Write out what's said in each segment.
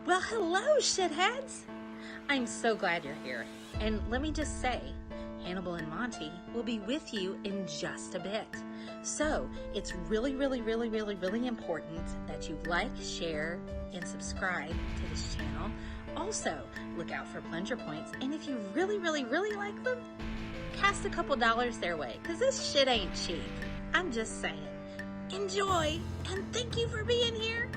Well, hello, shitheads! I'm so glad you're here. And let me just say, Hannibal and Monty will be with you in just a bit. So, it's really important that you like, share, and subscribe to this channel. Also, look out for plunger points, and if you really like them, cast a couple dollars their way, because this shit ain't cheap. I'm just saying. Enjoy, and thank you for being here.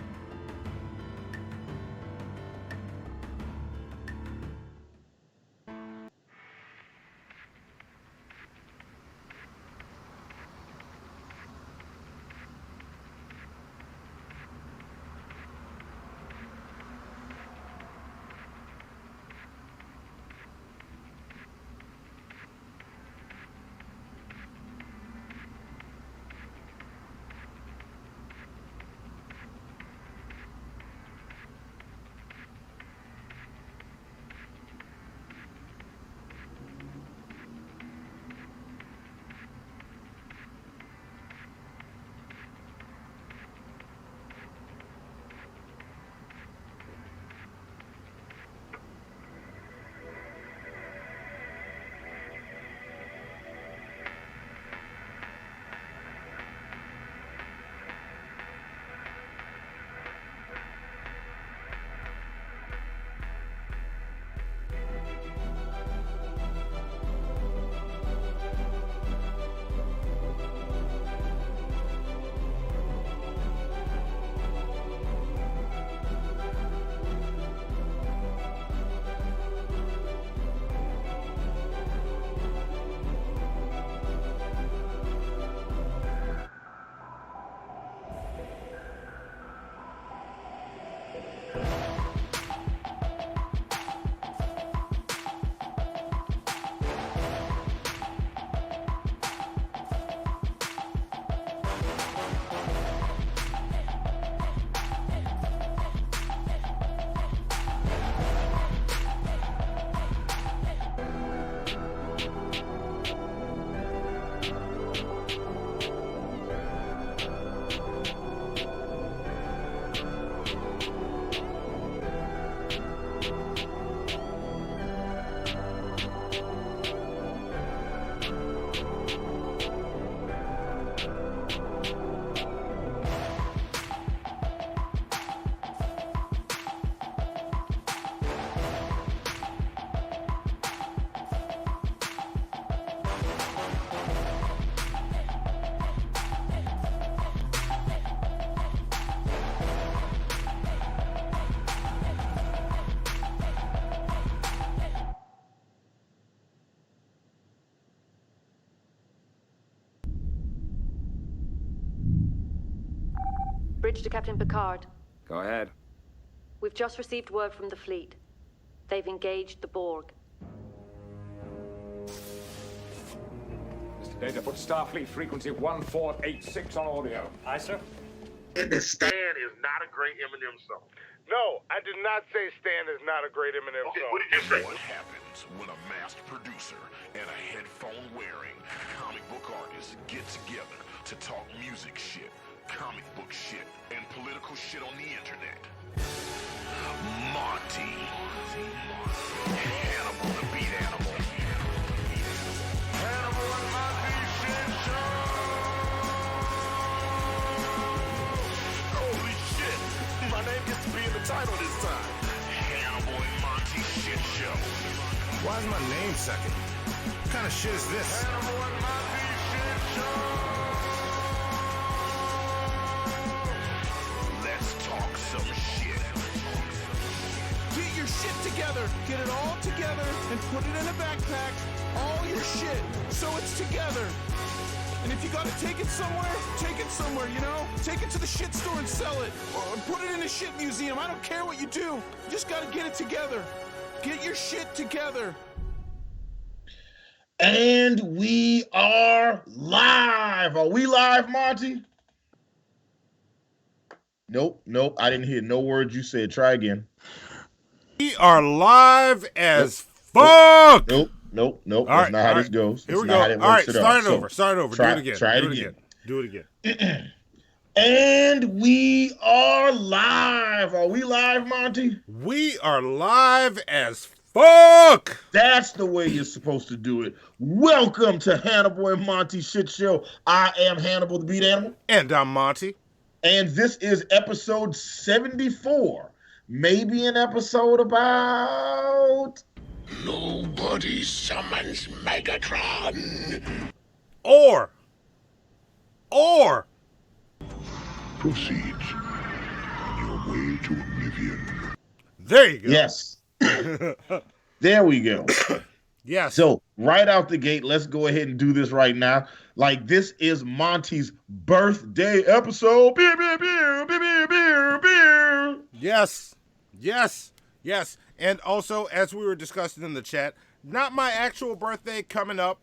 Bridge to Captain Picard. Go ahead. We've just received word from the fleet. They've engaged the Borg. Mr. Data, put Starfleet frequency 1486 on audio. Aye, sir. Stan is not a great Eminem song. No, I did not say Stan is not a great Eminem Okay, song. what did you say? What happens when a masked producer and a headphone-wearing comic book artist get together to talk music shit, comic book shit, and political shit on the internet? Monty. Hannibal the Beat Animal. Hannibal and Monty shit show. Holy shit! My name gets to be in the title this time. Hannibal and Monty Shit Show. Why is my name second? What kind of shit is this? Hannibal and Monty shit show. Let's talk some shit. Get your shit together. Get it all together and put it in a backpack. All your shit, so it's together. And if you gotta take it somewhere, you know? Take it to the shit store and sell it. Or put it in a shit museum. I don't care what you do. You just gotta get it together. Get your shit together. And we are live. Are we live, Monty? Nope. I didn't hear no words you said. Try again. We are live as fuck. Nope. All That's right, not how this goes. Here we go. All right, start it over. Do it again. Try it again. again. Do it again. And we are live. Are we live, Monty? We are live as fuck. That's the way you're supposed to do it. Welcome to Hannibal and Monty Shit Show. I am Hannibal the Beat Animal. And I'm Monty. And this is episode 74. Maybe an episode about... Nobody summons Megatron. Or... Proceed on your way to oblivion. There you go. Yes. There we go. Yes. So, right out the gate, let's go ahead and do this right now. Like, this is Monty's birthday episode. Beer, beer, beer, beer, beer, beer, beer. Yes. Yes. Yes. And also, as we were discussing in the chat, not my actual birthday coming up,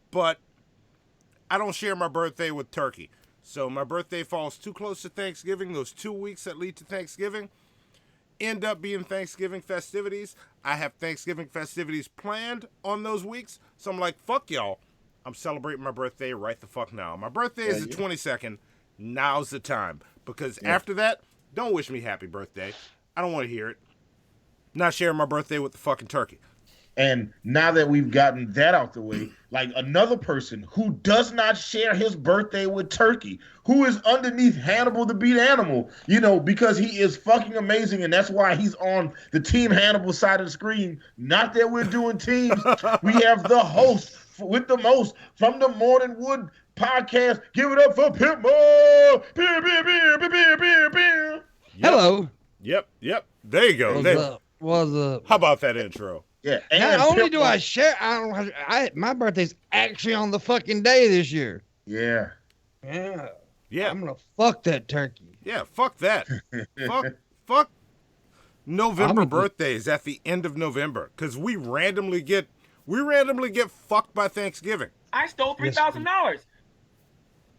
but I don't share my birthday with turkey. So my birthday falls too close to Thanksgiving. Those 2 weeks that lead to Thanksgiving end up being Thanksgiving festivities. I have Thanksgiving festivities planned on those weeks. So I'm like, fuck y'all. I'm celebrating my birthday right the fuck now. My birthday is the 22nd. Now's the time. Because after that, don't wish me happy birthday. I don't want to hear it. Not sharing my birthday with the fucking turkey. And now that we've gotten that out the way, like another person who does not share his birthday with Turkey, who is underneath Hannibal the Beat Animal, you know, because he is fucking amazing, and that's why he's on the Team Hannibal side of the screen. Not that we're doing teams. We have the host with the most from the Morning Wood podcast. Give it up for Pimpmunk. Beer, beer, beer, beer, beer, beer, beer. Yep. Hello. Yep. There you go. What's up? How about that intro? Yeah. Not only do I share, my birthday's actually on the fucking day this year. Yeah. Yeah. I'm gonna fuck that turkey. Yeah, fuck that. fuck November birthdays at the end of November, because we randomly get fucked by Thanksgiving. I stole $3,000.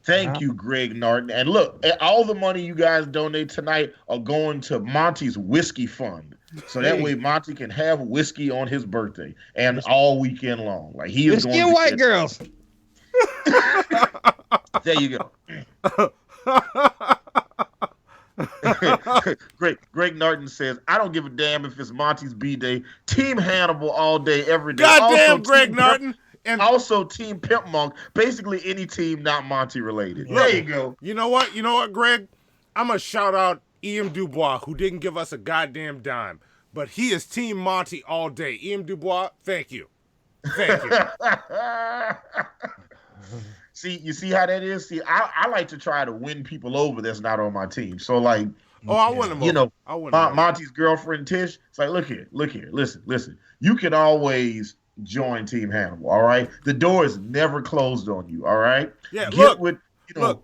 Thank you, Greg Norton. And look, all the money you guys donate tonight are going to Monty's whiskey fund. So that way Monty can have whiskey on his birthday and all weekend long. Like he is whiskey going and to white girls. There you go. Greg Norton says, I don't give a damn if it's Monty's B-Day. Team Hannibal all day, every day. Goddamn, Greg Norton. And also Team Pimpmunk. Basically any team not Monty related. Look, there you go. You know what, Greg? I'm going to shout out Ian Dubois, who didn't give us a goddamn dime. But he is Team Monty all day. Ian Dubois, thank you. Thank you. See, you see how that is? See, I like to try to win people over that's not on my team. So, like, I win them over. You know, over. Monty's girlfriend, Tish, it's like, look here, listen. You can always join Team Hannibal, all right? The door is never closed on you, all right? Yeah,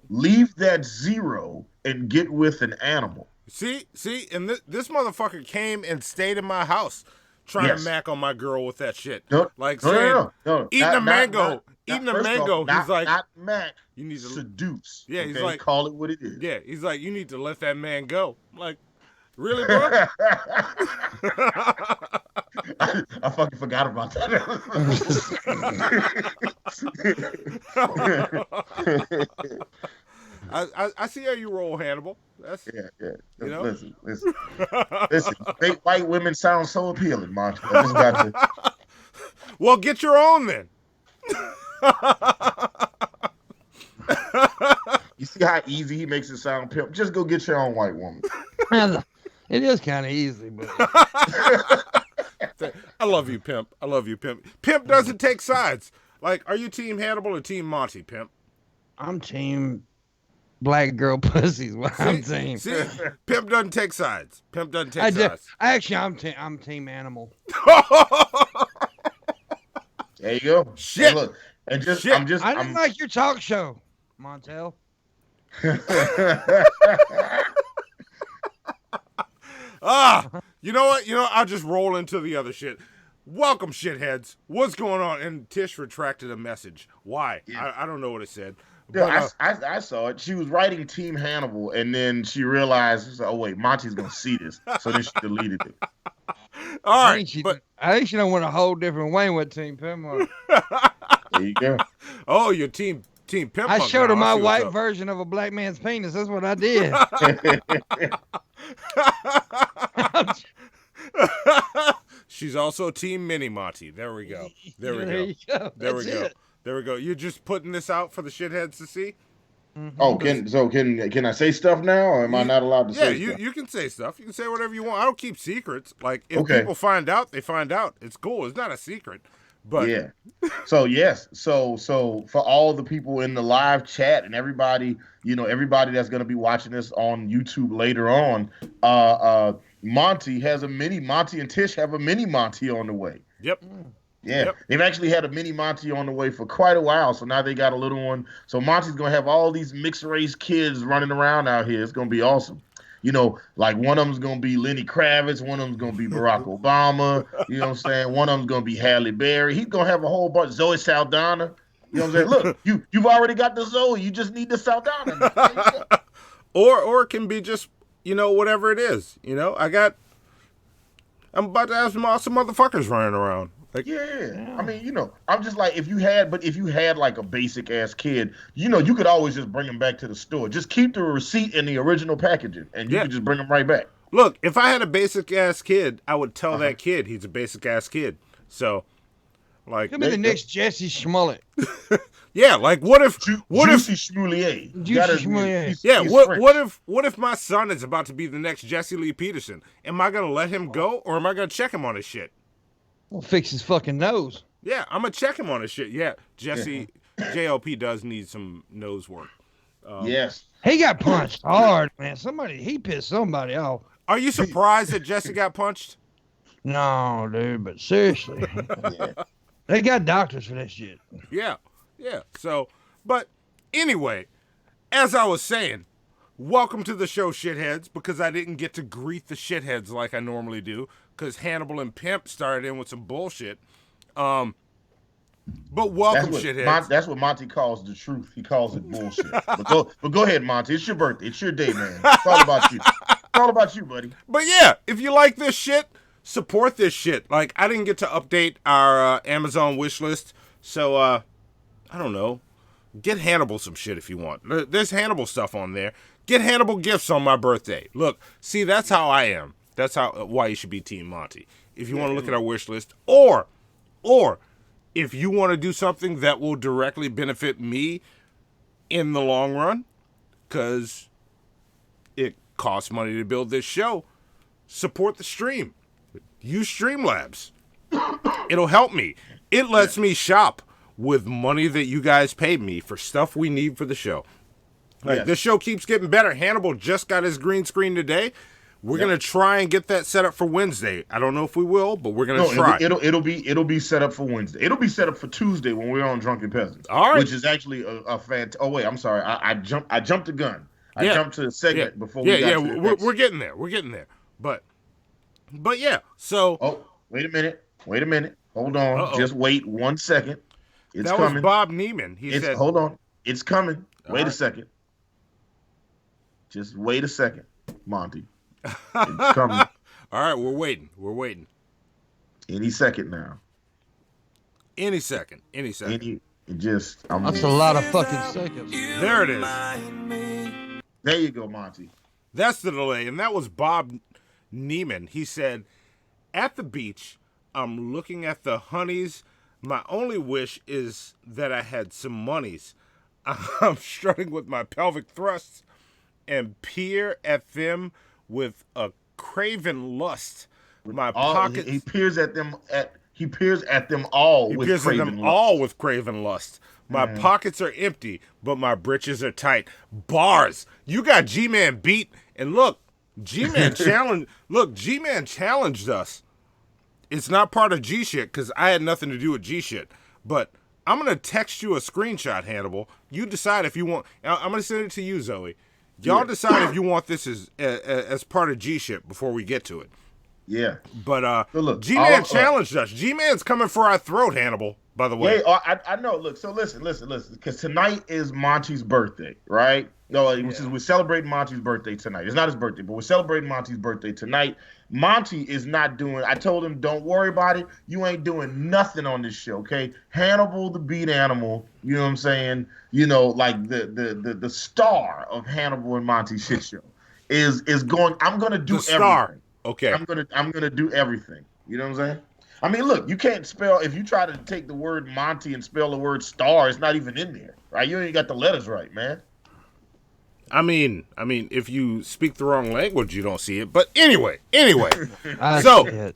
leave that zero and get with an animal. See, and this motherfucker came and stayed in my house trying to mac on my girl with that shit. No, eating a mango. He's like, not mac, you need to seduce. Yeah, okay? He's like, call it what it is. Yeah, he's like, you need to let that man go. I'm like, really, bro? I fucking forgot about that. I see how you roll, Hannibal. That's yeah. You know? Listen. Fake white women sound so appealing, Monty. I just got to. Well, get your own then. You see how easy he makes it sound, Pimp? Just go get your own white woman. It is kind of easy, but I love you, Pimp. I love you, Pimp. Pimp doesn't take sides. Like, are you Team Hannibal or Team Monty, Pimp? I'm Team Black Girl Pussies. What I'm saying. See, Pimp doesn't take sides. Sides. Actually, I'm Team Animal. There you go. Shit. Hey, look, and just I didn't like your talk show, Montel. You know what? I'll just roll into the other shit. Welcome, shitheads. What's going on? And Tish retracted a message. Why? Yeah. I don't know what it said. Yeah, I saw it. She was writing Team Hannibal, and then she realized, oh, wait, Monty's going to see this. So then she deleted it. All right. I think she don't want a whole different way with Team Pimpmunk. There you go. Oh, you're Team Team Pimpmunk. I showed her my white up. version of a black man's penis. That's what I did. She's also Team Mini Monty. There we go. There we go. There we go. There we go. You're just putting this out for the shitheads to see? Oh, can I say stuff now, or am I not allowed to say stuff? Yeah, you can say stuff. You can say whatever you want. I don't keep secrets. Like, if people find out, they find out. It's cool. It's not a secret. But yeah. So yes. So for all the people in the live chat and everybody, everybody that's gonna be watching this on YouTube later on, Monty and Tish have a mini Monty on the way. Yep. Yeah, Yep. They've actually had a mini Monty on the way for quite a while, so now they got a little one. So Monty's gonna have all these mixed race kids running around out here. It's gonna be awesome. Like one of them's gonna be Lenny Kravitz, one of them's gonna be Barack Obama. You know what I'm saying? One of them's gonna be Halle Berry. He's gonna have a whole bunch. Zoe Saldana. You know what I'm saying? Look, you've already got the Zoe. You just need the Saldana. Or it can be just whatever it is. I'm about to have some awesome motherfuckers running around. Like, yeah. I mean, I'm just like, if you had like a basic ass kid, you could always just bring him back to the store. Just keep the receipt in the original packaging, and you could just bring him right back. Look, if I had a basic ass kid, I would tell that kid he's a basic ass kid. So, like, Give me the next Jesse Smollett. yeah, like what if Juicy Schmoulier? Juicy Schmoulier. Yeah, what if my son is about to be the next Jesse Lee Peterson? Am I gonna let him go, or am I gonna check him on his shit? We'll fix his fucking nose. Yeah, I'm gonna check him on his shit. Yeah, Jesse JLP does need some nose work. Yes, he got punched hard, man. He pissed somebody off. Are you surprised that Jesse got punched? No, dude, but seriously, they got doctors for that shit. Yeah. So, but anyway, as I was saying, welcome to the show, shitheads, because I didn't get to greet the shitheads like I normally do, because Hannibal and Pimp started in with some bullshit. But welcome, shitheads. That's what Monty calls the truth. He calls it bullshit. but go ahead, Monty. It's your birthday. It's your day, man. It's all about you. It's all about you, buddy. But yeah, if you like this shit, support this shit. Like, I didn't get to update our Amazon wish list, so I don't know. Get Hannibal some shit if you want. There's Hannibal stuff on there. Get Hannibal gifts on my birthday. Look, see, that's how I am. That's why you should be Team Monty. If you want to look at our wish list, or if you want to do something that will directly benefit me in the long run, because it costs money to build this show, support the stream. Use Streamlabs. It'll help me. It lets me shop with money that you guys paid me for stuff we need for the show. Like, this show keeps getting better. Hannibal just got his green screen today. We're gonna try and get that set up for Wednesday. I don't know if we will, but we're gonna try. It'll be set up for Wednesday. It'll be set up for Tuesday when we're on Drunken Peasants. All right. Which is actually a Oh wait, I'm sorry. I jumped the gun. I jumped to the segment before we got to the next. We're getting there. We're getting there. But yeah. So. Oh, wait a minute. Hold on. Uh-oh. Just wait 1 second. It's that coming. was Bob Neiman. He said, "Hold on. It's coming. Wait a second. Just wait a second, Monty. It's coming." All right, we're waiting. Any second now. Any second. That's a lot of fucking seconds. There it is. There you go, Monty. That's the delay. And that was Bob Neiman. He said, "At the beach, I'm looking at the honeys. My only wish is that I had some monies. I'm struggling with my pelvic thrusts and peer at them with a craven lust. My pockets." He peers at them all with craven lust. My pockets are empty, but my britches are tight. Bars. You got G-Man beat. And look, G-Man challenged us. It's not part of G shit because I had nothing to do with G shit. But I'm going to text you a screenshot, Hannibal. You decide if you want. I'm going to send it to you, Zoe. Y'all decide if you want this as part of G shit before we get to it. Yeah. But look, G-Man challenged us. G-Man's coming for our throat, Hannibal. by the way. Yeah, I know. Look, so listen. Because tonight is Monty's birthday, right? No, we're celebrating Monty's birthday tonight. It's not his birthday, but we're celebrating Monty's birthday tonight. Monty is not doing. I told him, don't worry about it. You ain't doing nothing on this show, okay? Hannibal the Beat Animal. You know what I'm saying? You know, like the star of Hannibal and Monty shit show is going. I'm gonna do the star. Everything. Okay. I'm gonna do everything. You know what I'm saying? I mean, look, you can't spell, if you try to take the word Monty and spell the word star, it's not even in there, right? You ain't got the letters right, man. I mean, if you speak the wrong language, you don't see it. But anyway. So,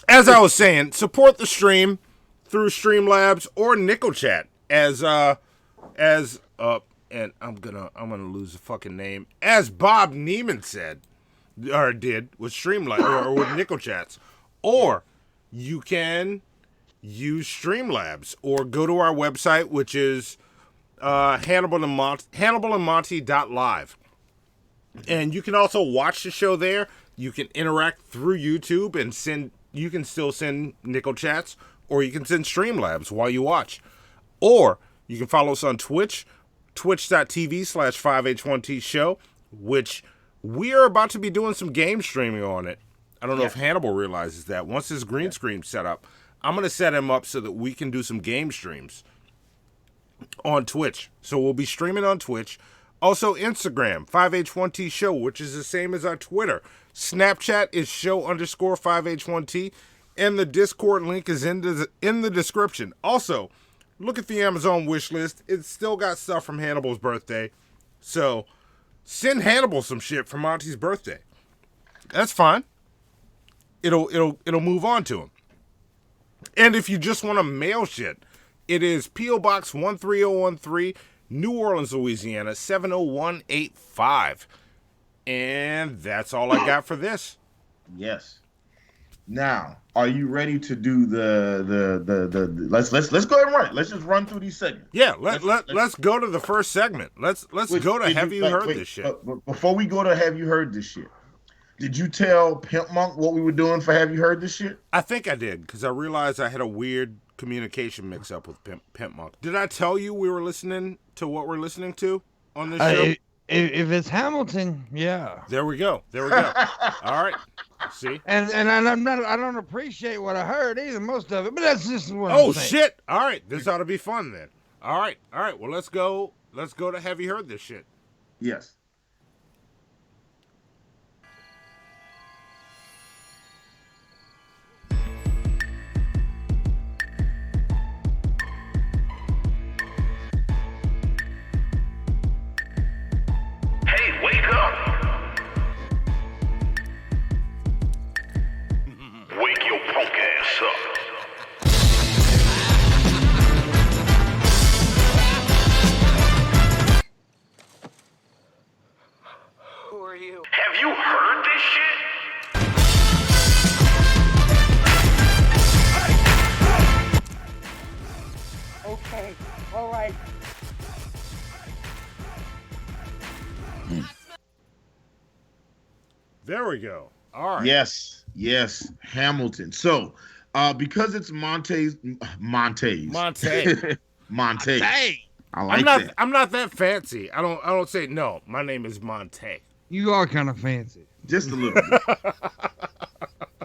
as I was saying, support the stream through Streamlabs or NickelChat and I'm gonna lose the fucking name. As Bob Neiman said, or did, with Streamlabs or with NickelChats. Or you can use Streamlabs or go to our website, which is HannibalandMonty.live. And you can also watch the show there. You can interact through YouTube and you can still send Nickel Chats, or you can send Streamlabs while you watch. Or you can follow us on Twitch, twitch.tv/5H1T show, which we are about to be doing some game streaming on it. I don't know if Hannibal realizes that. Once his green screen's set up, I'm going to set him up so that we can do some game streams on Twitch. So we'll be streaming on Twitch. Also, Instagram, 5H1T Show, which is the same as our Twitter. Snapchat is show_5H1T. And the Discord link is in the description. Also, look at the Amazon wish list. It's still got stuff from Hannibal's birthday. So send Hannibal some shit for Monty's birthday. That's fine. It'll move on to him. And if you just want to mail shit, it is P.O. Box 13013, New Orleans, Louisiana, 70185. And that's all I got for this. Yes. Now, are you ready to do the let's go ahead and run it. Let's just run through these segments. Yeah, let's go to the first segment. Let's go to Have You Heard This Shit? But before we go to Have You Heard This Shit, did you tell Pimpmunk what we were doing for Have You Heard This Shit? I think I did, because I realized I had a weird communication mix-up with Pimpmunk. Did I tell you we were listening to what we're listening to on this show? If it's Hamilton, yeah. There we go. All right. See? And I don't appreciate what I heard either, most of it, but that's just what I'm saying. Shit. All right. This ought to be fun then. All right. Well, let's go to Have You Heard This Shit? Yes. Wake up! Wake your punk ass up. Who are you? Have you heard this shit? Okay, all right. There we go. All right. Yes, Hamilton. So, because it's Monte. Monty. I like that. I'm not that fancy. I don't say no. My name is Monte. You are kind of fancy. Just a little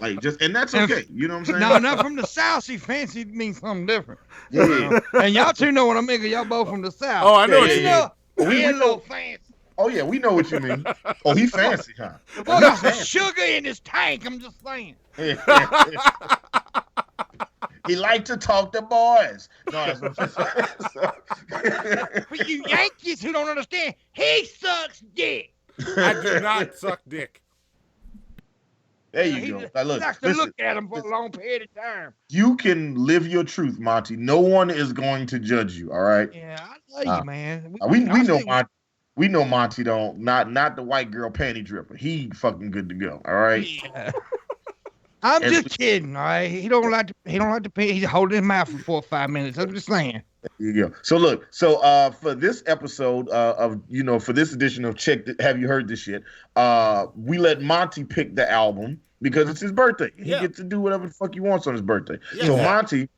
bit. And that's okay. You know what I'm saying? No, not from the South. See, fancy means something different. Yeah. And y'all two know what I mean, 'cause y'all both from the South. Oh, I know what you mean. We a little fancy. Oh, yeah, we know what you mean. Oh, he fancy, huh? Well, got some sugar in his tank, I'm just saying. He liked to talk to boys. No, that's what For you Yankees who don't understand, he sucks dick. I do not suck dick. There you go. Now, look, look at him for a long period of time. You can live your truth, Monty. No one is going to judge you, all right? Yeah, I love you, man. We know Monty. We know Monty don't not the white girl panty dripper. He fucking good to go. All right. Yeah. I'm just kidding. All right. He don't like to pee. He's holding his mouth for 4 or 5 minutes. I'm just saying. There you go. So look. So for this episode for this edition of Have You Heard This Shit? We let Monty pick the album because it's his birthday. He gets to do whatever the fuck he wants on his birthday. Yeah. So Monty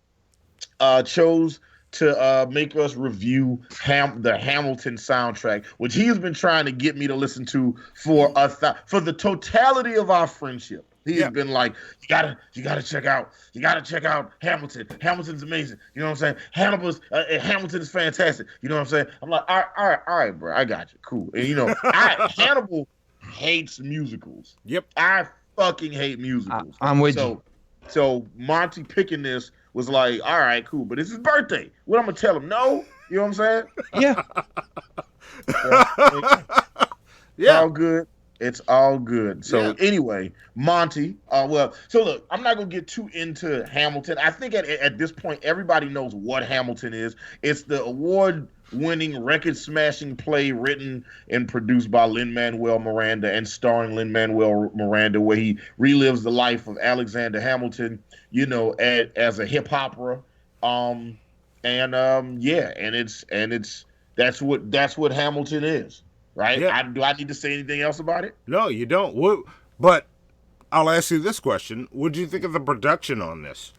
chose to make us review the Hamilton soundtrack, which he has been trying to get me to listen to for the totality of our friendship. He's been like, you gotta check out Hamilton. Hamilton's amazing. You know what I'm saying? Hamilton is fantastic. You know what I'm saying? I'm like, all right, bro, I got you. Cool. And Hannibal hates musicals. Yep. I fucking hate musicals. I'm with you. So Monty picking this was like, all right, cool, but it's his birthday. What I'm gonna tell him? No, you know what I'm saying? Yeah. Yeah. All good. It's all good. So anyway, Monty. So look, I'm not gonna get too into Hamilton. I think at this point, everybody knows what Hamilton is. It's the award-winning, record-smashing play written and produced by Lin-Manuel Miranda and starring Lin-Manuel Miranda, where he relives the life of Alexander Hamilton, as a hip hopper. That's what Hamilton is. Right? Yeah. Do I need to say anything else about it? No, you don't. But I'll ask you this question. What do you think of the production on this?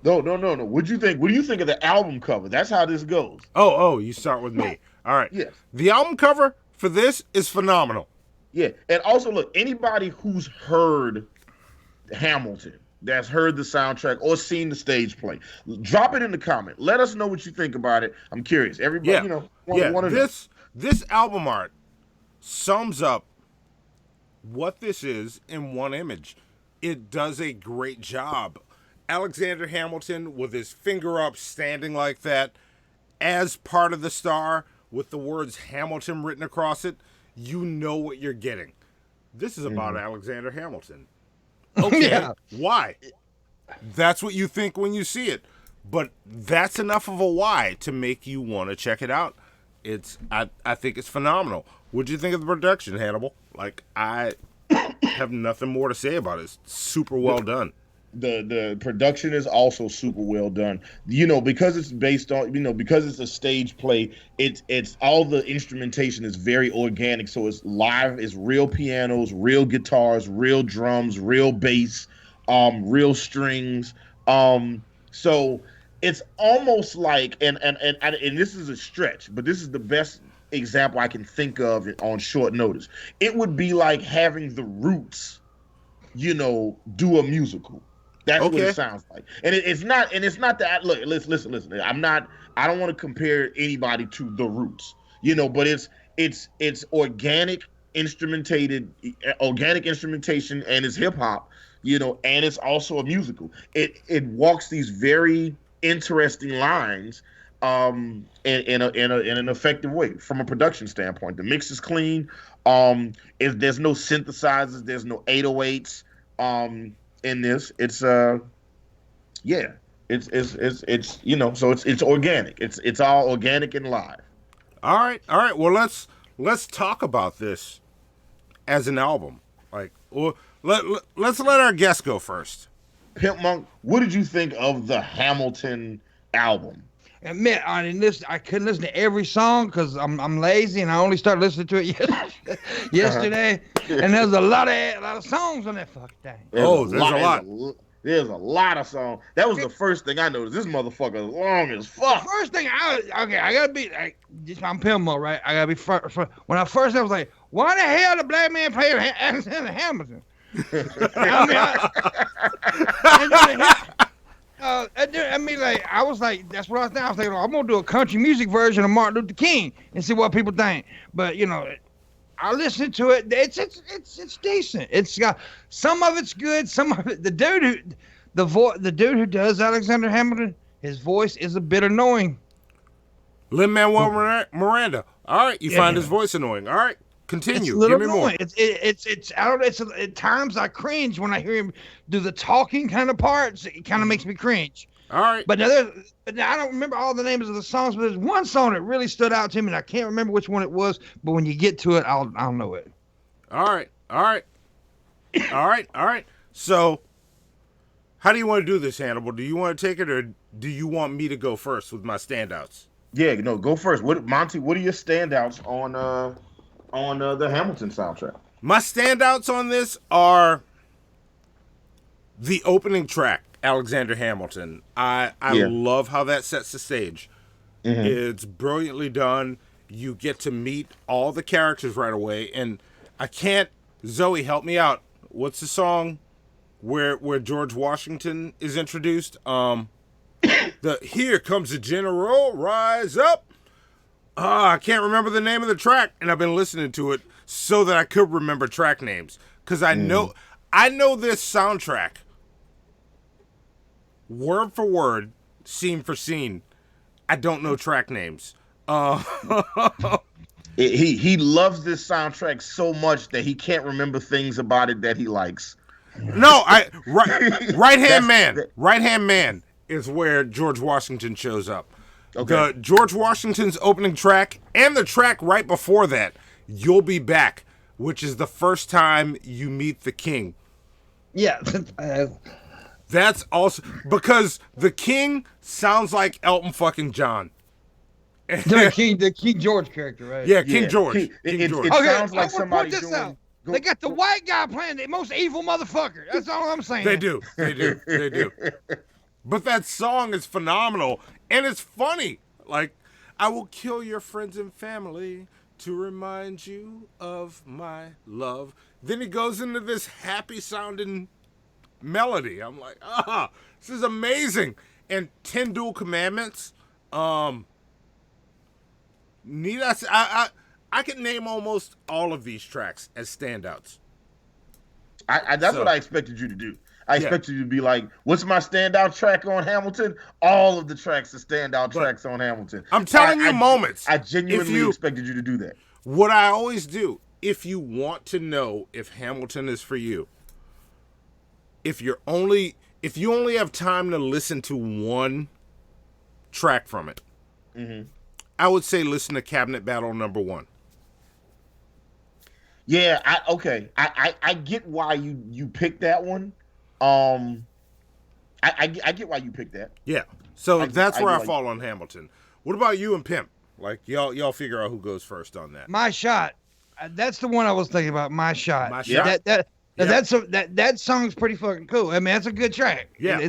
No. What do you think of the album cover? That's how this goes. Oh, you start with me. All right. Yes. The album cover for this is phenomenal. Yeah. And also, look, anybody who's heard Hamilton, that's heard the soundtrack or seen the stage play, drop it in the comment. Let us know what you think about it. I'm curious. Everybody, want to know. This album art sums up what this is in one image. It does a great job. Alexander Hamilton with his finger up standing like that as part of the star with the words Hamilton written across it. You know what you're getting. This is about Alexander Hamilton. Okay, yeah. Why? That's what you think when you see it. But that's enough of a why to make you want to check it out. I think it's phenomenal. What'd you think of the production, Hannibal? Like, I have nothing more to say about it. It's super well done. The production is also super well done. Because it's based on, because it's a stage play, it's all the instrumentation is very organic. So it's live, it's real pianos, real guitars, real drums, real bass, real strings. So it's almost like, and this is a stretch, but this is the best example I can think of on short notice. It would be like having the Roots, do a musical. That's what it sounds like. And it's not that. Look, listen. I don't want to compare anybody to the Roots, but it's organic instrumentation, and it's hip hop, and it's also a musical. It walks these very interesting lines in an effective way from a production standpoint. The mix is clean. There's no synthesizers, there's no 808s in this. It's so it's organic. It's all organic and live. All right. Well, let's talk about this as an album. Let's let our guest go first. Pimpmunk, what did you think of the Hamilton album? Admit, I couldn't listen to every song because I'm lazy and I only started listening to it yesterday. And there's a lot of songs on that fucking thing. There's a lot. There's a lot of songs. That was the first thing I noticed. This motherfucker is long as fuck. The first thing I gotta be I'm Pimpmunk, right? I gotta be first. When I first I was like, why the hell the black man play Alexander Hamilton? I was like, that's what I was thinking. I was thinking, I'm gonna do a country music version of Martin Luther King and see what people think. But I listened to it. It's decent. It's got some of it's good. Some of it, the dude who does Alexander Hamilton, his voice is a bit annoying. Lin-Manuel Miranda. All right, you find his voice annoying. All right, continue. It's a little Give me annoying. more. It's I don't know. At times I cringe when I hear him do the talking kind of parts. It kind of makes me cringe. All right. But I don't remember all the names of the songs, but there's one song that really stood out to me, and I can't remember which one it was. But when you get to it, I'll know it. All right. So, how do you want to do this, Hannibal? Do you want to take it, or do you want me to go first with my standouts? Yeah, no, go first. Monty? What are your standouts on the Hamilton soundtrack? My standouts on this are the opening track, Alexander Hamilton. I love how that sets the stage. Mm-hmm. It's brilliantly done. You get to meet all the characters right away, and I can't. Zoe, help me out. What's the song where George Washington is introduced? The Here Comes the General, Rise Up. I can't remember the name of the track, and I've been listening to it so that I could remember track names, because I know this soundtrack word for word, scene for scene. I don't know track names. He loves this soundtrack so much that he can't remember things about it that he likes. No, Right Hand Man is where George Washington shows up. Okay. The George Washington's opening track and the track right before that, You'll Be Back, which is the first time you meet the king. Yeah. That's also because the king sounds like Elton fucking John. The King George character, right? Yeah, King George. It George. sounds like somebody doing. They got the white guy playing the most evil motherfucker. That's all I'm saying. They do. But that song is phenomenal, and it's funny. Like, I will kill your friends and family to remind you of my love. Then he goes into this happy-sounding melody. I'm like, this is amazing. And 10 Dual Commandments. I can name almost all of these tracks as standouts. That's what I expected you to do. I expected you to be like, what's my standout track on Hamilton? All of the tracks are standout tracks on Hamilton. I'm telling you moments. I genuinely expected you to do that. What I always do, if you want to know if Hamilton is for you, if you only have time to listen to one track from it, I would say listen to Cabinet Battle number 1. Yeah, I get why you picked that one. I get why you picked that. Yeah. So that's where I fall on Hamilton. What about you and Pimp? Like y'all figure out who goes first on that. My Shot. That's the one I was thinking about. My Shot. My Shot. That song's pretty fucking cool. I mean, that's a good track. Yeah.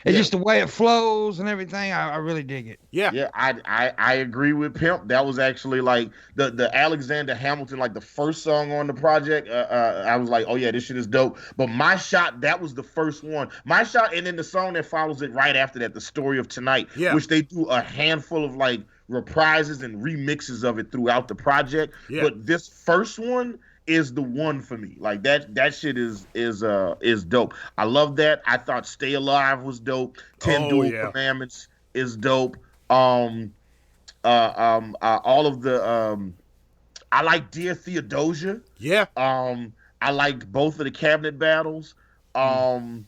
It's just the way it flows and everything. I really dig it. Yeah. Yeah, I agree with Pimp. That was actually like the Alexander Hamilton, like the first song on the project. I was like, oh yeah, this shit is dope. But My Shot, that was the first one. My Shot, and then the song that follows it right after that, The Story of Tonight, which they do a handful of like reprises and remixes of it throughout the project. Yeah. But this first one is the one for me. Like that shit is dope. I love that. I thought Stay Alive was dope. 10 Dual Commandments is dope. All of the I like Dear Theodosia. Yeah. I liked both of the Cabinet Battles. I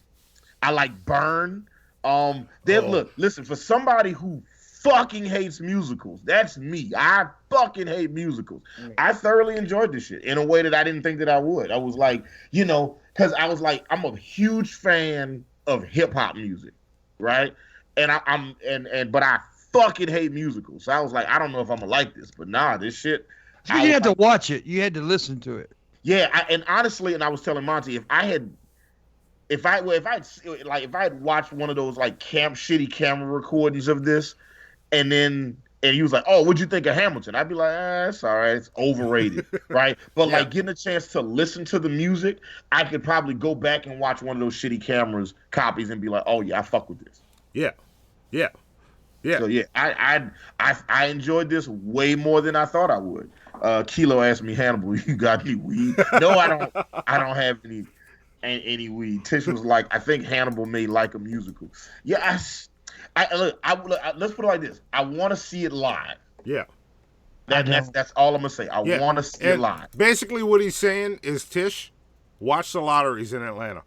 like Burn. Look, listen, for somebody who fucking hates musicals, that's me. I fucking hate musicals. I thoroughly enjoyed this shit in a way that I didn't think that I would. I was like, because I was like, I'm a huge fan of hip hop music, right? And but I fucking hate musicals. So I was like, I don't know if I'm gonna like this, but nah, this shit. You had to watch it. You had to listen to it. Yeah, and honestly, and I was telling Monty, if I had watched one of those like shitty camera recordings of this, and he was like, oh, what'd you think of Hamilton? I'd be like, it's all right. It's overrated, right? But like getting a chance to listen to the music, I could probably go back and watch one of those shitty cameras copies and be like, oh yeah, I fuck with this. Yeah. So yeah, I enjoyed this way more than I thought I would. Kilo asked me, Hannibal, you got any weed? No, I don't. I don't have any weed. Tish was like, I think Hannibal may like a musical. Yeah, let's put it like this. I want to see it live. Yeah. That's all I'm gonna say. I want to see it live. Basically, what he's saying is, Tish, watch the lotteries in Atlanta.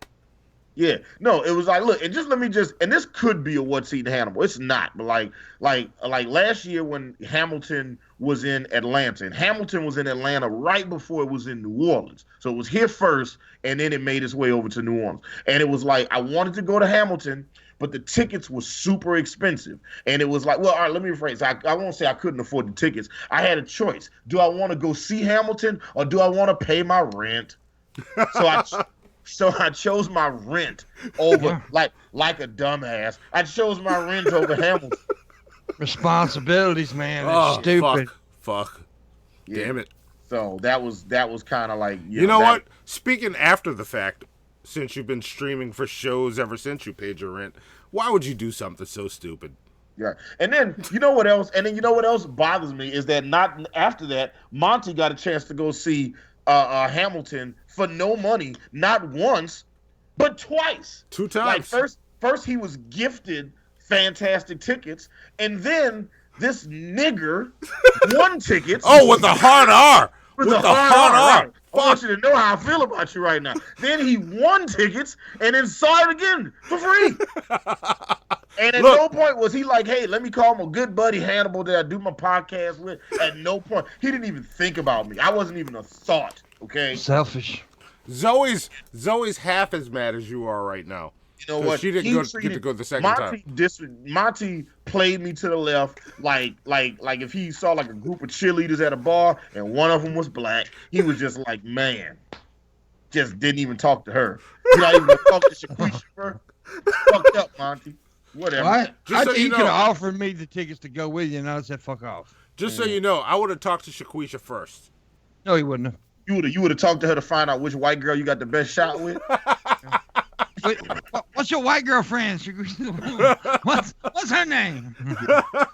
Yeah, no, it was like, look, and this could be a What's Eating Hannibal. It's not, but like last year when Hamilton was in Atlanta, and Hamilton was in Atlanta right before it was in New Orleans. So it was here first, and then it made its way over to New Orleans. And it was like, I wanted to go to Hamilton, but the tickets were super expensive. And it was like, well, all right, let me rephrase. I won't say I couldn't afford the tickets. I had a choice. Do I want to go see Hamilton, or do I want to pay my rent? So I chose my rent over like a dumbass. I chose my rent over Hamilton. Responsibilities, man. That's stupid. Fuck. Yeah. Damn it. So that was kind of like you know what? Speaking after the fact, since you've been streaming for shows ever since you paid your rent, why would you do something so stupid? Yeah. And then you know what else? And then you know what else bothers me is that not after that, Monty got a chance to go see Hamilton for no money, not once, but twice. 2 times. Like first he was gifted fantastic tickets, and then this nigger won tickets. Oh, with the hard R. With the hard R. I want you to know how I feel about you right now. Then he won tickets and then saw it again for free. And at no point was he like, hey, let me call my good buddy Hannibal that I do my podcast with. At no point. He didn't even think about me. I wasn't even a thought, okay? Selfish. Zoe's half as mad as you are right now. You know what? She didn't get to go the second time. Monty played me to the left, like if he saw like a group of cheerleaders at a bar and one of them was black, he was just like, man, just didn't even talk to her. You not even talk to Shaquisha. Fucked up, Monty. Whatever. What? Just so you you know, could have offered me the tickets to go with you, and I said, fuck off. Just so you know, I would have talked to Shaquisha first. No, he wouldn't have. You would have talked to her to find out which white girl you got the best shot with. Wait, what's your white girlfriend? What's her name?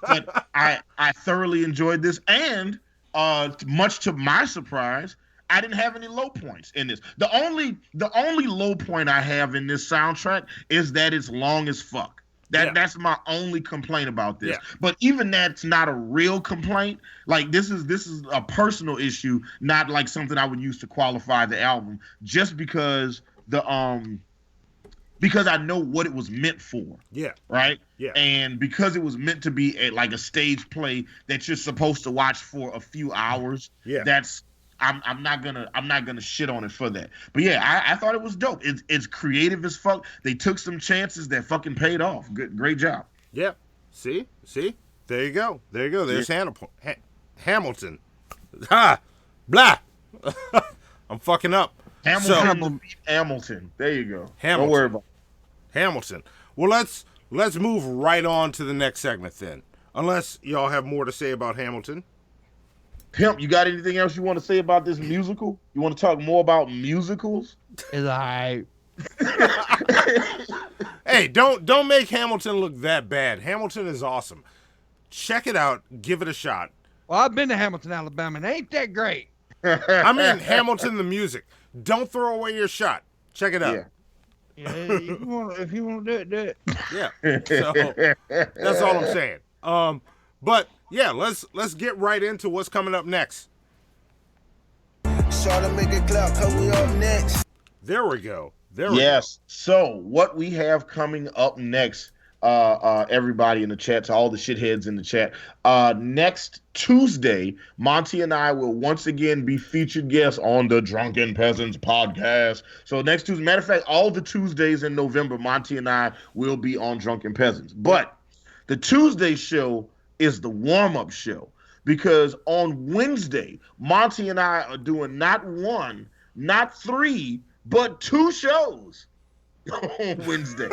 But I thoroughly enjoyed this, and much to my surprise, I didn't have any low points in this. The only low point I have in this soundtrack is that it's long as fuck. That's my only complaint about this. Yeah. But even that's not a real complaint. Like this is a personal issue, not like something I would use to qualify the album. Just because because I know what it was meant for. Yeah. Right? Yeah. And because it was meant to be like a stage play that you're supposed to watch for a few hours. Yeah. I'm not gonna shit on it for that. But yeah, I thought it was dope. It's creative as fuck. They took some chances that fucking paid off. Great job. Yeah. See? There you go. There's Hamilton. Ha! Blah! I'm fucking up. Hamilton. There you go. Hamilton. Don't worry about it. Hamilton. Well, let's move right on to the next segment then. Unless y'all have more to say about Hamilton. Pimp, you got anything else you want to say about this musical? You want to talk more about musicals? It's alright. Hey, don't make Hamilton look that bad. Hamilton is awesome. Check it out. Give it a shot. Well, I've been to Hamilton, Alabama, and it ain't that great. I mean Hamilton the music. Don't throw away your shot. Check it out. Yeah, if you want to do it. Yeah. So that's all I'm saying. But yeah, let's get right into what's coming up next. Try to make it clap, cause we up next. There we go. Yes. So what we have coming up next, everybody in the chat, to all the shitheads in the chat, next Tuesday, Monty and I will once again be featured guests on the Drunken Peasants podcast. So next Tuesday, matter of fact, all the Tuesdays in November, Monty and I will be on Drunken Peasants. But the Tuesday show is the warm-up show, because on Wednesday, Monty and I are doing not one, not three, but 2 shows on Wednesday.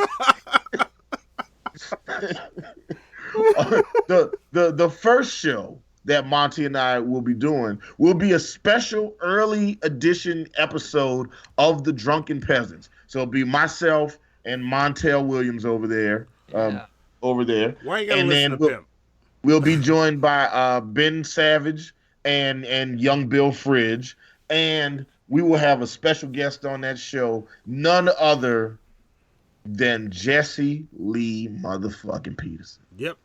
The first show that Monty and I will be doing will be a special early edition episode of the Drunken Peasants. So it'll be myself and Montel Williams over there. Over there. Why you gotta listen to him? We'll be joined by Ben Savage and young Bill Fridge, and we will have a special guest on that show, none other than Jesse Lee motherfucking Peterson. Yep.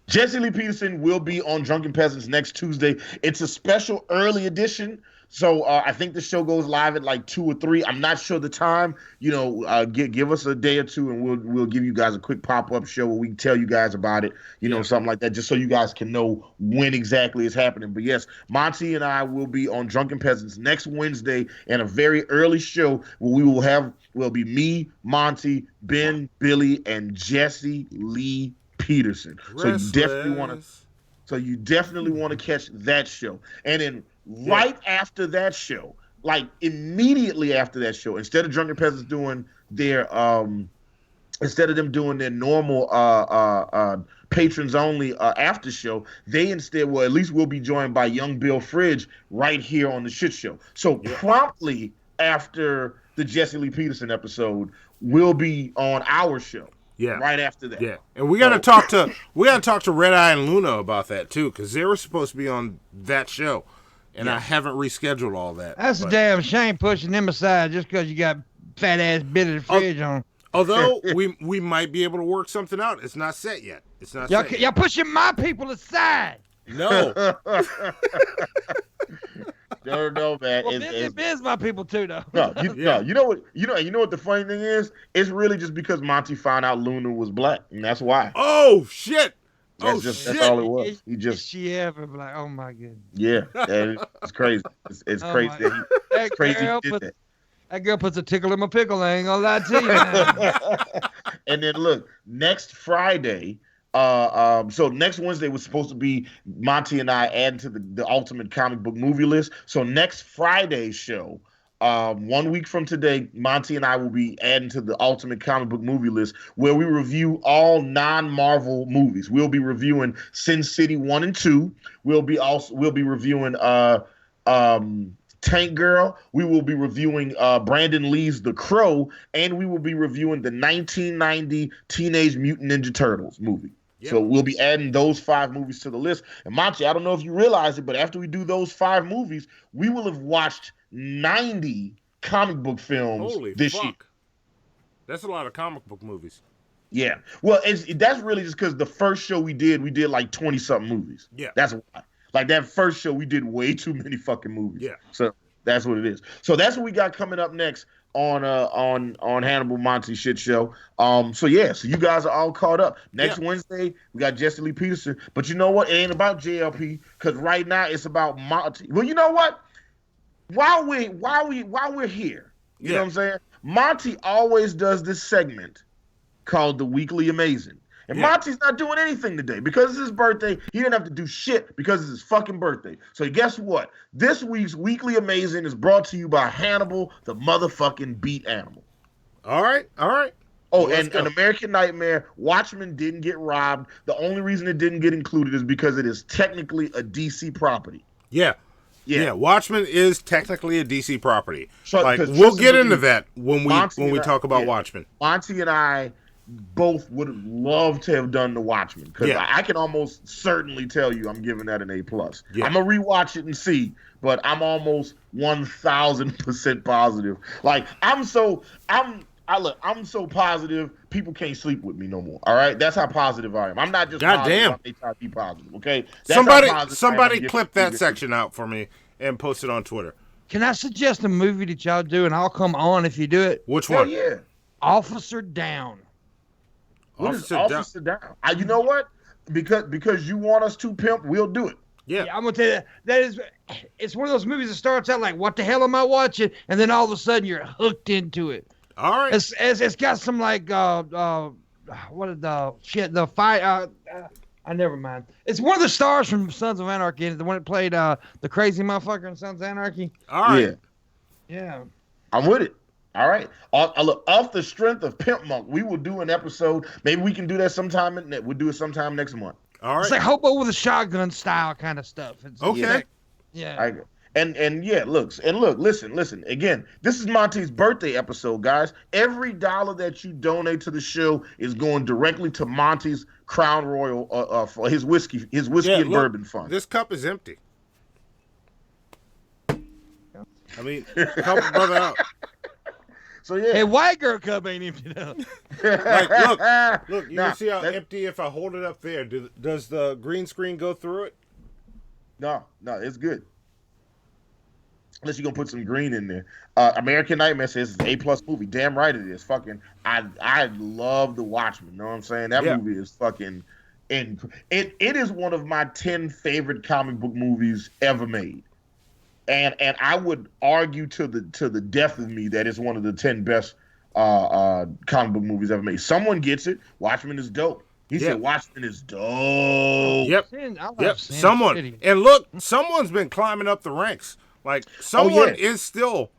Jesse Lee Peterson will be on Drunken Peasants next Tuesday. It's a special early edition. So I think the show goes live at like 2 or 3. I'm not sure the time. Give us a day or two, and we'll give you guys a quick pop-up show where we can tell you guys about it. Something like that, just so you guys can know when exactly it's happening. But yes, Monty and I will be on Drunken Peasants next Wednesday, and a very early show where will be me, Monty, Ben, Billy, and Jesse Lee Peterson. So you definitely want to catch that show. And then right after that show, like immediately after that show, instead of Drunken Peasants doing their instead of them doing their normal patrons only after show, they instead at least will be joined by young Bill Fridge right here on the shit show. So promptly after the Jesse Lee Peterson episode, we'll be on our show. Yeah. Right after that. Yeah. And we gotta talk to Red Eye and Luna about that too, because they were supposed to be on that show. And I haven't rescheduled all that. That's a damn shame pushing them aside just because you got fat ass Billy Fridge on. Although we might be able to work something out. It's not set yet. It's not set yet. Y'all pushing my people aside. No. No, man. Well, it is my people too, though. No, you know what the funny thing is? It's really just because Monty found out Luna was black, and that's why. Oh shit! That's all it was. He just she ever like, oh my goodness. Yeah, it's crazy. It's crazy. It's crazy. That girl puts a tickle in my pickle. I ain't gonna lie to you. Man. And then look, next Friday. So next Wednesday was supposed to be Monty and I adding to the ultimate comic book movie list. So next Friday's show, 1 week from today, Monty and I will be adding to the ultimate comic book movie list where we review all non-Marvel movies. We'll be reviewing Sin City 1 and 2. We'll be reviewing Tank Girl. We will be reviewing Brandon Lee's The Crow, and we will be reviewing the 1990 Teenage Mutant Ninja Turtles movie. Yep. So we'll be adding those 5 movies to the list. And Monty, I don't know if you realize it, but after we do those 5 movies, we will have watched 90 comic book films this year. That's a lot of comic book movies. Yeah. Well, that's really just because the first show we did like 20-something movies. Yeah. That's why. Like that first show, we did way too many fucking movies. Yeah. So that's what it is. So that's what we got coming up next on Hannibal Monty Shit Show. So you guys are all caught up. Next Wednesday, we got Jesse Lee Peterson. But you know what? It ain't about JLP because right now it's about Monty. Well, you know what? While we're here, you know what I'm saying? Monty always does this segment called the Weekly Amazing. And Monty's not doing anything today because it's his birthday. He didn't have to do shit because it's his fucking birthday. So guess what? This week's Weekly Amazing is brought to you by Hannibal, the motherfucking beat animal. All right. Oh, and An American Nightmare, Watchmen didn't get robbed. The only reason it didn't get included is because it is technically a DC property. Yeah, Watchmen is technically a DC property. So, we'll get into that when we talk about Watchmen. Monty and I both would have loved to have done the Watchmen because I can almost certainly tell you I'm giving that an A+. Yeah. I'm gonna rewatch it and see, but I'm almost 1,000% positive. Like I'm so positive people can't sleep with me no more. All right, that's how positive I am. I'm not just goddamn. They try to be positive. Okay, somebody clip that section out for me and post it on Twitter. Can I suggest a movie that y'all do and I'll come on if you do it? Which one? Yeah, Officer Down. What is Officer Down? You know what? Because you want us to, Pimp, we'll do it. Yeah, I'm gonna tell you it's one of those movies that starts out like, what the hell am I watching? And then all of a sudden you're hooked into it. All right. It's got some like what is the fight? Never mind. It's one of the stars from Sons of Anarchy. The one that played the crazy motherfucker in Sons of Anarchy. All right. Yeah. I'm with it. All right. Look, off the strength of Pimpmunk, we will do an episode. Maybe we can do that sometime. We'll do it sometime next month. All right. It's like Hobo with a Shotgun style kind of stuff. Okay. Yeah. Look, listen. Again, this is Monty's birthday episode, guys. Every dollar that you donate to the show is going directly to Monty's Crown Royal for his whiskey and bourbon fund. This cup is empty. I mean, help a brother out. So yeah. Hey, white girl cup ain't empty though. Look, you can see how empty if I hold it up there. Does the green screen go through it? No, it's good. Unless you're gonna put some green in there. American Nightmare says it's an A+ movie. Damn right it is. Fucking, I love The Watchmen. You know what I'm saying? That movie is fucking. It is one of my 10 favorite comic book movies ever made. And I would argue to the death of me that it's one of the 10 best comic book movies ever made. Someone gets it. Watchmen is dope. He said Watchmen is dope. Yep. Someone. And look, someone's been climbing up the ranks. Like someone is still,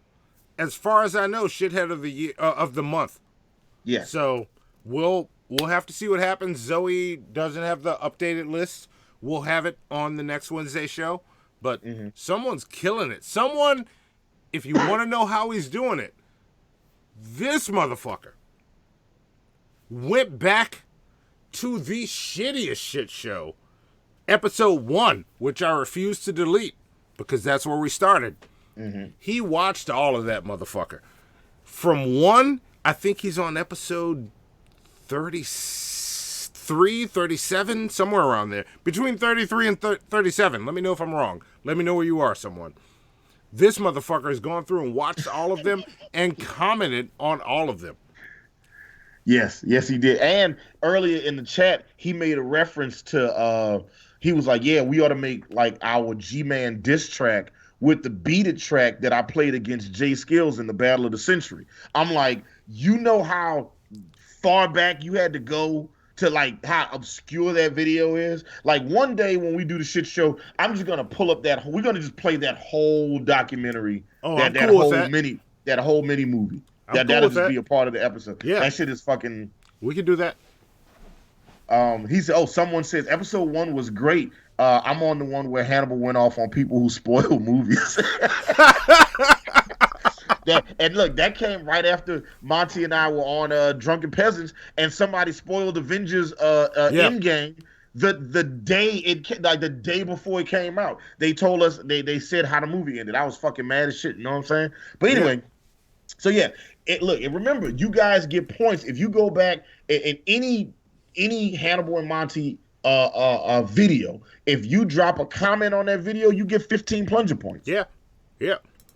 as far as I know, shithead of the year of the month. Yeah. So we'll have to see what happens. Zoe doesn't have the updated list. We'll have it on the next Wednesday show. But someone's killing it. Someone, if you want to know how he's doing it, this motherfucker went back to the shittiest shit show, episode 1, which I refuse to delete because that's where we started. He watched all of that motherfucker. From 1, I think he's on episode 33, 37, somewhere around there. Between 33 and 37. Let me know if I'm wrong. Let me know where you are, someone. This motherfucker has gone through and watched all of them and commented on all of them. Yes, he did. And earlier in the chat, he made a reference to, he was like, yeah, we ought to make like our G-Man diss track with the beated track that I played against Jay Skills in the Battle of the Century. I'm like, you know how far back you had to go to like how obscure that video is? Like one day when we do the shit show, I'm just gonna pull up we're gonna just play that whole documentary, that whole mini movie. That'll just be a part of the episode. Yeah. That shit is fucking. We can do that. He said, someone says episode 1 was great. I'm on the one where Hannibal went off on people who spoil movies. And look, that came right after Monty and I were on Drunken Peasants, and somebody spoiled Avengers Endgame the day before it came out. They told us they said how the movie ended. I was fucking mad as shit. You know what I'm saying? But anyway, so yeah, and remember, you guys get points if you go back in any Hannibal and Monty video. If you drop a comment on that video, you get 15 plunger points. Yeah.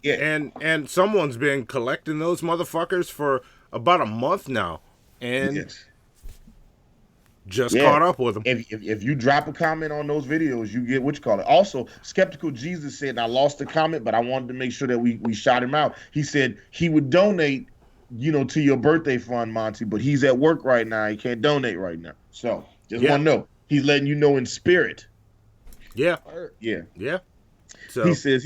And someone's been collecting those motherfuckers for about a month now, and caught up with them. If you drop a comment on those videos, you get what you call it. Also, Skeptical Jesus said, and I lost the comment, but I wanted to make sure that we shot him out. He said he would donate, to your birthday fund, Monty, but he's at work right now. He can't donate right now. So just want to know. He's letting you know in spirit. Yeah. Yeah. So he says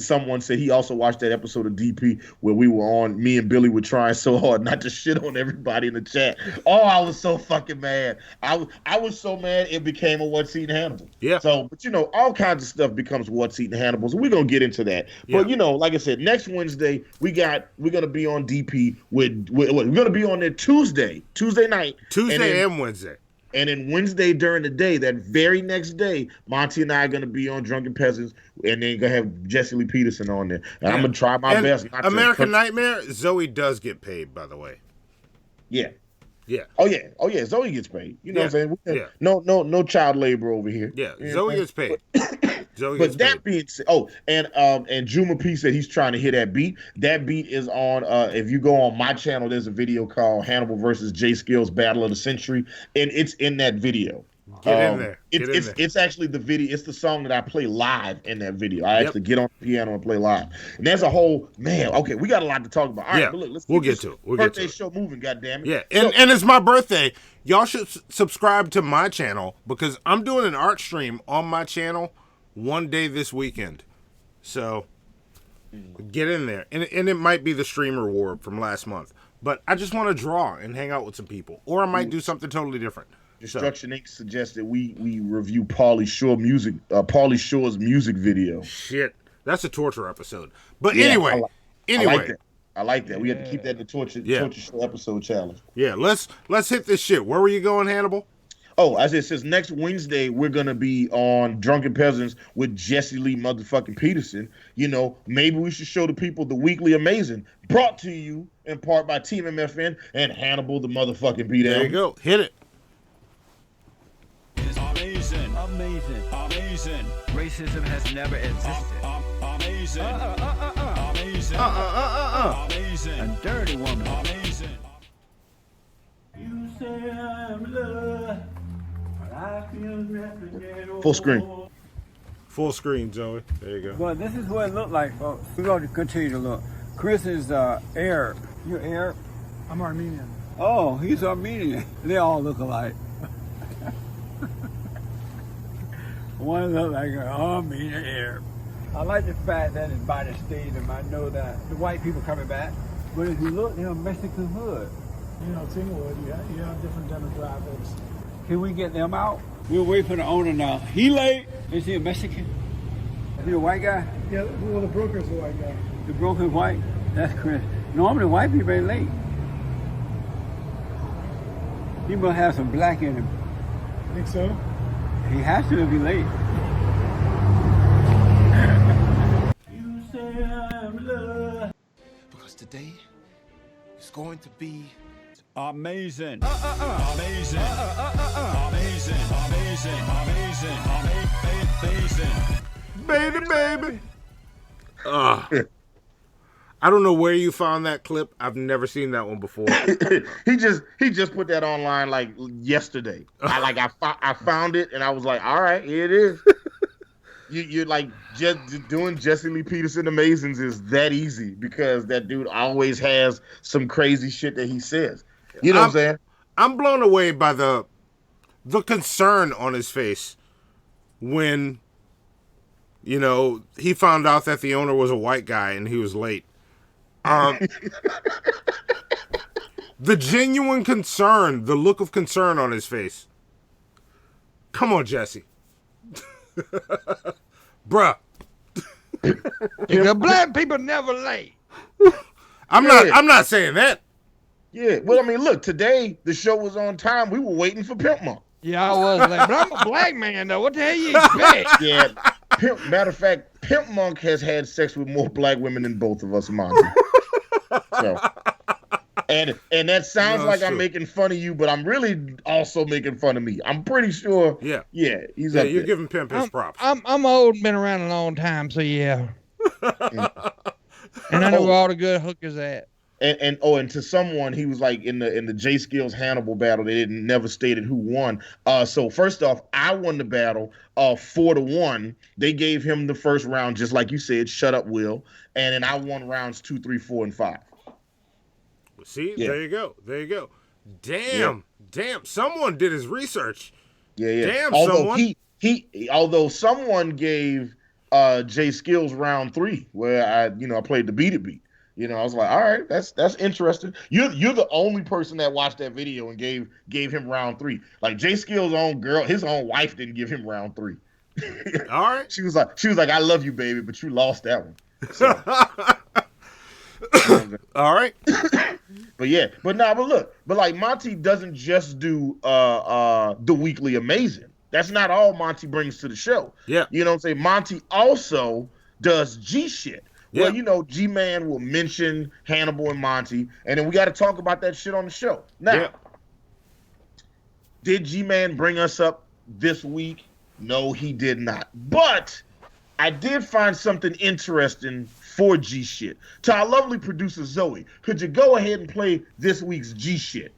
someone said he also watched that episode of DP where we were on. Me and Billy were trying so hard not to shit on everybody in the chat. Oh, I was so fucking mad. I was so mad it became a What's Eating Hannibal. Yeah. So, but all kinds of stuff becomes What's Eating Hannibal. So we're gonna get into that. Yeah. But like I said, next Wednesday we're gonna be on DP we're gonna be on there Tuesday night, and Wednesday. And then Wednesday during the day, that very next day, Monty and I are going to be on Drunken Peasants, and then going to have Jesse Lee Peterson on there. And I'm going to try my best not American Nightmare, Zoe does get paid, by the way. Yeah. Yeah. Oh, yeah. Zoe gets paid. You know what I'm saying? No child labor over here. Yeah, Zoe gets paid. But that being said, and Juma P said he's trying to hit that beat. That beat is on. If you go on my channel, there's a video called Hannibal versus Jay Skills Battle of the Century, and it's in that video. Get in there. It's actually the video. It's the song that I play live in that video. I actually get on the piano and play live. And there's a whole Okay, we got a lot to talk about. All right, but look, we'll get to it. Birthday show moving. Goddammit. Yeah, and it's my birthday. Y'all should subscribe to my channel because I'm doing an art stream on my channel one day this weekend. So get in there. And it might be the stream reward from last month. But I just want to draw and hang out with some people. Or I might do something totally different. Destruction Inc. suggests that we review Pauly Shore's music video. Shit. That's a torture episode. But anyway. I like that. We have to keep that in the torture show episode challenge. Yeah, let's hit this shit. Where were you going, Hannibal? Oh, as it says, next Wednesday, we're going to be on Drunken Peasants with Jesse Lee motherfucking Peterson. Maybe we should show the people the Weekly Amazing, brought to you in part by Team MFN and Hannibal the motherfucking beat. There you go. Hit it. Amazing. Racism has never existed. Amazing. Amazing. A dirty woman. Amazing. You say I'm love. Full screen. Full screen, Joey. There you go. Well, this is what it looked like, folks. We're going to continue to look. Chris is Arab. You're Arab? I'm Armenian. Oh, he's Armenian. They all look alike. One look like an Armenian Arab. I like the fact that it's by the stadium. I know that the white people coming back, but if you look, they're Mexican hood. You know, Tinglewood, you have different demographics. Can we get them out? We'll wait for the owner now. He late. Is he a Mexican? Is he a white guy? Yeah, well, the broker's a white guy. The broker's white? That's Chris. Normally, white people ain't late. He must have some black in him. Think so? He has to be late. You say I'm loved. Because today is going to be amazing. Amazing. Amazing. Amazing. Amazing. Amazing. Baby. I don't know where you found that clip. I've never seen that one before. he just put that online like yesterday. I found it and I was like, all right, here it is. You're like just doing Jesse Lee Peterson Amazings is that easy because that dude always has some crazy shit that he says. You know what I'm saying? I'm blown away by the concern on his face when, you know, he found out that the owner was a white guy and he was late. The genuine concern, the look of concern on his face. Come on, Jesse. Bruh. The black people never late. I'm not saying that. Yeah, well, I mean, look, today the show was on time. We were waiting for Pimpmunk. Yeah, I was like, but I'm a black man, though. What the hell you expect? Yeah, matter of fact, Pimpmunk has had sex with more black women than both of us, Monty. So, and that sounds like I'm making fun of you, but I'm really also making fun of me. I'm pretty sure. Yeah, he's up there. You're giving Pimp his props. I'm old and been around a long time, so yeah. And I know where all the good hookers at. And to someone, he was like in the J Skills Hannibal battle. They never stated who won. So first off, I won the battle 4-1. They gave him the first round, just like you said. Shut up, Will. And then I won rounds 2, 3, 4, and 5. See, there you go. Damn. Someone did his research. Yeah. Damn, although someone. Although someone gave J Skills round 3, where I played the beat it beat. You know, I was like, all right, that's interesting. You're the only person that watched that video and gave him round 3. Like J Skill's own girl, his own wife didn't give him round 3. All right. She was like, I love you, baby, but you lost that one. So, all right. but like Monty doesn't just do the weekly amazing. That's not all Monty brings to the show. Yeah. You know what I'm saying? Monty also does G shit. Yeah. Well, G-Man will mention Hannibal and Monty, and then we got to talk about that shit on the show. Now, did G-Man bring us up this week? No, he did not. But I did find something interesting for G shit. To our lovely producer, Zoe, could you go ahead and play this week's G shit?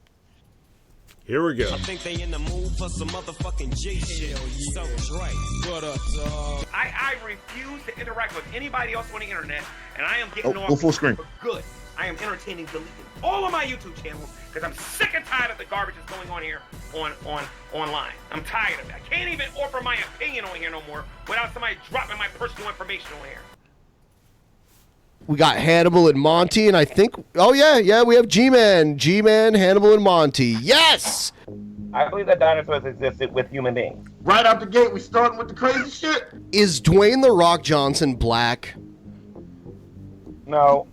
Here we go. I think they in the mood for some motherfucking G shit. So Dre. What up, dog? I refuse to interact with anybody else on the internet, and I am getting go full screen. For good. I am entertaining deleting all of my YouTube channels because I'm sick and tired of the garbage that's going on here online. I'm tired of it. I can't even offer my opinion on here no more without somebody dropping my personal information on here. We got Hannibal and Monty, and I think, we have G-Man, Hannibal and Monty. Yes! I believe that dinosaurs existed with human beings. Right out the gate, we starting with the crazy shit. Is Dwayne "The Rock" Johnson black? No.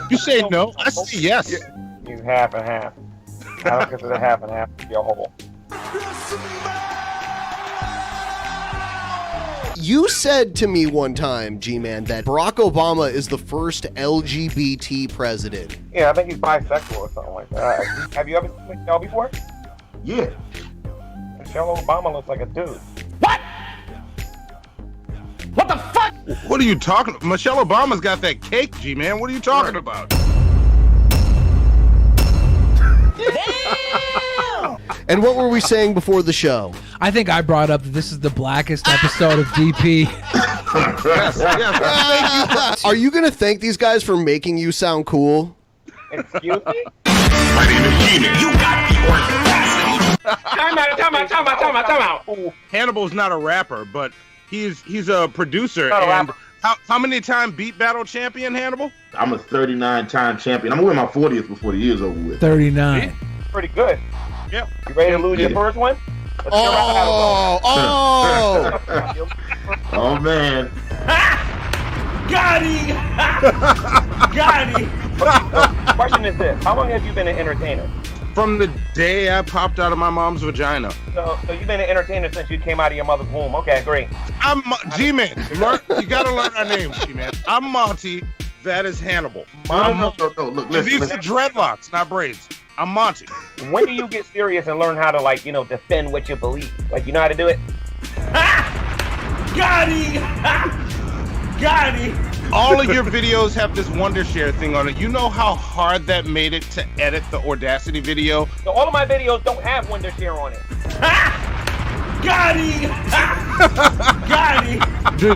You say no, I say yes. He's half and half. I don't consider half and half to be a whole. You said to me one time, G-Man, that Barack Obama is the first LGBT president. Yeah, I think he's bisexual or something like that. Have you ever seen Michelle before? Yeah. Michelle Obama looks like a dude. What the fuck? What are you talking about? Michelle Obama's got that cake, G-Man. What are you talking about? And what were we saying before the show? I think I brought up that this is the blackest episode of DP. Yes. Are you going to thank these guys for making you sound cool? Excuse me? My name is G-Man. You got the audacity. Time out. Hannibal's not a rapper, but He's a producer. Not a And rapper. how many time beat battle champion, Hannibal? I'm a 39-time champion. I'm gonna win my 40th before the year's over with. 39. Pretty good. Yeah. You ready to lose your first one? Let's get Oh, Oh man. Got him! Got him! Question is this: how long have you been an entertainer? From the day I popped out of my mom's vagina. So you've been an entertainer since you came out of your mother's womb. Okay, great. I'm G-Man. You gotta learn our names, G-Man. I'm Monty. That is Hannibal. No, look, listen. These are dreadlocks, not braids. I'm Monty. When do you get serious and learn how to, like, defend what you believe? Like, you know how to do it? Got him! Got him! All of your videos have this Wondershare thing on it. You know how hard that made it to edit the Audacity video? So all of my videos don't have Wondershare on it. Got him! Got him!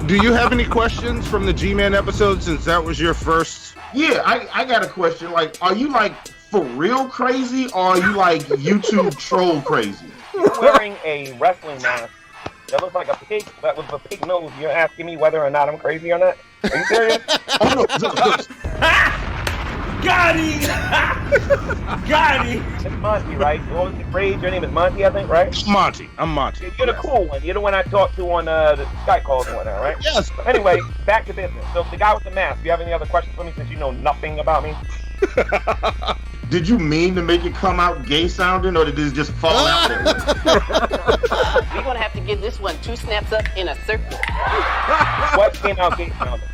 Do you have any questions from the G-Man episode since that was your first? Yeah, I got a question. Like, are you like for real crazy, or are you like YouTube troll crazy? You're wearing a wrestling mask that looks like a pig, but with a pig nose. You're asking me whether or not I'm crazy or not? Are you serious? Got him! Got him! It's Monty, right? What was the phrase? Your name is Monty, I think, right? Monty. I'm Monty. You're the cool one. You're the one I talked to on the Skype calls and whatnot, right? Yes. Anyway, back to business. So the guy with the mask, do you have any other questions for me since you know nothing about me? Did you mean to make it come out gay sounding, or did this just fall out that way? We're gonna have to give this one 2 snaps up in a circle. What came out gay sounding?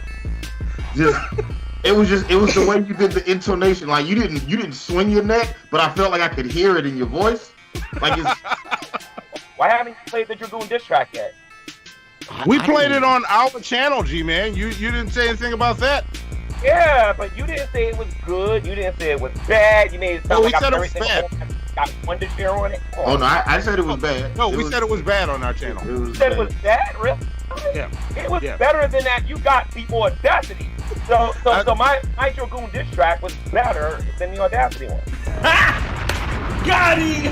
It was the way you did the intonation. Like you didn't swing your neck, but I felt like I could hear it in your voice. Like it's. Why haven't you played the Dragoon diss track yet? We played it on our channel, G-Man. You didn't say anything about that. Yeah, but you didn't say it was good. You didn't say it was bad. You made it sound like said it I'm was everything bad. got Wondershare on it. Oh no, I said it was bad. No, we said it was bad on our channel. You said it was bad, really? Yeah. It was better than that. You got the Audacity. So my Dragoon diss track was better than the Audacity one. Got him!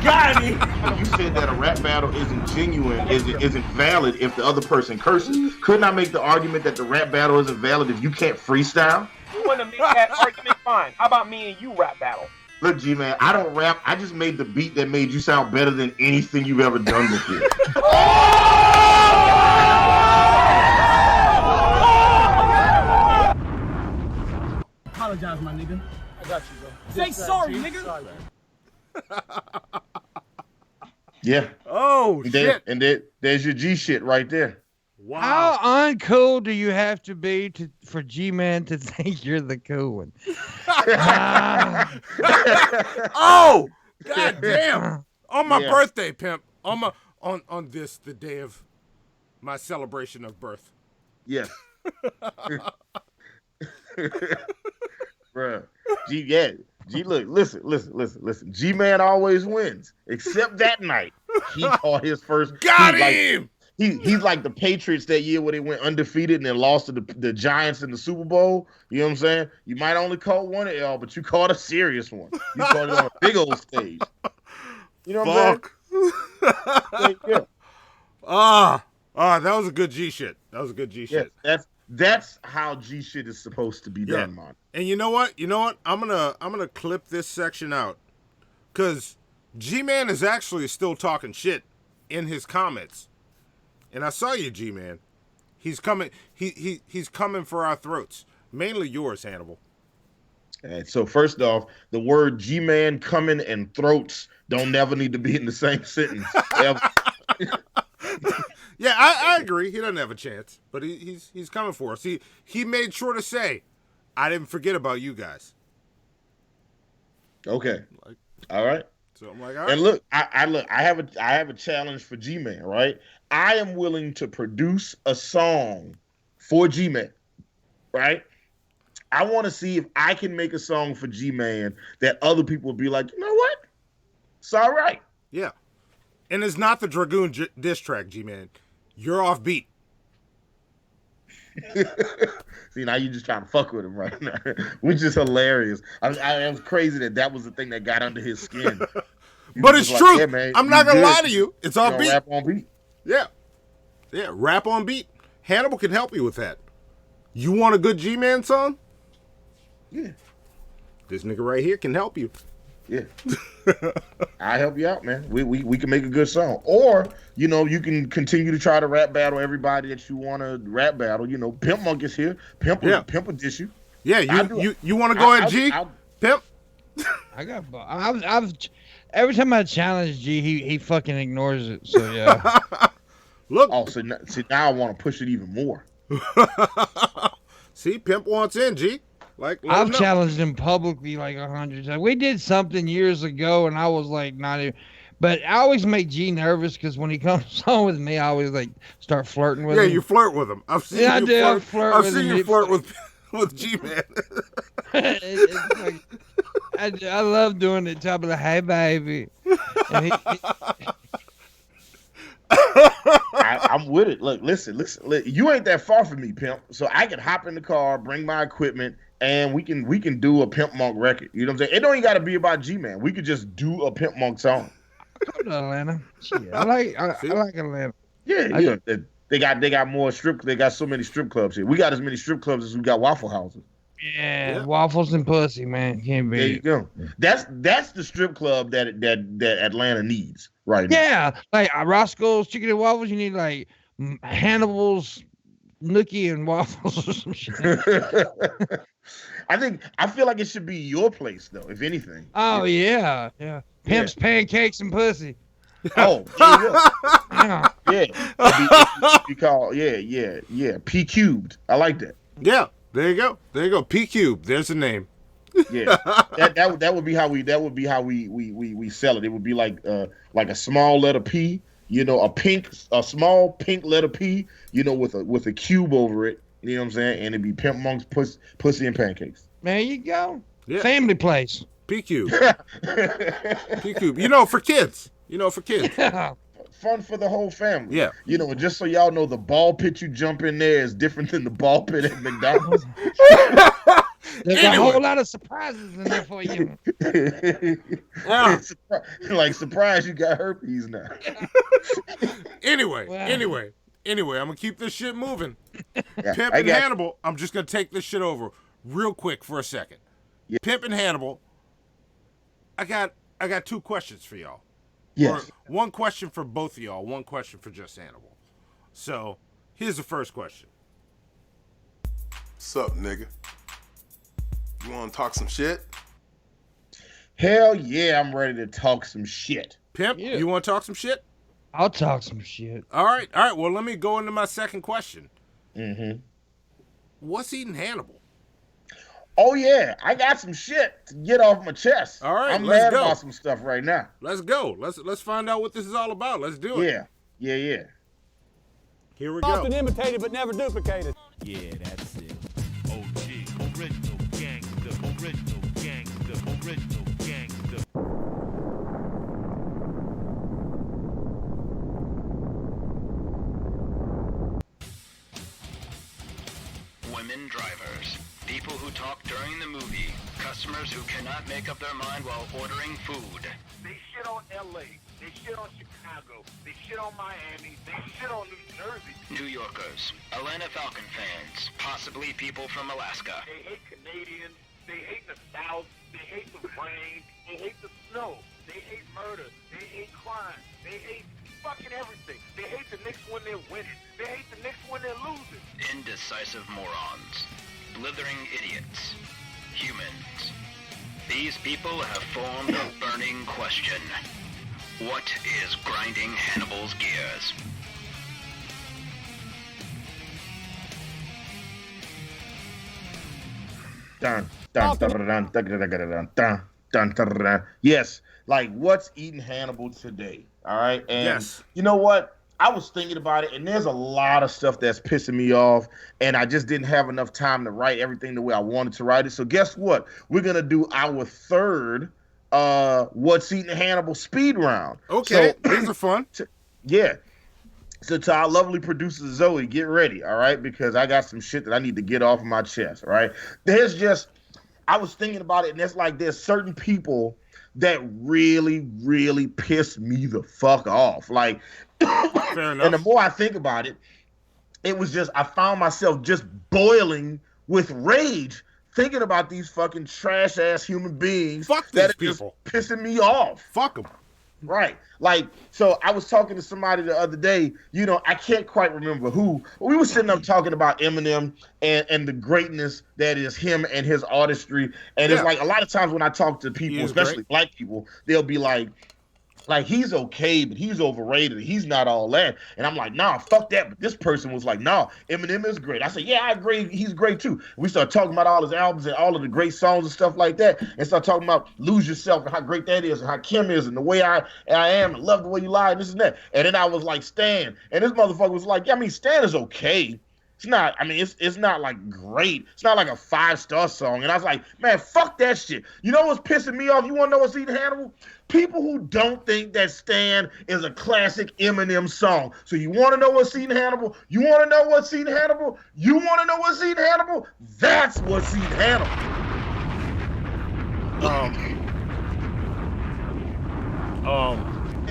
Got him! You said that a rap battle isn't genuine, isn't valid if the other person curses. Couldn't I make the argument that the rap battle isn't valid if you can't freestyle? You want to make that argument? Fine. How about me and you rap battle? Look, G-Man, I don't rap. I just made the beat that made you sound better than anything you've ever done before. Apologize, my nigga. I got you, bro. Say sorry, nigga. Sorry, Yeah. Oh, shit. And there's your G shit right there. Wow. How uncool do you have to be for G-Man to think you're the cool one? Oh, god damn! On my Yeah. birthday, pimp. On this, the day of my celebration of birth. Yeah. Bruh. G, look, listen. G-Man always wins, except that night. He caught his first. Got he's him! He's like the Patriots that year where they went undefeated and then lost to the Giants in the Super Bowl. You know what I'm saying? You might only caught one of y'all, but you caught a serious one. You caught it on a big old stage. You know what I'm saying? Yeah. That was a good G shit. That was a good G shit. That's how G shit is supposed to be done, man. And you know what? I'm gonna clip this section out, cause G-Man is actually still talking shit in his comments. And I saw you, G-Man. He's coming. He's coming for our throats, mainly yours, Hannibal. And so first off, the word G-Man coming and throats don't never need to be in the same sentence. Ever. Yeah, I agree. He doesn't have a chance, but he's coming for us. He made sure to say, "I didn't forget about you guys." Okay. All right. So I'm like, all right. And look, I have a challenge for G-Man, right? I am willing to produce a song for G-Man, right? I want to see if I can make a song for G-Man that other people will be like, you know what? It's all right. Yeah. And it's not the Dragoon diss track, G-Man. You're off beat. See, now you just trying to fuck with him right now, which is hilarious. I was crazy that was the thing that got under his skin. But it's like, true. yeah, man, I'm you not going to good. lie to you. It's off You beat. rap on beat. Yeah. Yeah, rap on beat. Hannibal can help you with that. You want a good G-Man song? Yeah. This nigga right here can help you. Yeah. I help you out, man. We can make a good song. Or, you know, you can continue to try to rap battle everybody that you want to rap battle. You know, Pimpmunk is here. Pimp will dish you. Yeah, you want to go ahead, G? Pimp? I got. I've every time I challenge G, he fucking ignores it. So yeah. Look. Oh, so now I want to push it even more. See, Pimp wants in, G. Like I've challenged him publicly like 100 times. We did something years ago, and I was like, not even. But I always make G nervous because when he comes on with me, I always like start flirting with him. Yeah, you flirt with him. I've seen you flirt. I've seen you flirt with G-Man. It's like, I love doing it. Top of the hey baby. And I'm with it. Look, listen. You ain't that far from me, Pimp. So I can hop in the car, bring my equipment, and we can do a Pimpmunk record. You know what I'm saying? It don't even got to be about G-Man. We could just do a Pimpmunk song. Come to Atlanta. Shit, I like Atlanta. Yeah. They got more strip. They got so many strip clubs here. We got as many strip clubs as we got Waffle Houses. Yeah, waffles and pussy, man. Can't be. There you go. That's the strip club that Atlanta needs right now. Yeah, like Roscoe's Chicken and Waffles. You need like Hannibal's Nookie and Waffles or some shit. I feel like it should be your place though, if anything. Oh yeah. Pimp's Pancakes and Pussy. Oh, yeah. You call P cubed. I like that. Yeah, there you go. P cubed. There's the name. Yeah, that would be how we sell it. It would be like a small letter P, you know, a small pink letter P, you know, with a cube over it. You know what I'm saying? And it'd be Pimpmonk's pussy and pancakes. There you go. Yeah. Family place. P cube. P cube. You know, for kids. Yeah. Fun for the whole family. Yeah. You know, just so y'all know, the ball pit you jump in there is different than the ball pit at McDonald's. There's a whole lot of surprises in there for you. Like, surprise, you got herpes now. Anyway, I'm going to keep this shit moving. Yeah, Pimp and Hannibal, I'm just going to take this shit over real quick for a second. Yeah. Pimp and Hannibal, I got two questions for y'all. Yes. Or one question for both of y'all, one question for just Hannibal. So, here's the first question. What's up, nigga? You want to talk some shit? Hell yeah, I'm ready to talk some shit. Pimp, you want to talk some shit? I'll talk some shit. All right. Well, let me go into my second question. Mm-hmm. What's eating Hannibal? Oh yeah, I got some shit to get off my chest. All right, I'm let's mad go. about some stuff right now. Let's go. Let's find out what this is all about. Let's do it. Yeah. Here we go. Often imitated but never duplicated. Yeah, that's it. OG, original gangster, original gangster, original gangster. Women drivers. People who talk during the movie. Customers who cannot make up their mind while ordering food. They shit on LA. They shit on Chicago. They shit on Miami. They shit on New Jersey. New Yorkers. Atlanta Falcon fans. Possibly people from Alaska. They hate Canadians. They hate the South. They hate the rain. They hate the snow. They hate murder. They hate crime. They hate fucking everything. They hate the Knicks when they're winning. They hate the Knicks when they're losing. Indecisive morons. Blithering idiots. Humans. These people have formed a burning question. What is grinding Hannibal's gears? Yes, like what's eating Hannibal today? All right, and yes. You know what? I was thinking about it, and there's a lot of stuff that's pissing me off, and I just didn't have enough time to write everything the way I wanted to write it. So guess what? We're gonna do our third what's eating Hannibal speed round. Okay, these are fun. So to our lovely producer Zoe, get ready, all right? Because I got some shit that I need to get off my chest, all right? I was thinking about it, and it's like there's certain people that really, really piss me the fuck off. Like, Fair enough. And the more I think about it, it was just I found myself just boiling with rage thinking about these fucking trash ass human beings that are just pissing me off. Fuck them. Right. Like, so I was talking to somebody the other day, you know, I can't quite remember who. We were sitting up talking about Eminem and the greatness that is him and his artistry. And it's like a lot of times when I talk to people, especially black people, they'll be like, he's okay, but he's overrated. He's not all that. And I'm like, nah, fuck that. But this person was like, nah, Eminem is great. I said, yeah, I agree. He's great too. We start talking about all his albums and all of the great songs and stuff like that. And start talking about Lose Yourself and how great that is and how Kim is and the way I am and Love the Way You Lie and this and that. And then I was like, Stan. And this motherfucker was like, yeah, I mean, Stan is okay. It's not, I mean, it's not like great. It's not like a 5-star song. And I was like, man, fuck that shit. You know what's pissing me off? You want to know what's eating Hannibal? People who don't think that Stan is a classic Eminem song. So you want to know what's eating Hannibal? You want to know what's eating Hannibal? You want to know what's eating Hannibal? That's what's eating Hannibal.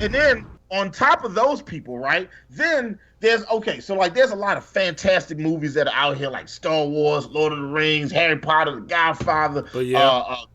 And then on top of those people, right? Then there's there's a lot of fantastic movies that are out here like Star Wars, Lord of the Rings, Harry Potter, The Godfather,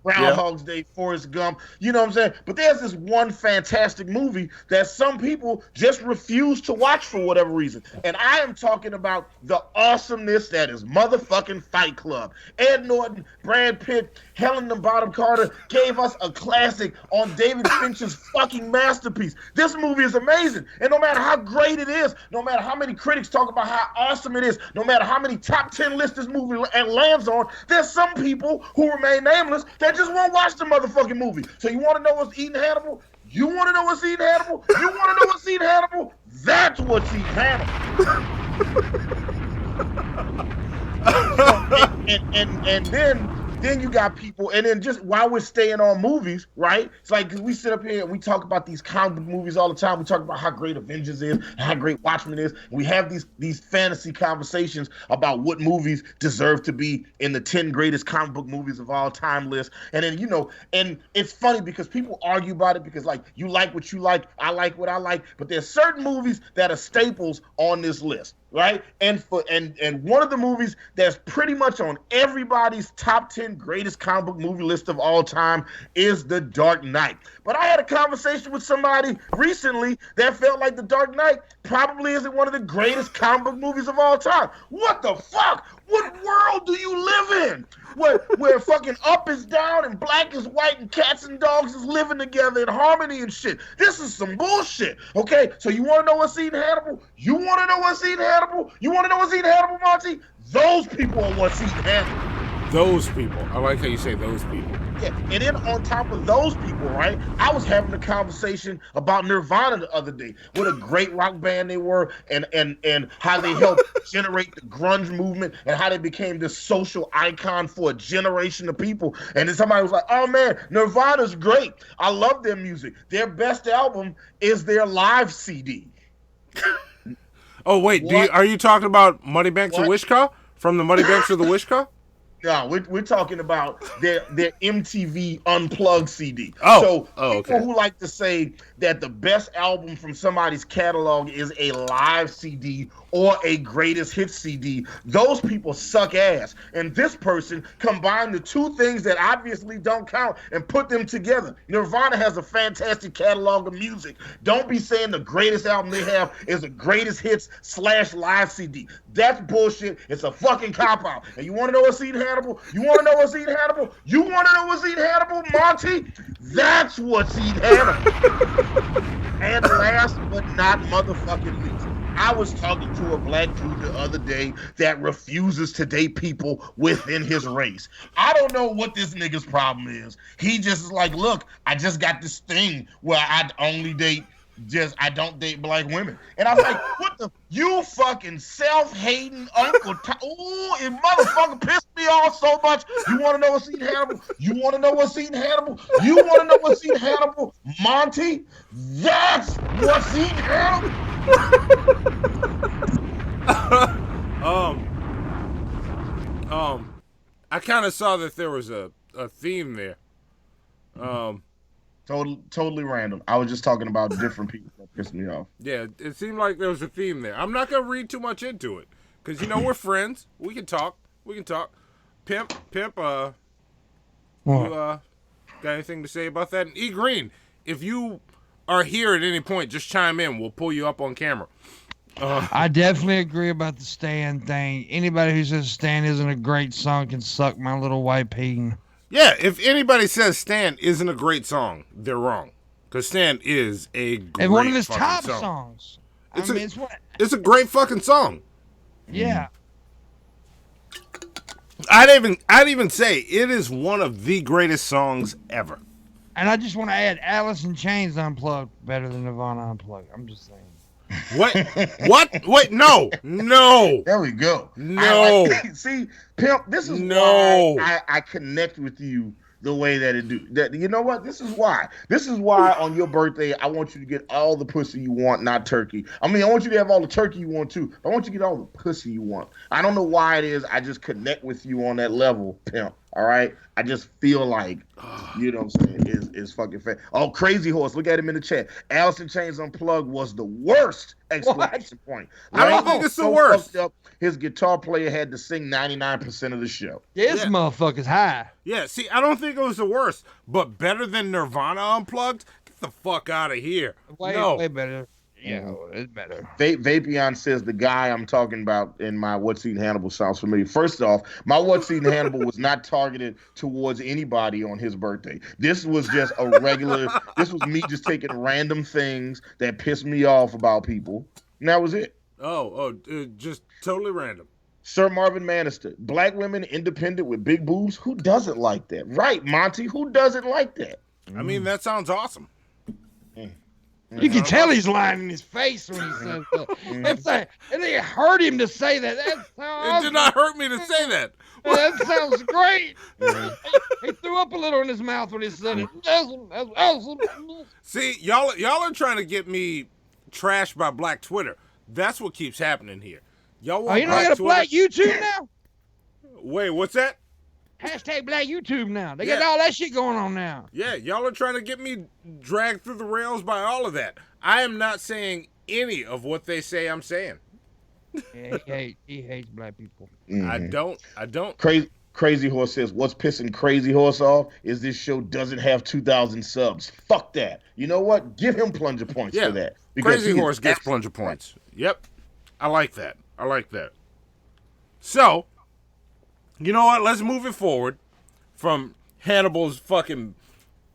Groundhog's Day, Forrest Gump. You know what I'm saying? But there's this one fantastic movie that some people just refuse to watch for whatever reason. And I am talking about the awesomeness that is motherfucking Fight Club. Ed Norton, Brad Pitt, Helena Bonham Carter gave us a classic on David Fincher's fucking masterpiece. This movie is amazing. And no matter how great it is, no matter how many critics talk about how awesome it is, no matter how many top 10 lists this movie lands on, there's some people who remain nameless that just won't watch the motherfucking movie. So you want to know what's eating Hannibal? You want to know what's eating Hannibal? You want to know what's eating Hannibal? That's what's eating Hannibal. and then you got people, and then just while we're staying on movies, right? It's like, cause we sit up here and we talk about these comic book movies all the time. We talk about how great Avengers is, how great Watchmen is. And we have these fantasy conversations about what movies deserve to be in the 10 greatest comic book movies of all time list. And then, you know, and it's funny because people argue about it because like, you like what you like, I like what I like, but there's certain movies that are staples on this list. Right? And one of the movies that's pretty much on everybody's top 10 greatest comic book movie list of all time is The Dark Knight. But I had a conversation with somebody recently that felt like The Dark Knight probably isn't one of the greatest comic book movies of all time. What the fuck? What world do you live in? Where fucking up is down and black is white and cats and dogs is living together in harmony and shit. This is some bullshit. Okay, so you want to know what's eating Hannibal? You want to know what's eating Hannibal? You want to know what's eating Hannibal, Monty? Those people are what's eating Hannibal. Those people. I like how you say those people. Yeah, and then on top of those people, right, I was having a conversation about Nirvana the other day. What a great rock band they were, and how they helped generate the grunge movement, and how they became this social icon for a generation of people. And then somebody was like, oh man, Nirvana's great. I love their music. Their best album is their live CD. Oh, wait, are you talking about Moneybanks of Wishka? From the Moneybanks of the Wishka? No, we're talking about their MTV Unplugged CD. People who like to say that the best album from somebody's catalog is a live CD or a greatest hits CD, those people suck ass. And this person combined the two things that obviously don't count and put them together. Nirvana has a fantastic catalog of music. Don't be saying the greatest album they have is the greatest hits / live CD. That's bullshit. It's a fucking cop-out. And you want to know what's eating Hannibal? You want to know what's eating Hannibal? You want to know what's eating Hannibal, Monty? That's what's eating Hannibal. And last but not motherfucking least, I was talking to a black dude the other day that refuses to date people within his race. I don't know what this nigga's problem is. He just is like, look, I just got this thing where I don't date black women. And I was like, what the, you fucking self-hating Uncle Ooh, it motherfucker pissed me off so much. You want to know what's eating Hannibal? You want to know what's eating Hannibal? You want to know what's eating Hannibal? Monty, that's what's eating Hannibal. I kind of saw that there was a theme there. Totally random. I was just talking about different people that pissed me off. Yeah, it seemed like there was a theme there. I'm not gonna read too much into it because we're friends. We can talk. Pimp. You got anything to say about that? And E Green, if you are here at any point, just chime in. We'll pull you up on camera. I definitely agree about the Stan thing. Anybody who says Stan isn't a great song can suck my little white peen. Yeah, if anybody says Stan isn't a great song, they're wrong. Because Stan is a great And one of his fucking top song. songs. It's a great fucking song. Yeah. I'd even say it is one of the greatest songs ever. And I just want to add Alice in Chains Unplugged better than Nirvana Unplugged. I'm just saying. What? Wait, no. There we go. No. See, Pimp, this is why I connect with you the way that it do. That, you know what? This is why. This is why on your birthday, I want you to get all the pussy you want, not turkey. I mean, I want you to have all the turkey you want too. I want you to get all the pussy you want. I don't know why it is. I just connect with you on that level, Pimp. All right? I just feel like, you know what I'm saying, is fucking fair. Oh, Crazy Horse, look at him in the chat. Alice in Chains Unplugged was the worst exclamation point. I don't think it's the worst. Up, his guitar player had to sing 99% of the show. This motherfucker's high. Yeah, see, I don't think it was the worst, but better than Nirvana Unplugged? Get the fuck out of here. Way better. Yeah, it's better. Vapion says the guy I'm talking about in my What's Eating Hannibal sounds familiar. First off, my What's Eating Hannibal was not targeted towards anybody on his birthday. This was just a regular, this was me just taking random things that pissed me off about people. And that was it. Just totally random. Sir Marvin Manister, black women independent with big boobs? Who doesn't like that? Right, Monty, who doesn't like that? I mean, that sounds awesome. You can tell he's lying in his face when he says that. And it hurt him to say that. It did not hurt me to say that. That sounds great. He threw up a little in his mouth when he said it. That's awesome. See, y'all are trying to get me trashed by Black Twitter. That's what keeps happening here. Y'all want you know I got a Black YouTube now? Wait, what's that? Hashtag Black YouTube now. They got all that shit going on now. Yeah, y'all are trying to get me dragged through the rails by all of that. I am not saying any of what they say I'm saying. Yeah, he hates black people. Mm-hmm. I don't. Crazy Horse says, what's pissing Crazy Horse off is this show doesn't have 2,000 subs. Fuck that. You know what? Give him plunger points for that. Crazy Horse gets plunger points. Yep. I like that. So, you know what? Let's move it forward from Hannibal's fucking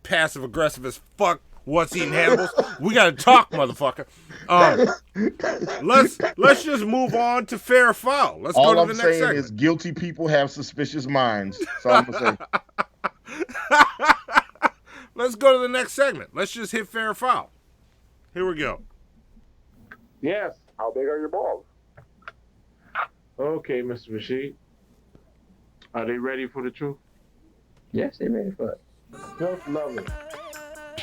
passive-aggressive as fuck. What's eating Hannibal's? We gotta talk, motherfucker. Let's just move on to fair or foul. Let's go to the next segment. All I'm saying is guilty people have suspicious minds. That's all I'm gonna say. Let's go to the next segment. Let's just hit fair or foul. Here we go. Yes. How big are your balls? Okay, Mr. Rashid. Are they ready for the truth? Yes, they ready for it. Just love it.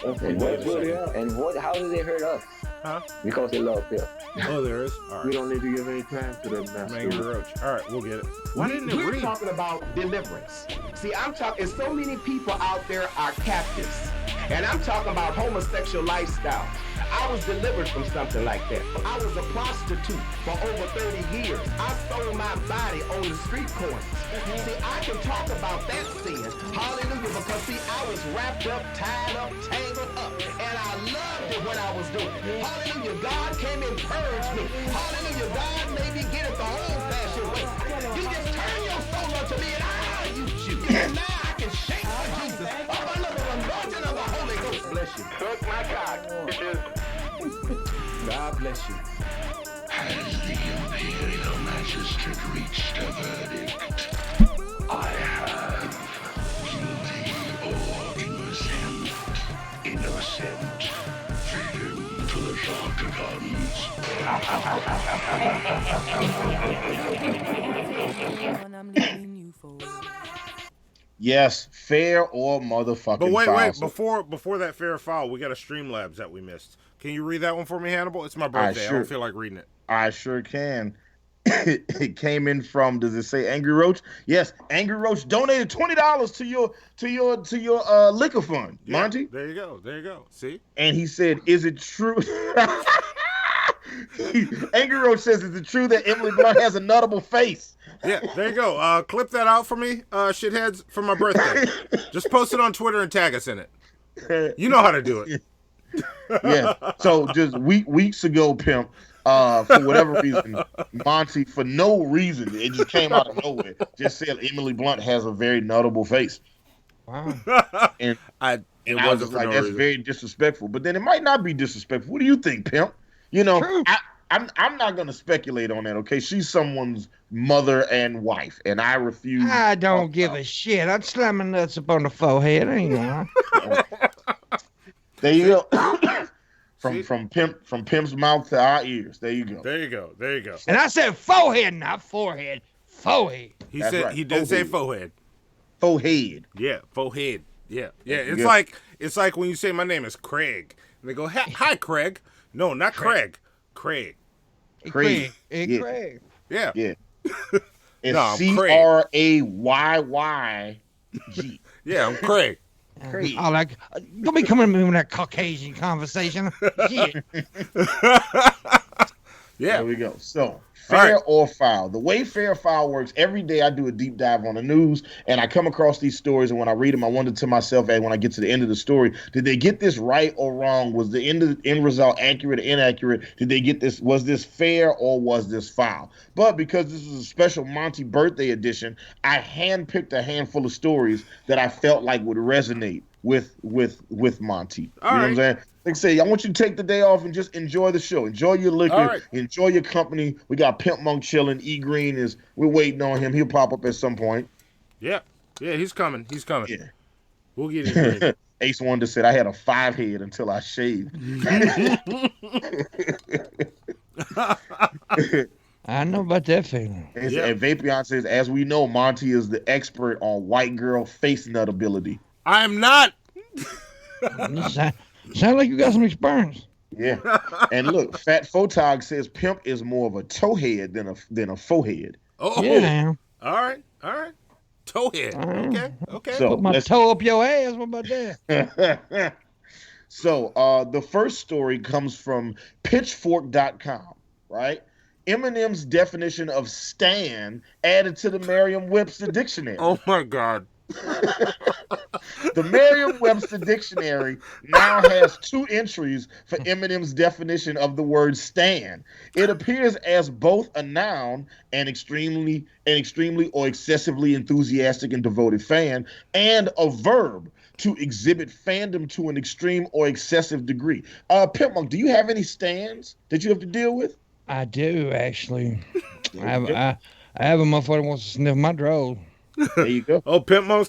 And how do they hurt us? Huh? Because they love Phil. Oh, there is? All right. We don't need to give any time to them now. Mango Roach. All right, we'll get it. Why didn't it We're read? talking about deliverance. See, I'm talking, so many people out there are captives. And I'm talking about homosexual lifestyle. I was delivered from something like that. I was a prostitute for over 30 years. I sold my body on the street corners. See, I can talk about that sin. Hallelujah, because see, I was wrapped up, tied up, tangled up. And I loved it when I was doing it. Hallelujah, God came and purged me. Hallelujah, God made me get it the old-fashioned way. You just turn your soul unto me and I'll use you. And now I can shake for Jesus. Oh, under the anointing of the Holy Ghost. Bless you. Suck my cock, bitches. God bless you. Has the Imperial Magistrate reached a verdict? I have. Guilty or innocent. Innocent. Feed him to the Sharkagons. Yes, fair or motherfucking But wait, foul. before that fair or foul, we got a Streamlabs that we missed. Can you read that one for me, Hannibal? It's my birthday. I don't feel like reading it. I sure can. it came in from, does it say Angry Roach? Yes, Angry Roach donated $20 to your liquor fund, Monty. There you go. There you go. See? And he said, "Is it true?" Angry Roach says, "Is it true that Emily Blunt has a nuttable face?" Yeah, there you go. Clip that out for me, shitheads, for my birthday. Just post it on Twitter and tag us in it. You know how to do it. Yeah. So just weeks ago, Pimp, for whatever reason, Monty, for no reason, it just came out of nowhere, just said Emily Blunt has a very notable face. Wow. And I was just like, that's very disrespectful. But then it might not be disrespectful. What do you think, Pimp? You know, I'm not going to speculate on that, okay? She's someone's mother and wife, and I refuse. I don't give a shit. I'd slam my nuts up on the forehead. I ain't gonna. There you go. From Pimp's mouth to our ears. There you go. There you go. There you go. And I said forehead, not forehead. Forehead. He said right. He did say forehead. Forehead. Yeah, forehead. Yeah. Yeah. It's Yeah. like when you say my name is Craig. And they go, "Hi, Craig." No, not Craig. Craig. Craig. Hey, Yeah. Craig. Yeah. Yeah. It's No, I'm CRAYYG. Yeah, I'm Craig. Craig. I like. Don't be coming to me with that Caucasian conversation. Shit. Yeah. There we go. So, fair right. or foul. The way fair or foul works, every day I do a deep dive on the news, and I come across these stories, and when I read them, I wonder to myself, hey, when I get to the end of the story, did they get this right or wrong? Was the end result accurate or inaccurate? Did they get this? Was this fair or was this foul? But because this is a special Monty birthday edition, I handpicked a handful of stories that I felt like would resonate with Monty. All you know right. what I'm saying? Like I say, I want you to take the day off and just enjoy the show. Enjoy your liquor. All right. Enjoy your company. We got Pimpmunk chilling. E Green we're waiting on him. He'll pop up at some point. Yeah. Yeah, he's coming. He's coming. Yeah. We'll get him. Ace Wonder said, I had a 5 head until I shaved. I know about that feeling. And Vapion says, as we know, Monty is the expert on white girl face nutability. I am not. Sound like you got some experience. Yeah. And look, Fat Photog says Pimp is more of a towhead than a forehead. Oh. Yeah. All right. Towhead. Okay. So, Put my toe up your ass. What about that? So the first story comes from pitchfork.com, right? Eminem's definition of stan added to the Merriam-Webster dictionary. Oh my God. The Merriam-Webster dictionary now has 2 entries for Eminem's definition of the word stan. It appears as both a noun, an extremely or excessively enthusiastic and devoted fan, and a verb, to exhibit fandom to an extreme or excessive degree. Pimpmunk, do you have any stans that you have to deal with? I do, actually. I have a motherfucker that wants to sniff my drawers. There you go. Oh, Pimpmonk's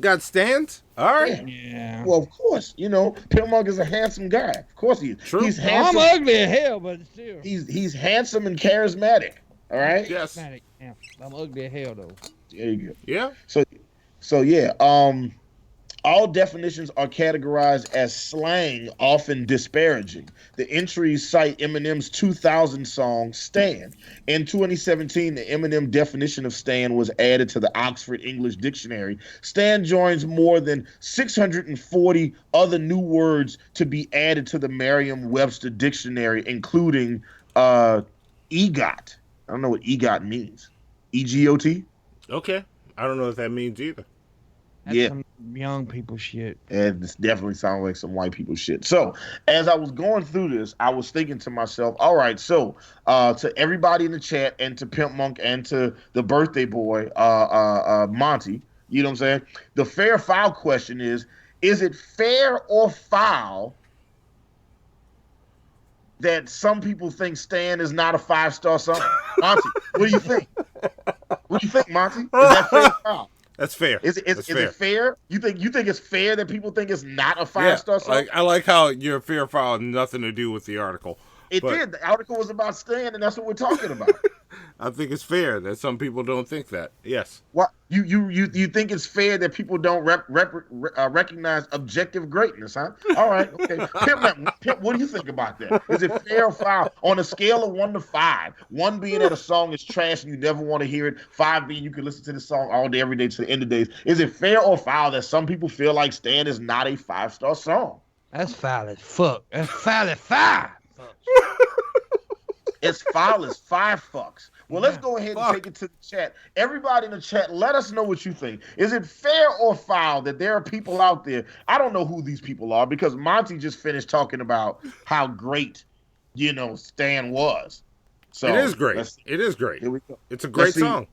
got stands? All right. Yeah. Well, of course. You know, Pimpmunk is a handsome guy. Of course he is. True. He's handsome. I'm ugly as hell, but still. He's handsome and charismatic. All right? Yes. Yeah, I'm ugly as hell, though. There you go. Yeah. So yeah, all definitions are categorized as slang, often disparaging. The entries cite Eminem's 2000 song, Stan. In 2017, the Eminem definition of Stan was added to the Oxford English Dictionary. Stan joins more than 640 other new words to be added to the Merriam-Webster Dictionary, including EGOT. I don't know what EGOT means. EGOT? Okay. I don't know what that means either. That's some young people shit. And this definitely sounds like some white people shit. So, as I was going through this, I was thinking to myself, all right, so to everybody in the chat and to Pimpmunk and to the birthday boy, Monty, you know what I'm saying? The fair foul question is it fair or foul that some people think Stan is not a 5-star song? Monty, what do you think? What do you think, Monty? Is that fair or foul? That's fair. Is it fair? You think it's fair that people think it's not a 5-star song? Like, I like how your fair foul had nothing to do with the article. It did. The article was about Stan, and that's what we're talking about. I think it's fair that some people don't think that. Yes. What you think it's fair that people don't recognize objective greatness, huh? All right, okay. Pimp, what do you think about that? Is it fair or foul on a scale of 1 to 5? 1 being that a song is trash and you never want to hear it. 5 being you can listen to the song all day, every day to the end of days. Is it fair or foul that some people feel like Stan is not a 5-star song? That's foul as fuck. That's foul as five. It's foul as 5 fucks. Well, let's go ahead and take it to the chat. Everybody in the chat, let us know what you think. Is it fair or foul that there are people out there? I don't know who these people are because Monty just finished talking about how great, Stan was. So it is great. It is great. Here we go. It's a great song.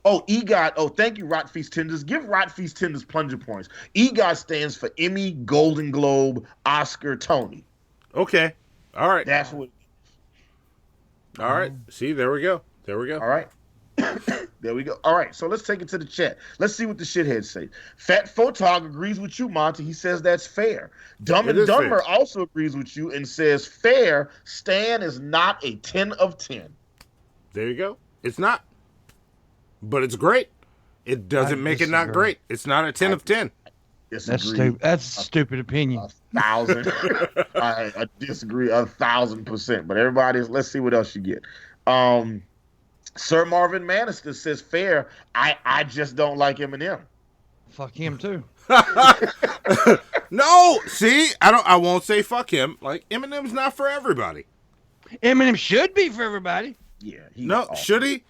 Oh, EGOT. Oh, thank you, Rot Feast Tenders. Give Rot Feast Tenders plunger points. EGOT stands for Emmy, Golden Globe, Oscar, Tony. Okay. All right. That's what. All right. See, there we go. There we go. All right. There we go. All right. So let's take it to the chat. Let's see what the shitheads say. Fat Photog agrees with you, Monty. He says that's fair. Dumb and Dumber also agrees with you and says fair. Stan is not a 10 of 10. There you go. It's not. But it's great. It doesn't make it not great. It's not a 10 of 10. That's stupid. That's a stupid opinion. 1,000. I disagree 1,000%. But everybody, let's see what else you get. Sir Marvin Manister says fair. I just don't like Eminem. Fuck him too. No, see, I won't say fuck him. Like Eminem's not for everybody. Eminem should be for everybody. Yeah. No, should he?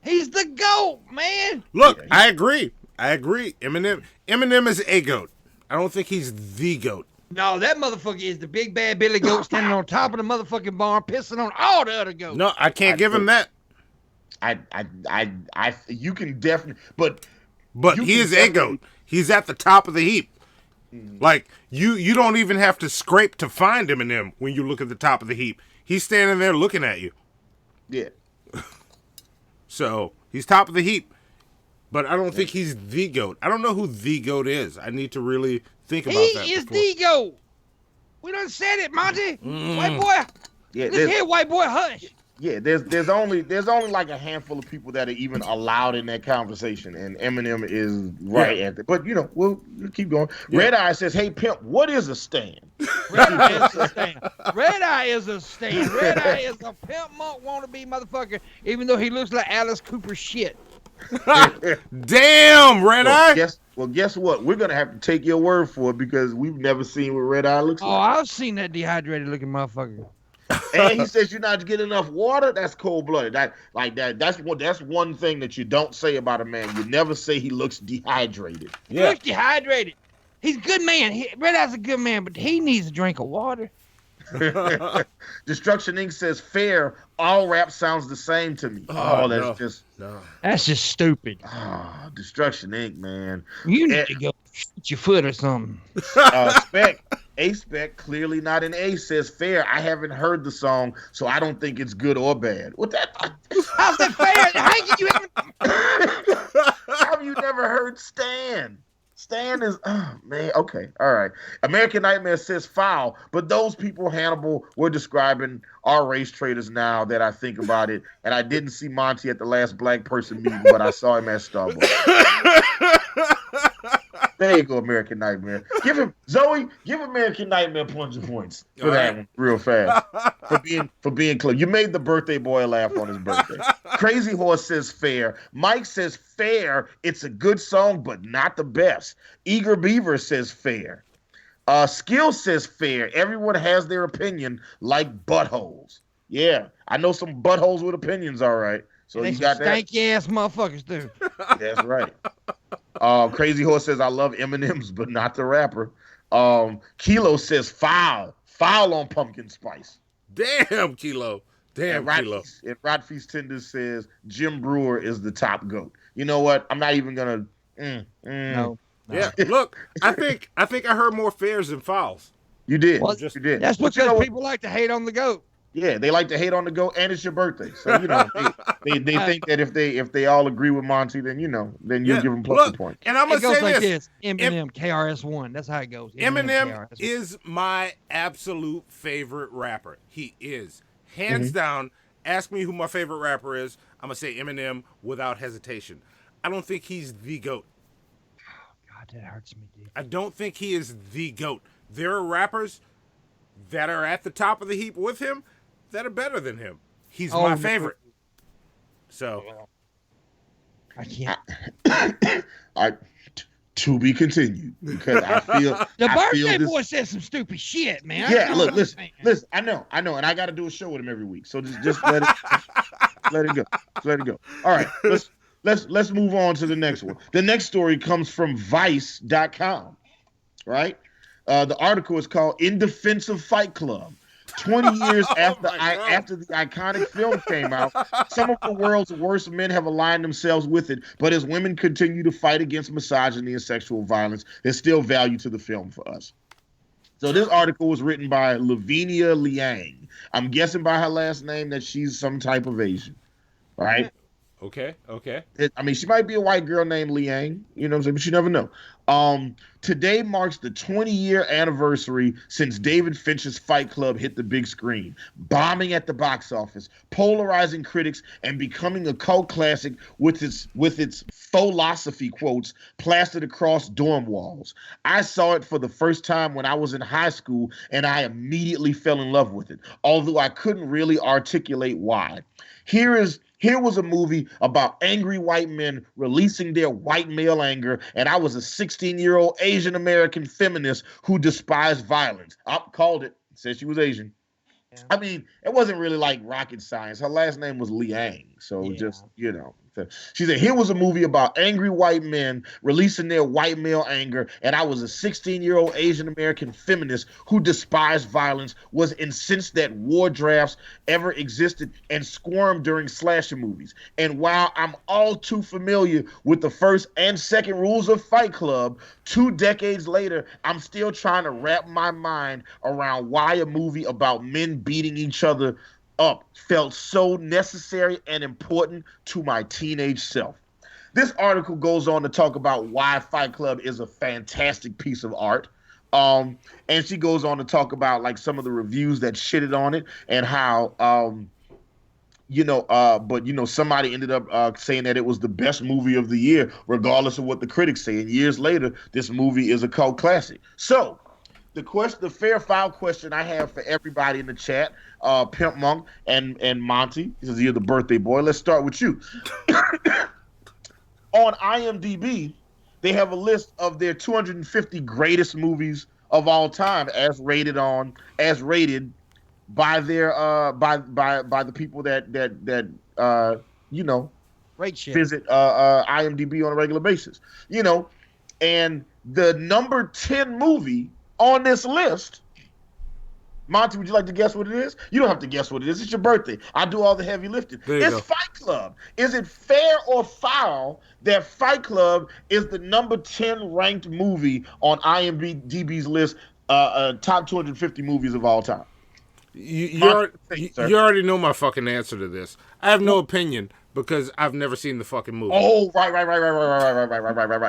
He's the GOAT, man. Look, I agree. Eminem is a GOAT. I don't think he's the GOAT. No, that motherfucker is the big bad Billy Goat standing on top of the motherfucking barn, pissing on all the other goats. No, I can't give him that. You can definitely, but he is a GOAT. He's at the top of the heap. Like you don't even have to scrape to find Eminem when you look at the top of the heap. He's standing there looking at you. Yeah. So he's top of the heap, but I don't think he's the GOAT. I don't know who the GOAT is. I need to really think about that. He is the GOAT. We done said it, Monty. White boy. Yeah, Let's hear white boy hush. Yeah, there's only like a handful of people that are even allowed in that conversation, and Eminem is right at it. But we'll keep going. Yeah. Red Eye says, "Hey pimp, what is a stand?" Red Eye is a stand. Red Eye is a stand. Red Eye is a Pimpmunk wannabe motherfucker, even though he looks like Alice Cooper shit. Damn, Red Eye. Guess what? We're gonna have to take your word for it because we've never seen what Red Eye looks like. Oh, I've seen that dehydrated looking motherfucker. And he says you're not getting enough water. That's cold blooded. That's one thing that you don't say about a man. You never say he looks dehydrated. He looks dehydrated. He's a good man. Red Eye's a good man, but he needs a drink of water. Destruction Inc. says fair. All rap sounds the same to me. That's just stupid. Destruction Inc. Man, you need to go shoot your foot or something. Spec clearly not an A says fair. I haven't heard the song, so I don't think it's good or bad. What that? How's that fair? How have you never heard Stan? Stan is, man, okay, all right. American Nightmare says foul, but those people, Hannibal, we're describing are race traders now that I think about it, and I didn't see Monty at the last black person meeting, but I saw him at Starbucks. There you go, American Nightmare. Give American Nightmare plunger points for that one, real fast. For being clear. You made the birthday boy laugh on his birthday. Crazy Horse says fair. Mike says fair. It's a good song, but not the best. Eager Beaver says fair. Skill says fair. Everyone has their opinion, like buttholes. Yeah, I know some buttholes with opinions, all right. So you got that. Stanky ass motherfuckers too. That's right. Crazy Horse says I love M&M's, but not the rapper. Kilo says foul on pumpkin spice. Damn, Kilo. Damn, Kilo. And Rod Feast Tender says Jim Brewer is the top GOAT. You know what? I'm not even gonna. No. Yeah, look, I think I heard more fairs than fouls. You did. Well, you did. That's because people like to hate on the GOAT. Yeah, they like to hate on the GOAT, and it's your birthday. So they think that if they all agree with Monty, then you give them plus a point. And I'm gonna say like this: Eminem, KRS-One. That's how it goes. Eminem is my absolute favorite rapper. He is hands down. Ask me who my favorite rapper is. I'm gonna say Eminem without hesitation. I don't think he's the GOAT. God, that hurts me, dude. I don't think he is the GOAT. There are rappers that are at the top of the heap with him that are better than him. He's my favorite. So I can't. To be continued, because I feel the I feel birthday this, boy said some stupid shit, man. Yeah, look, listen. I know, and I got to do a show with him every week. So just let it, let it go, let it go. All right, let's move on to the next one. The next story comes from Vice.com. Right, the article is called "In Defense of Fight Club." 20 years after the iconic film came out, some of the world's worst men have aligned themselves with it, but as women continue to fight against misogyny and sexual violence, there's still value to the film for us. So this article was written by Lavinia Liang. I'm guessing by her last name that she's some type of Asian, right? Okay. I mean, she might be a white girl named Liang, you know what I'm saying, but you never know. Today marks the 20-year anniversary since David Fincher's Fight Club hit the big screen, bombing at the box office, polarizing critics, and becoming a cult classic with its philosophy quotes plastered across dorm walls. I saw it for the first time when I was in high school, and I immediately fell in love with it, although I couldn't really articulate why. Here was a movie about angry white men releasing their white male anger, and I was a 16-year-old Asian American feminist who despised violence. I called it. Said she was Asian. Yeah. I mean, it wasn't really like rocket science. Her last name was Liang, so just, you know. She said, here was a movie about angry white men releasing their white male anger, and I was a 16-year-old Asian American feminist who despised violence, was incensed that war drafts ever existed, and squirmed during slasher movies. And while I'm all too familiar with the first and second rules of Fight Club, 2 decades later, I'm still trying to wrap my mind around why a movie about men beating each other up felt so necessary and important to my teenage self. This article goes on to talk about why Fight Club is a fantastic piece of art. And she goes on to talk about like some of the reviews that shitted on it and how, somebody ended up saying that it was the best movie of the year, regardless of what the critics say. And years later, this movie is a cult classic. So the fair foul question I have for everybody in the chat, Pimpmunk and Monty, because you're the birthday boy. Let's start with you. On IMDb, they have a list of their 250 greatest movies of all time, as rated by their by the people that visit IMDb on a regular basis. You know, and the number 10 movie on this list, Monty, would you like to guess what it is? You don't have to guess what it is. It's your birthday. I do all the heavy lifting. It's Fight Club. Is it fair or foul that Fight Club is the number 10 ranked movie on IMDb's list, top 250 movies of all time? You already know my fucking answer to this. I have no opinion because I've never seen the fucking movie. Oh, right.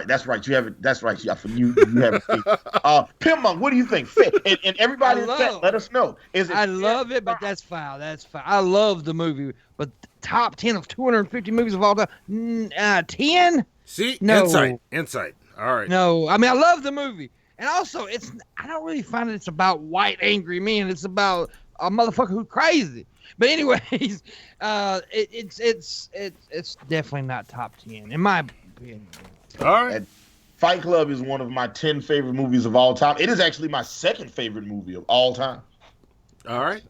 That's right. You haven't. That's right. You haven't seen. Pimpmunk, what do you think? And everybody in the chat, let us know. I love it, but that's foul. That's foul. I love the movie, but top 10 of 250 movies of all time. 10? See, no. Insight. All right. No, I mean I love the movie, and also I don't really find it's about white angry men. It's about a motherfucker who's crazy. But anyways, it's definitely not top 10 in my opinion. All right. Fight Club is one of my 10 favorite movies of all time. It is actually my second favorite movie of all time. All right.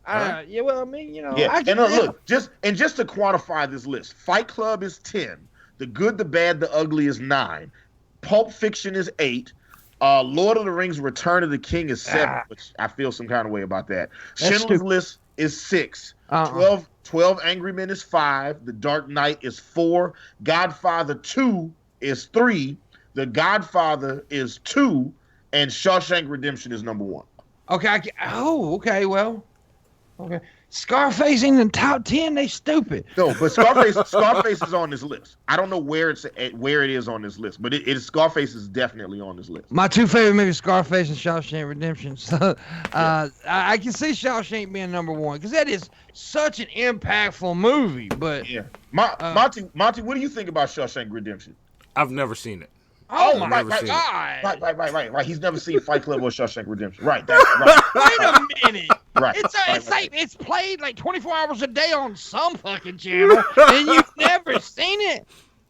Yeah, well, I mean, you know. Yeah. Look, just to quantify this list, Fight Club is 10. The Good, the Bad, the Ugly is 9. Pulp Fiction is 8. Lord of the Rings: Return of the King is 7, which I feel some kind of way about that. Schindler's List is 6. 12 Angry Men is 5. The Dark Knight is 4. Godfather 2 is 3. The Godfather is 2. And Shawshank Redemption is number 1. Okay. Okay. Well. Okay. Scarface ain't in the top 10. They stupid. No, but Scarface is on this list. I don't know where it is on this list, but Scarface is definitely on this list. My two favorite movies, Scarface and Shawshank Redemption. So I can see Shawshank being number one because that is such an impactful movie. But yeah, Monty, what do you think about Shawshank Redemption? I've never seen it. Oh my right. God! He's never seen Fight Club or Shawshank Redemption. Right, that's right. Wait a minute. Right. It's played like 24 hours a day on some fucking channel, and you've never seen it.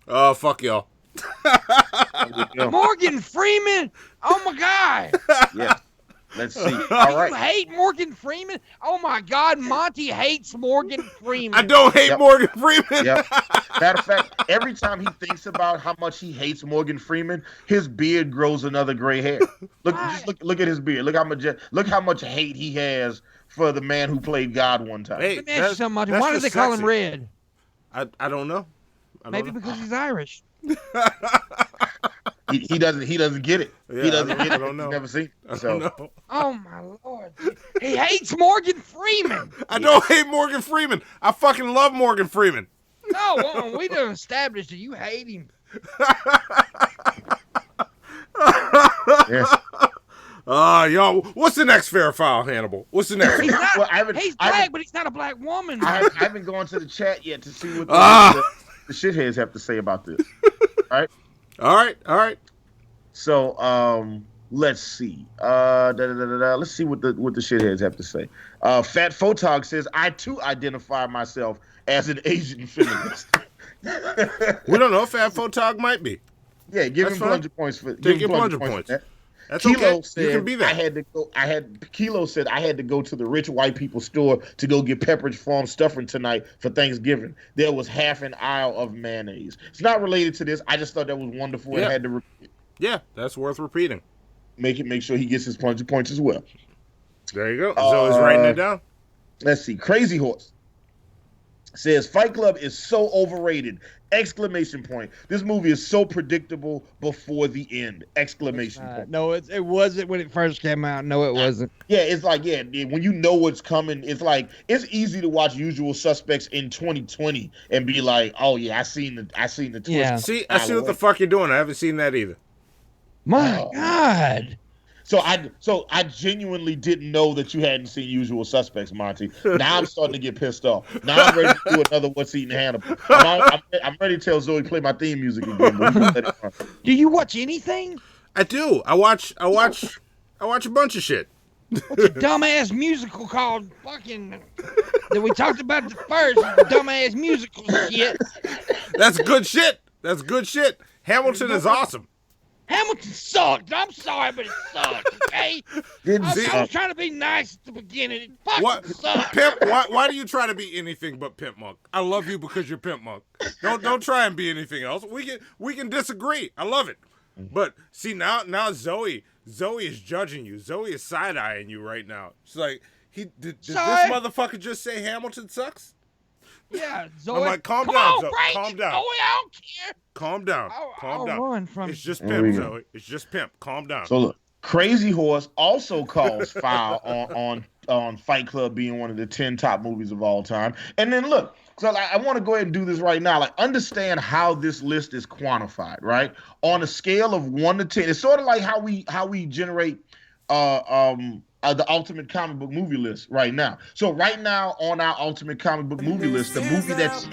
Oh, fuck y'all. Morgan Freeman. Oh my God. Yeah. Let's see. All right. You hate Morgan Freeman? Oh my God, Monty hates Morgan Freeman. I don't hate Morgan Freeman. Yep. Matter of fact, every time he thinks about how much he hates Morgan Freeman, his beard grows another gray hair. Look at his beard. Look how much hate he has for the man who played God one time. Hey, Let me ask you something, Monty. Why do they call him Red? I don't know. Maybe because he's Irish. He doesn't get it. Yeah, He doesn't get it. I don't know. He's never seen it. I So don't know. Oh my Lord. He hates Morgan Freeman. I don't hate Morgan Freeman. I fucking love Morgan Freeman. No, we done established that you hate him. yeah. Y'all, what's the next fair file, Hannibal? What's the next? He's not. Well, he's black, but he's not a black woman. I haven't gone to the chat yet to see what the shitheads have to say about this. All right. So let's see. Let's see what the shitheads have to say. Fat Photog says, I too identify myself as an Asian feminist. We don't know. Fat Photog might be. Yeah, give That's him fine. plunger points for. Take your plunger points. That's Kilo okay. said, You can be that. Kilo said I had to go to the rich white people store to go get Pepperidge Farm stuffing tonight for Thanksgiving. There was half an aisle of mayonnaise. It's not related to this. I just thought that was wonderful and had to repeat it. Yeah, that's worth repeating. Make sure he gets his plunger points as well. There you go. Zoe's writing it down. Let's see. Crazy Horse says Fight Club is so overrated! Exclamation point. This movie is so predictable before the end! Exclamation point. No, it wasn't when it first came out. No, it wasn't. Yeah, it's like, when you know what's coming, it's like, it's easy to watch Usual Suspects in 2020 and be like, oh yeah, I seen the twist. Yeah. See, I see what the fuck you're doing. I haven't seen that either. My God. So I genuinely didn't know that you hadn't seen Usual Suspects, Monty. Now I'm starting to get pissed off. Now I'm ready to do another What's Eating Hannibal. I'm ready to tell Zoe play my theme music again. Do you watch anything? I do. I watch a bunch of shit. What's a dumbass musical called fucking that we talked about the first dumbass musical shit? That's good shit. That's good shit. Hamilton is awesome. Hamilton sucked. I'm sorry, but it sucked. Okay. I was trying to be nice at the beginning. It fucking sucked. Pimp? Why do you try to be anything but Pimpmunk? I love you because you're Pimpmunk. Don't try and be anything else. We can disagree. I love it. But see now Zoe is judging you. Zoe is side eyeing you right now. She's like, did this motherfucker just say Hamilton sucks? Yeah, Zoe. I'm like, calm down, Zoe. Calm down. Zoe, I don't care. Calm down. Calm down. Run from it's just Pimp, Zoe. It's just Pimp. Calm down. So look, Crazy Horse also calls foul on Fight Club being one of the 10 top movies of all time. And then look, so I want to go ahead and do this right now. Like, understand how this list is quantified, right? On a scale of 1 to 10. It's sort of like how we generate the ultimate comic book movie list right now. So right now on our ultimate comic book movie list, the movie that's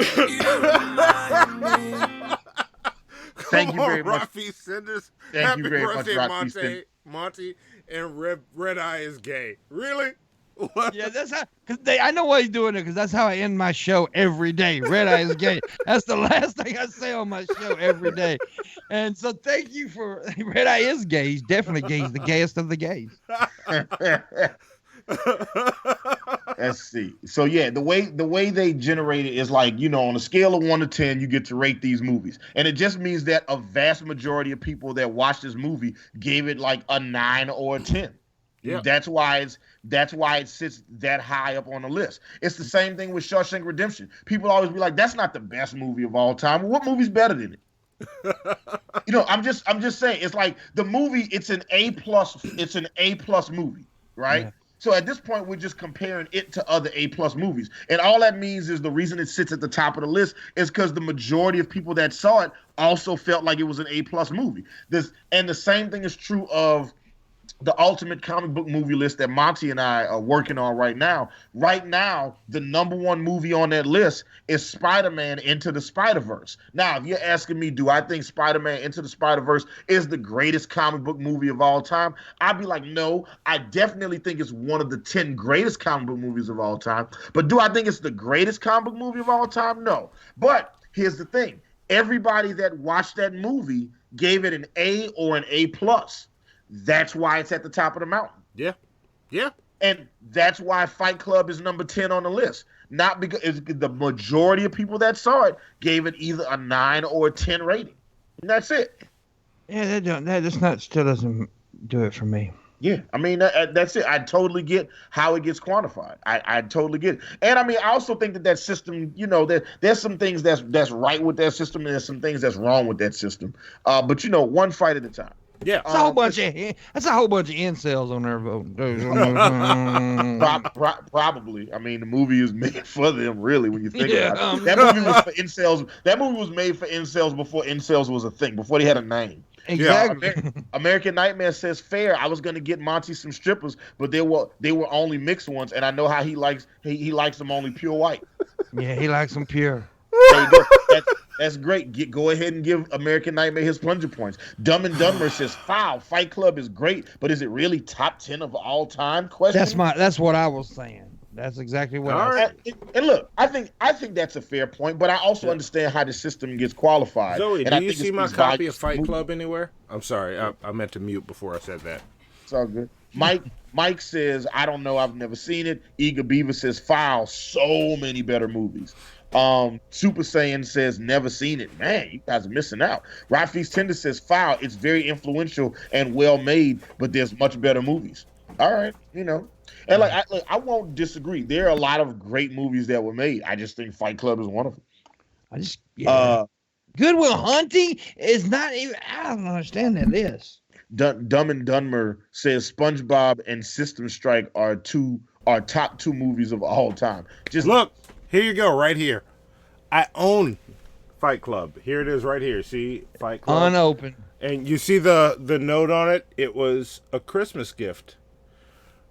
Thank you very much. Rafi Senders. Thank you very much, birthday, Rafi Monty, and Red Eye is gay. Really? What? Yeah, that's how. I know why he's doing it because that's how I end my show every day. Red Eye is gay. That's the last thing I say on my show every day. And so thank you for Red Eye is gay. He's definitely gay. He's the gayest of the gays. Let's see. So yeah, the way they generate it is like, on a scale of 1 to 10, you get to rate these movies. And it just means that a vast majority of people that watched this movie gave it like a 9 or a 10. Yeah. That's why it sits that high up on the list. It's the same thing with Shawshank Redemption. People always be like, that's not the best movie of all time. Well, what movie's better than it? I'm just saying, it's like the movie, it's an A+ movie, right? Yeah. So at this point, we're just comparing it to other A+ movies. And all that means is the reason it sits at the top of the list is because the majority of people that saw it also felt like it was an A+ movie. And the same thing is true of the ultimate comic book movie list that Monty and I are working on right now. Right now, the #1 movie on that list is Spider-Man Into the Spider-Verse. Now, if you're asking me, do I think Spider-Man Into the Spider-Verse is the greatest comic book movie of all time? I'd be like, no. I definitely think it's one of the 10 greatest comic book movies of all time. But do I think it's the greatest comic book movie of all time? No. But here's the thing. Everybody that watched that movie gave it an A or an A+. That's why it's at the top of the mountain. Yeah. Yeah. And that's why Fight Club is number 10 on the list. Not because the majority of people that saw it gave it either a 9 or a 10 rating. And that's it. Yeah, that still doesn't do it for me. Yeah, I mean, that's it. I totally get how it gets quantified. I totally get it. And I mean, I also think that system, there's some things that's right with that system and there's some things that's wrong with that system. But, one fight at a time. Yeah, that's a whole bunch of incels on there voting. Probably. I mean, the movie is made for them, really, when you think about it. That movie was for incels. That movie was made for incels before incels was a thing, before they had a name. Exactly. Yeah, American Nightmare says fair. I was gonna get Monty some strippers, but they were only mixed ones, and I know how he likes them only pure white. Yeah, he likes them pure. There you go. That's great. Go ahead and give American Nightmare his plunger points. Dumb and Dumber says foul. Fight Club is great, but is it really top 10 of all time? That's what I was saying. That's exactly what I was saying. And look, I think that's a fair point, but I also understand how the system gets qualified. Zoe, and do you see my copy of Fight Club anywhere? I'm sorry, I meant to mute before I said that. It's all good. Mike says, I don't know, I've never seen it. Eager Beaver says foul. So many better movies. Super Saiyan says never seen it. Man, you guys are missing out. Rafi's Tender says foul. It's very influential and well made, but there's much better movies. All right, and I won't disagree. There are a lot of great movies that were made. I just think Fight Club is one of them. Good Will Hunting is not even. I don't understand that list. Dumb and Dumber says SpongeBob and System Strike are top 2 movies of all time. Just look. Here you go, right here. I own Fight Club. Here it is right here. See? Fight Club. Unopened. And you see the note on it? It was a Christmas gift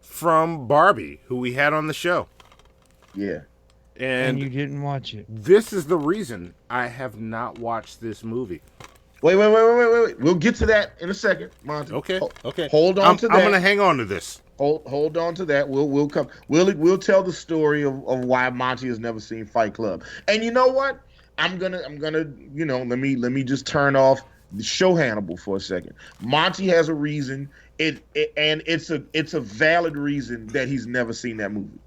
from Barbie, who we had on the show. Yeah. And you didn't watch it. This is the reason I have not watched this movie. Wait. We'll get to that in a second, Monty. Okay. Hold on to that. I'm going to hang on to this. Hold on to that. We'll come. We'll tell the story of why Monty has never seen Fight Club. And you know what? I'm gonna let me just turn off the show Hannibal for a second. Monty has a reason. And it's a valid reason that he's never seen that movie.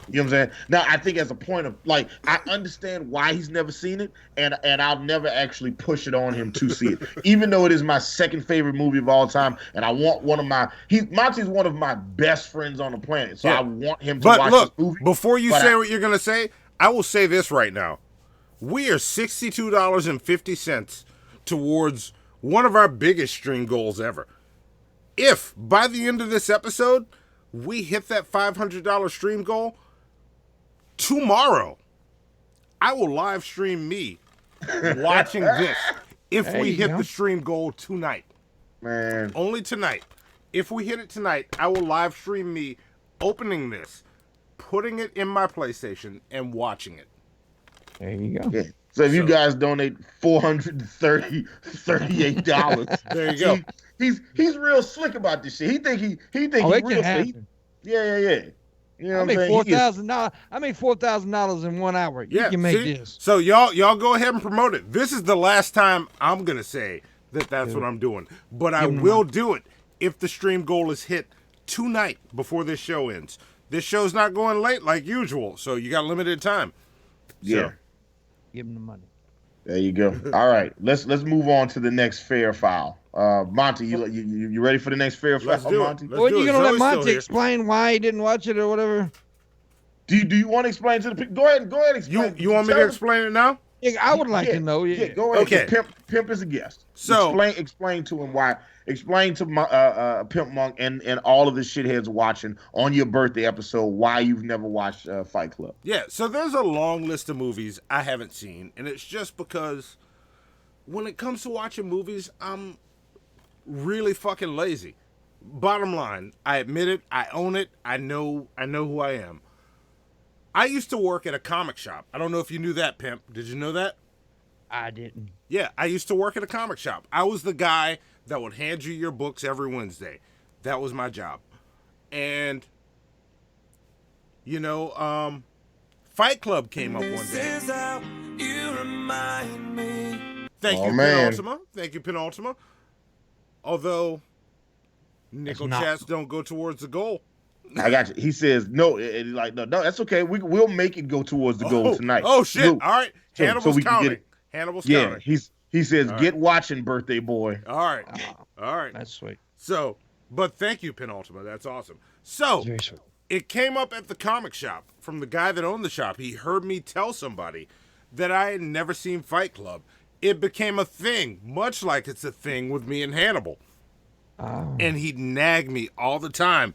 You know what I'm saying? Now, I think as a point of, I understand why he's never seen it, and I'll never actually push it on him to see it. Even though it is my second favorite movie of all time, and I want Monty's one of my best friends on the planet, so I want him to watch this movie. Before you say what you're going to say, I will say this right now. We are $62.50 towards one of our biggest stream goals ever. If, by the end of this episode, we hit that $500 stream goal, tomorrow, I will live stream me watching this if we hit the stream goal tonight. Man. Only tonight. If we hit it tonight, I will live stream me opening this, putting it in my PlayStation, and watching it. There you go. Yeah. So if you guys donate $438, there you go. He's real slick about this shit. He think he real slick. Yeah. You know I made $4,000. I made $4,000 in 1 hour. You can make this. So y'all go ahead and promote it. This is the last time I'm gonna say that's what I'm doing. But I will do it if the stream goal is hit tonight before this show ends. This show's not going late like usual, so you got limited time. Yeah. So. Give him the money. There you go. All right, let's move on to the next fair file. Monty, you ready for the next fair file, Monty? Well, you gonna let Monty explain why he didn't watch it or whatever? Do you want to explain to the people? Go ahead and explain. You want me to explain it now? Yeah, I would like to know. Yeah, go ahead. Okay. Pimp is a guest. So explain to him why. Explain to Pimpmunk and all of the shitheads watching on your birthday episode why you've never watched Fight Club. Yeah, so there's a long list of movies I haven't seen, and it's just because when it comes to watching movies, I'm really fucking lazy. Bottom line, I admit it, I own it, I know who I am. I used to work at a comic shop. I don't know if you knew that, Pimp. Did you know that? I didn't. Yeah, I used to work at a comic shop. I was the guy that would hand you your books every Wednesday. That was my job. And, Fight Club came up one day. Thank you, Penultima. Thank you, Penultima. Although, nickel chats don't go towards the goal. I got you. He says, no, no, that's okay. We'll make it go towards the goal tonight. Oh, shit. No. All right. Hannibal's counting. Hannibal's counting. He says, all get watching, birthday boy. All right. All right. That's sweet. So, but thank you, Penultima. That's awesome. So, it came up at the comic shop from the guy that owned the shop. He heard me tell somebody that I had never seen Fight Club. It became a thing, much like it's a thing with me and Hannibal. Oh. And he'd nag me all the time.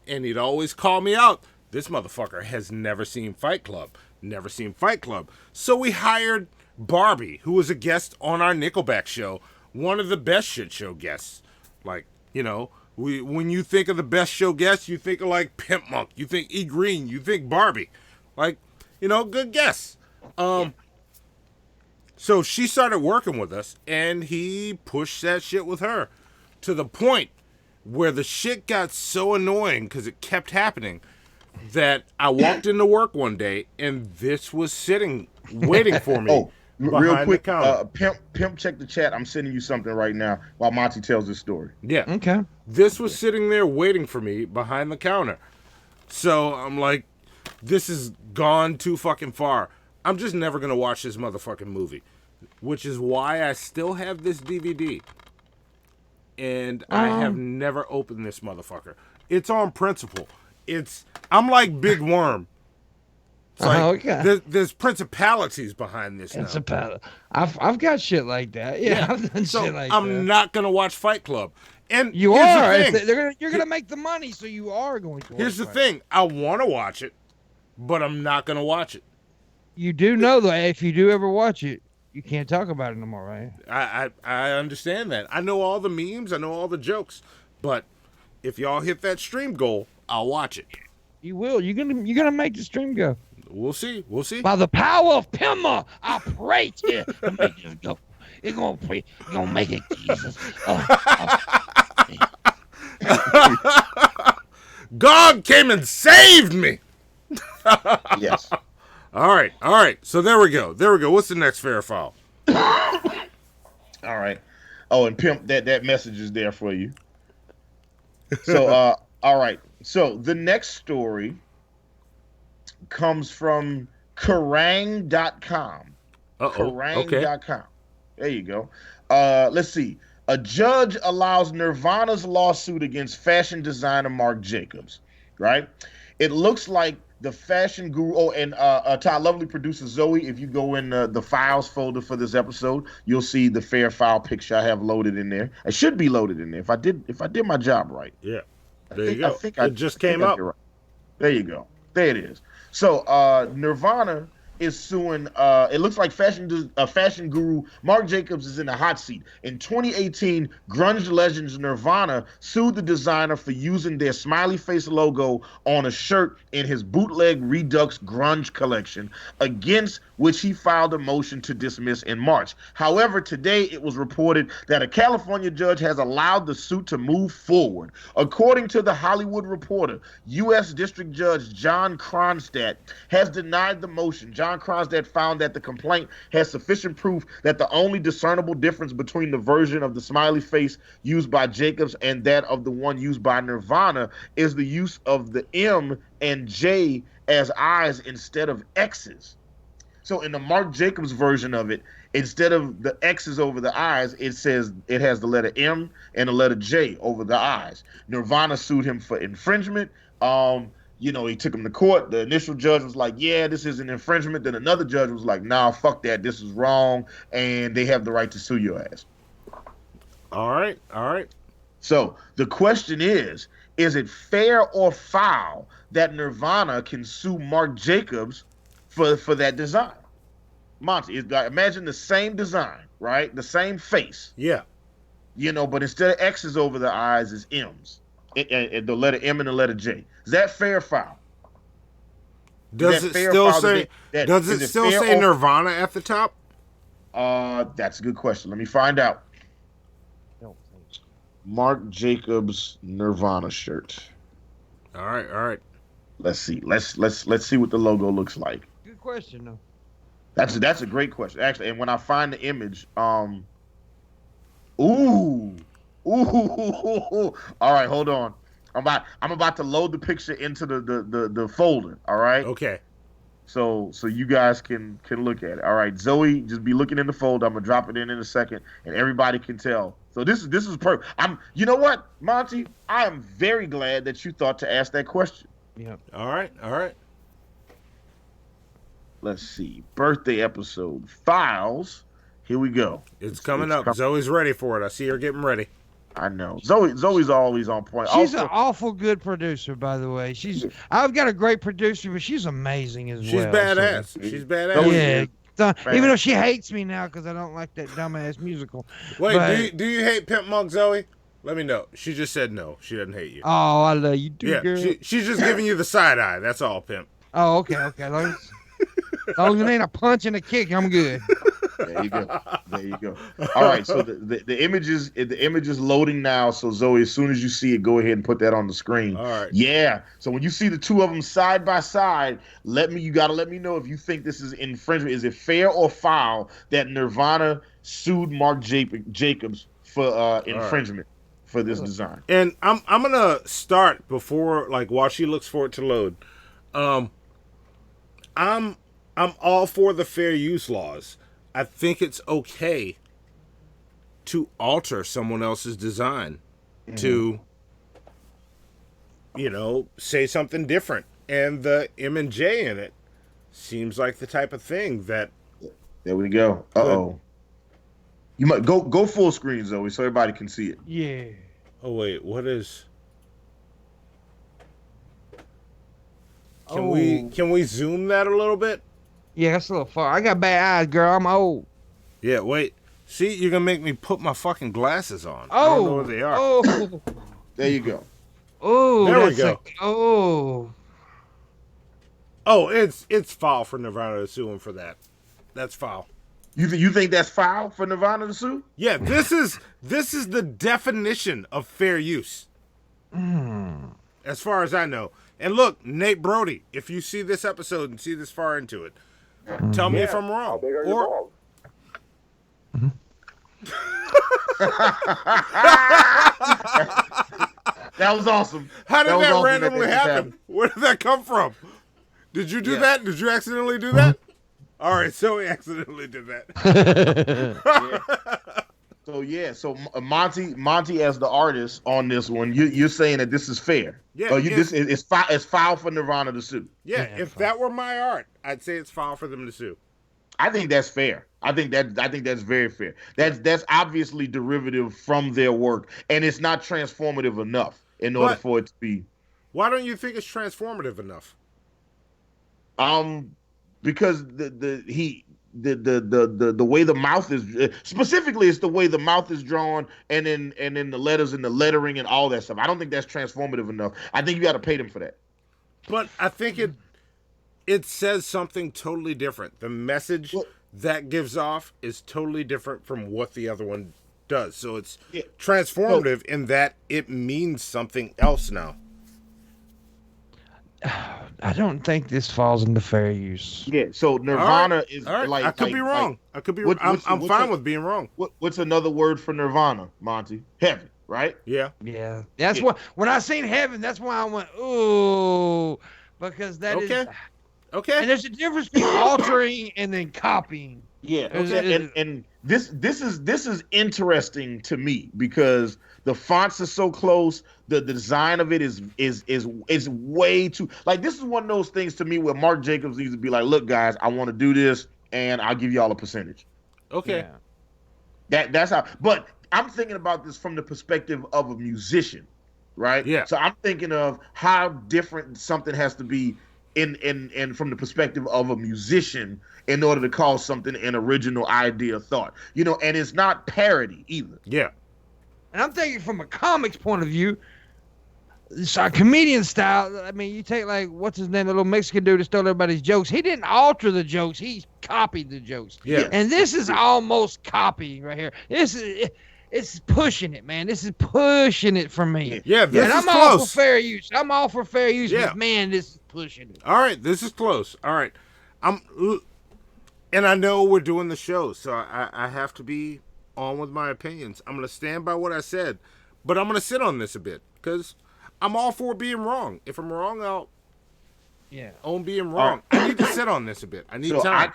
And he'd always call me out. This motherfucker has never seen Fight Club. Never seen Fight Club. So we hired Barbie, who was a guest on our Nickelback show. One of the best shit show guests. Like, when you think of the best show guests, you think of like Pimpmunk. You think E. Green. You think Barbie. Like, good guests. So she started working with us, and he pushed that shit with her to the point where the shit got so annoying because it kept happening that I walked into work one day and this was sitting waiting for me. Real quick, Pimp, check the chat. I'm sending you something right now while Monty tells this story. Yeah. Okay. This was sitting there waiting for me behind the counter. So I'm like, this has gone too fucking far. I'm just never going to watch this motherfucking movie, which is why I still have this DVD. And I have never opened this motherfucker. It's on principle. I'm like Big Worm. It's like, there's principalities behind this now. I've got shit like that. Yeah, I've done so shit like I'm that. not gonna watch Fight Club. And You here's are. the thing. You're gonna make the money, so you are going to. Here's the thing. I want to watch it, but I'm not gonna watch it. You do know though, if you do ever watch it, you can't talk about it no more, right? I understand that. I know all the memes. I know all the jokes. But if y'all hit that stream goal, I'll watch it. You will. You're gonna make the stream go. We'll see. We'll see. By the power of Pimpmunk, I pray to make this go. It's gonna make it, Jesus. God came and saved me. Yes. All right. So there we go. What's the next fair file? All right. Oh, and Pimp, that message is there for you. So, all right. So the next story comes from Kerrang.com. Kerrang.com. There you go. Let's see. A judge allows Nirvana's lawsuit against fashion designer Marc Jacobs. Right? It looks like the fashion guru. Oh, and Todd, lovely producer Zoe, if you go in the files folder for this episode, you'll see the fair file picture I have loaded in there. It should be loaded in there if I did my job right. Yeah. There you go. It just came up. Right. There you go. There it is. So Nirvana is suing. It looks like fashion guru Marc Jacobs is in a hot seat. In 2018, grunge legends Nirvana sued the designer for using their smiley face logo on a shirt in his bootleg Redux grunge collection, against which he filed a motion to dismiss in March. However, today it was reported that a California judge has allowed the suit to move forward. According to The Hollywood Reporter, U.S. District Judge John Kronstadt has denied the motion. John Kronstadt found that the complaint has sufficient proof that the only discernible difference between the version of the smiley face used by Jacobs and that of the one used by Nirvana is the use of the M and J as eyes instead of X's. So in the Marc Jacobs version of it, instead of the X's over the eyes, it has the letter M and the letter J over the eyes. Nirvana sued him for infringement. You know, he took him to court. The initial judge was like, yeah, this is an infringement. Then another judge was like, nah, fuck that. This is wrong. And they have the right to sue your ass. All right. So the question is it fair or foul that Nirvana can sue Marc Jacobs for that design? Monty, imagine the same design, right? The same face. Yeah. You know, but instead of X's over the eyes, it's M's. The letter M and the letter J. Is that fair or foul? Does it still say Nirvana at the top? That's a good question. Let me find out. Marc Jacobs Nirvana shirt. All right. Let's see. Let's see what the logo looks like. Good question, though. That's a great question, actually. And when I find the image, ooh. All right, hold on. I'm about to load the picture into the folder. All right. Okay. So you guys can look at it. All right, Zoe, just be looking in the folder. I'm gonna drop it in a second, and everybody can tell. So this is perfect. You know what, Monty? I am very glad that you thought to ask that question. Yeah. All right. Let's see. Birthday episode files. Here we go. It's coming up. Zoe's ready for it. I see her getting ready. I know. Zoe's always on point. She's an awful good producer, by the way. I've got a great producer, but she's amazing as well. She's badass. So. She's badass. Yeah. Even though she hates me now because I don't like that dumbass musical. Wait, do you hate Pimpmunk, Zoe? Let me know. She just said no. She doesn't hate you. Oh, I love you too, girl. She's just giving you the side eye. That's all, Pimp. Oh, okay. As long as it ain't a punch and a kick, I'm good. There you go. All right, so the image is loading now. So Zoe, as soon as you see it, go ahead and put that on the screen. All right. Yeah. So when you see the two of them side by side, you gotta let me know if you think this is infringement. Is it fair or foul that Nirvana sued Marc Jacobs for infringement for this design? And I'm gonna start before, while she looks for it to load. I'm all for the fair use laws. I think it's okay to alter someone else's design to, say something different. And the M and J in it seems like the type of thing that. There we go. Uh-oh. You might go full screen, Zoe, so everybody can see it. Yeah. Oh wait, what is? Can we zoom that a little bit? Yeah, that's a little far. I got bad eyes, girl. I'm old. Yeah, wait. See, you're gonna make me put my fucking glasses on. Oh, I don't know where they are. Oh, there you go. Oh, there we go. Oh, it's foul for Nirvana to sue him for that. That's foul. You think that's foul for Nirvana to sue? Yeah, this is the definition of fair use. As far as I know. And look, Nate Brody, if you see this episode and see this far into it, tell me if I'm wrong. Or that was awesome. How did that randomly happen? Where did that come from? Did you do that? Did you accidentally do that? All right, so he accidentally did that. So Monty as the artist on this one, you're saying that this is fair. Yeah. It's foul for Nirvana to sue. Yeah, if that were my art, I'd say it's foul for them to sue. I think that's fair. I think that's very fair. That's obviously derivative from their work, and it's not transformative enough in order for it to be. Why don't you think it's transformative enough? Because the way the mouth is specifically, it's the way the mouth is drawn, and then the letters and the lettering and all that stuff. I don't think that's transformative enough. I think you got to pay them for that. But I think it says something totally different. The message that gives off is totally different from what the other one does. So it's transformative in that it means something else now. I don't think this falls into fair use. Yeah, so Nirvana is like. I could be wrong. I could be. I'm fine with being wrong. What's another word for Nirvana, Monty? Heaven, right? Yeah. Yeah. That's what. When I seen heaven, that's why I went ooh, because that is. Okay. And there's a difference between altering and then copying. Yeah, and this is interesting to me because the fonts are so close. The design of it is way too like. This is one of those things to me where Mark Jacobs needs to be like, look, guys, I want to do this, and I'll give y'all a percentage. Okay. Yeah. That's how. But I'm thinking about this from the perspective of a musician, right? Yeah. So I'm thinking of how different something has to be in from the perspective of a musician in order to call something an original idea thought. You know, and it's not parody either. Yeah. And I'm thinking from a comics point of view, it's our comedian style. I mean, you take like what's his name, the little Mexican dude that stole everybody's jokes. He didn't alter the jokes; he copied the jokes. Yeah. And this is almost copying right here. It's pushing it, man. This is pushing it for me. Yeah, this and is I'm close. all for fair use. I'm all for fair use. Yeah. But man, this is pushing it. All right, this is close. All right, and I know we're doing the show, so I have to be on with my opinions. I'm gonna stand by what I said, but I'm gonna sit on this a bit because I'm all for being wrong. If I'm wrong, I'll own being wrong. I need to sit on this a bit. I need time.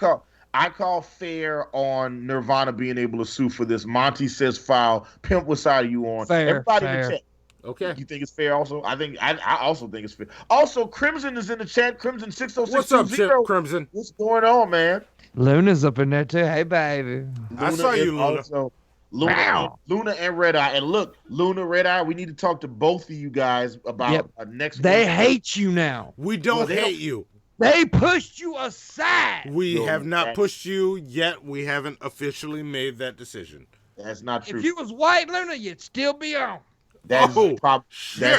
I call fair on Nirvana being able to sue for this. Monty says foul. Pimp, what side are you on? Everybody in the chat. Okay. You think it's fair also? I also think it's fair. Also, Crimson is in the chat. Crimson 60620. What's up, Chip Crimson? What's going on, man? Luna's up in there too. Hey, baby. I saw you, Luna. Also, Luna and Red Eye. And look, Luna, Red Eye, we need to talk to both of you guys about next They week. hate you now. We don't hate you. They pushed you aside. We have not pushed you yet. We haven't officially made that decision. That's not true. If you was white, Luna, you'd still be on. That's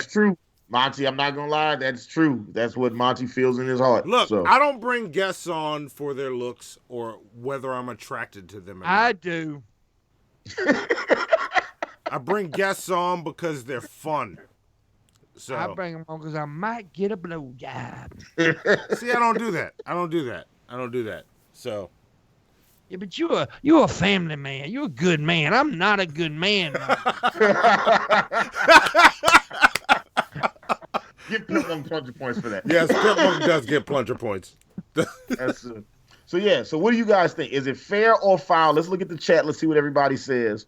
true. Monty, I'm not gonna lie, that's true. That's what Monty feels in his heart. Look, I don't bring guests on for their looks or whether I'm attracted to them or not. I do. I bring guests on because they're fun. So I bring them on because I might get a blowjob. See, I don't do that. I don't do that. So. Yeah, but you're a family man. You're a good man. I'm not a good man. Give Pimpmunk plunger points for that. Yes, Pimpmunk does get plunger points. So what do you guys think? Is it fair or foul? Let's look at the chat. Let's see what everybody says.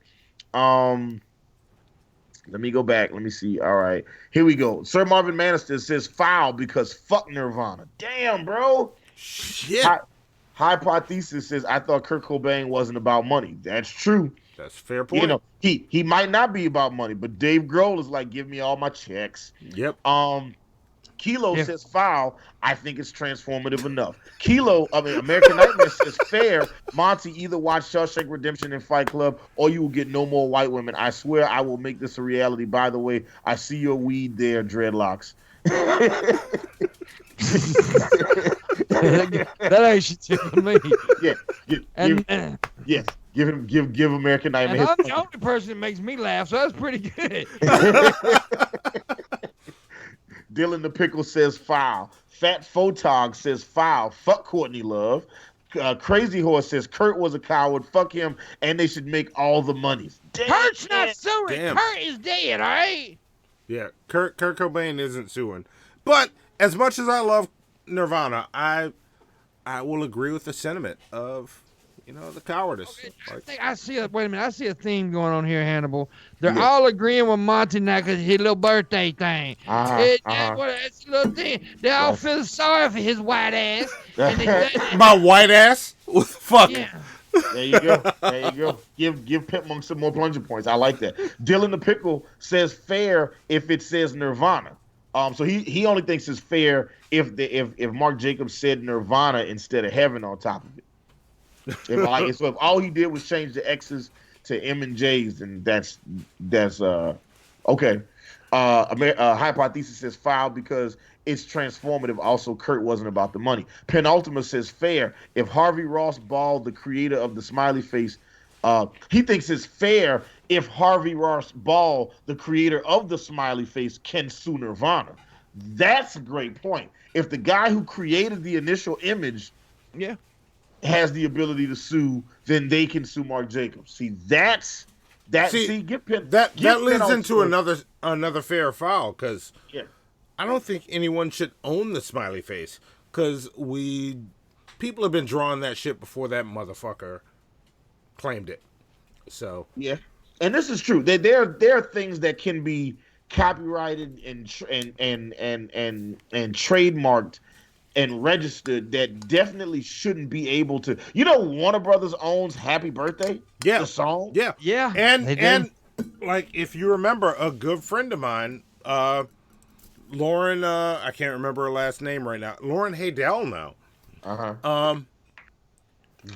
Let me go back. Let me see. All right. Here we go. Sir Marvin Manister says foul because fuck Nirvana. Damn, bro. Shit. Hypothesis says, I thought Kurt Cobain wasn't about money. That's true. That's a fair point. You know, he might not be about money, but Dave Grohl is like, give me all my checks. Yep. Kilo says foul. I think it's transformative enough. American Nightmare says fair. Monty, either watch Shawshank Redemption and Fight Club, or you will get no more white women. I swear I will make this a reality. By the way, I see your weed there, dreadlocks. That ain't shit to me. Yeah. Give American Nightmare. And I'm the only person that makes me laugh, so that's pretty good. Dylan the Pickle says foul. Fat Photog says foul. Fuck Courtney Love. Crazy Horse says Kurt was a coward. Fuck him, and they should make all the money. Kurt's not suing. Damn. Kurt is dead, all right? Yeah, Kurt Cobain isn't suing. But as much as I love Nirvana, I will agree with the sentiment of, the cowardice. Okay, I see a theme going on here, Hannibal. They're all agreeing with Monty now because his little birthday thing. It's a little thing. They all feel sorry for his white ass. My white ass? What the fuck? Yeah. There you go. Give Pimpmunk some more plunger points. I like that. Dylan the Pickle says fair if it says Nirvana. So he only thinks it's fair if Mark Jacobs said Nirvana instead of Heaven on top of it. If all he did was change the X's to M and J's, then that's okay. Hypothesis says foul because it's transformative. Also, Kurt wasn't about the money. Penultima says fair. If Harvey Ross Ball, the creator of the smiley face, he thinks it's fair if Harvey Ross Ball, the creator of the smiley face, can sue Nirvana. That's a great point. If the guy who created the initial image, has the ability to sue, then they can sue Mark Jacobs. See, that leads into another fair foul because I don't think anyone should own the smiley face because people have been drawing that shit before that motherfucker claimed it. So yeah, and this is true. There are things that can be copyrighted and trademarked and registered that definitely shouldn't be able to. You know, Warner Brothers owns "Happy Birthday." Yeah, the song. Yeah, and like if you remember, a good friend of mine, Lauren, I can't remember her last name right now. Lauren Haydell now,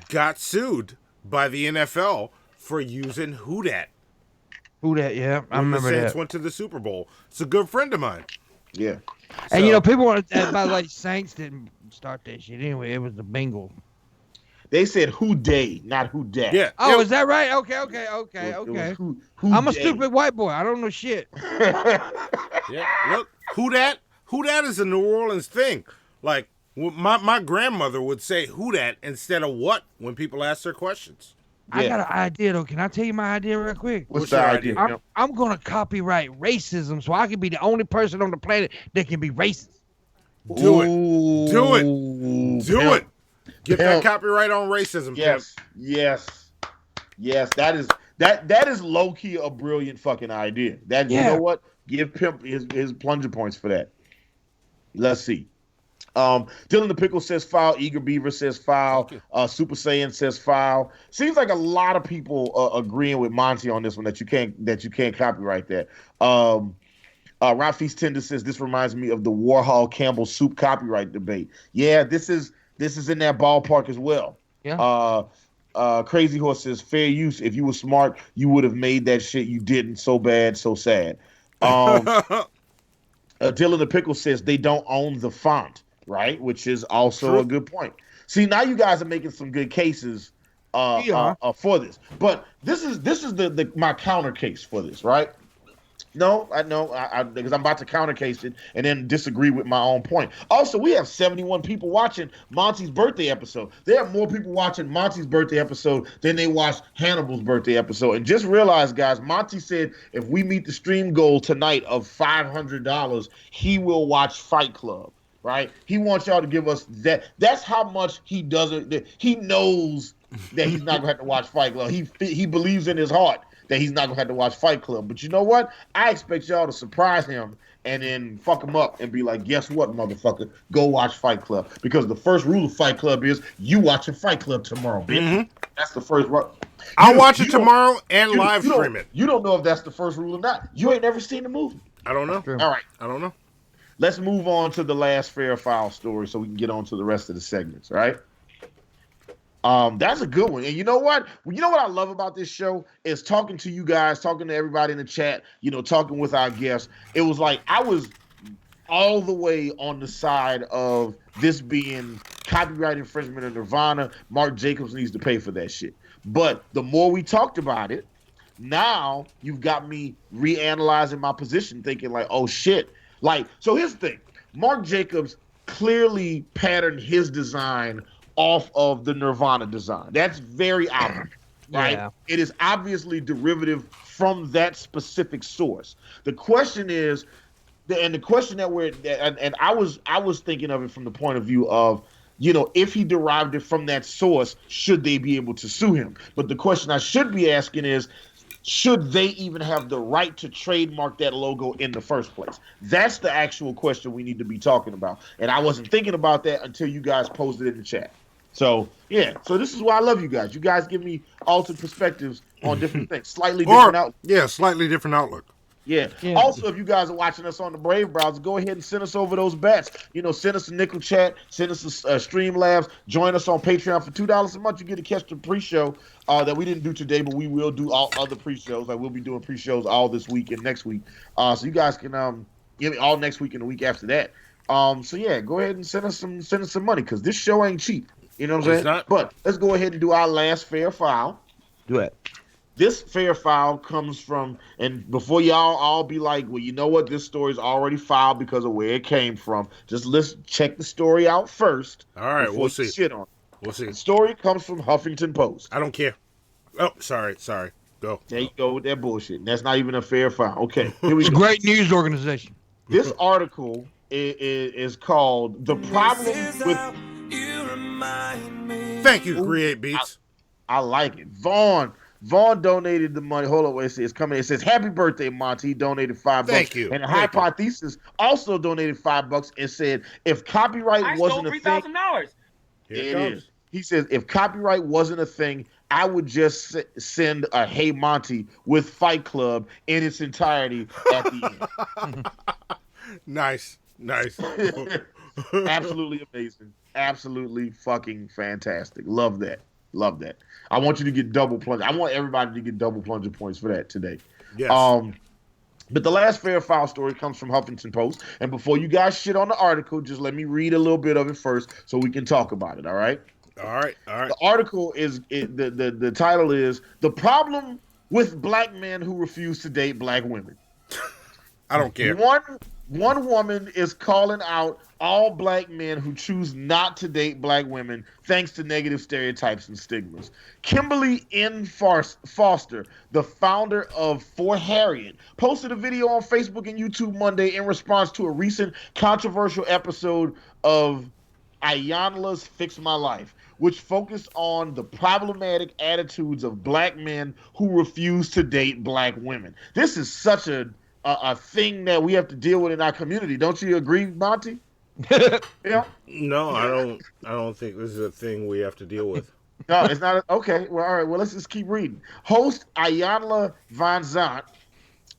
got sued by the NFL for using "Who Dat." Who that? Yeah, I When remember the Saints that. went to the Super Bowl. It's a good friend of mine. Yeah. And you know, people want to. By the way, Saints didn't start that shit anyway. It was the Bengals. They said "Who Day," not "Who Dat." Yeah. Oh, is that right? Okay. It was who I'm a Day. stupid white boy. I don't know shit. Yeah, look, Who Dat? Who Dat is a New Orleans thing. Like, my grandmother would say "Who Dat" instead of "what" when people ask her questions. I got an idea though. Can I tell you my idea real quick? What's the idea? I'm gonna copyright racism, so I can be the only person on the planet that can be racist. Do it. Do it. Do Pimp. it. Get that copyright on racism. Yes. Pimp. Yes. That is low key a brilliant fucking idea. That you know what? Give Pimp his plunger points for that. Let's see. Dylan the Pickle says file. Eager Beaver says file. Super Saiyan says file. Seems like a lot of people agreeing with Monty on this one that you can't copyright that. Rafis Tender says this reminds me of the Warhol Campbell soup copyright debate. Yeah, this is in that ballpark as well. Yeah. Crazy Horse says fair use. If you were smart, you would have made that shit. You didn't. So bad, so sad. Dylan the Pickle says they don't own the font. Right, which is also a good point. See, now you guys are making some good cases for this, but this is the my counter case for this, right? No, I know, because I'm about to counter case it and then disagree with my own point. Also, we have 71 people watching Monty's birthday episode. There are more people watching Monty's birthday episode than they watched Hannibal's birthday episode. And just realize, guys, Monty said if we meet the stream goal tonight of $500, he will watch Fight Club. Right? He wants y'all to give us that. That's how much he doesn't. He knows that he's not gonna have to watch Fight Club. He believes in his heart that he's not gonna have to watch Fight Club. But you know what? I expect y'all to surprise him and then fuck him up and be like, guess what, motherfucker? Go watch Fight Club. Because the first rule of Fight Club is you watching Fight Club tomorrow, bitch. Mm-hmm. That's the first rule. I'll watch it tomorrow and live stream it. You don't know if that's the first rule or not. You ain't never seen the movie. I don't know. All right. I don't know. Let's move on to the last fair file story so we can get on to the rest of the segments, right? That's a good one. And you know what? You know what I love about this show is talking to you guys, talking to everybody in the chat, talking with our guests. It was like I was all the way on the side of this being copyright infringement of Nirvana. Mark Jacobs needs to pay for that shit. But the more we talked about it, now you've got me reanalyzing my position, thinking like, oh shit. Like, so here's the thing. Mark Jacobs clearly patterned his design off of the Nirvana design. That's very obvious, right? Yeah. It is obviously derivative from that specific source. The question is, the question that I was thinking of it from the point of view of, if he derived it from that source, should they be able to sue him? But the question I should be asking is, should they even have the right to trademark that logo in the first place? That's the actual question we need to be talking about. And I wasn't thinking about that until you guys posted it in the chat. So, yeah. So this is why I love you guys. You guys give me altered perspectives on different things. Slightly different outlook. Yeah, slightly different outlook. Yeah. Also, if you guys are watching us on the Brave browser, go ahead and send us over those bets. Send us a nickel chat, send us a Streamlabs, join us on Patreon for $2 a month. You get to catch the pre-show that we didn't do today, but we will do all other pre-shows. Like we'll be doing pre-shows all this week and next week. So you guys can give me all next week and the week after that. So yeah, go ahead and send us some money because this show ain't cheap. You know what I'm saying? Not. But let's go ahead and do our last fair file. Do it. This fair file comes from, and before y'all all be like, well, you know what? This story's already filed because of where it came from. Just let's check the story out first. All right, we'll see. Shit on. We'll see. The story comes from Huffington Post. I don't care. Oh, sorry. Go. There you go with that bullshit. That's not even a fair file. Okay, here we It's go. a great news organization. This article is called "The Problem with." Thank you, Create Beats. I like it. Vaughn donated the money. Hold on, wait, it's coming. It says, "Happy birthday, Monty." He donated $5. Thank you. And Thank you. Hypothesis also donated $5 and said, if copyright I wasn't stole a thing, $3,000. it is. He says, if copyright wasn't a thing, I would just send a "Hey Monty" with Fight Club in its entirety at the end. Nice. Absolutely amazing. Absolutely fucking fantastic. Love that. I want you to get double plunger. I want everybody to get double plunger points for that today. Yes. But the last fair foul story comes from Huffington Post. And before you guys shit on the article, just let me read a little bit of it first so we can talk about it. All right. All right. The article is the title is "The Problem with Black Men Who Refuse to Date Black Women." I don't care. One woman is calling out all black men who choose not to date black women thanks to negative stereotypes and stigmas. Kimberly N. Foster, the founder of For Harriet, posted a video on Facebook and YouTube Monday in response to a recent controversial episode of Ayanla's Fix My Life, which focused on the problematic attitudes of black men who refuse to date black women. This is such a thing that we have to deal with in our community. Don't you agree, Monty? Yeah. No, I don't think this is a thing we have to deal with. No, it's not. Okay. Well, all right. Well, let's just keep reading. Host Ayanla Van Zant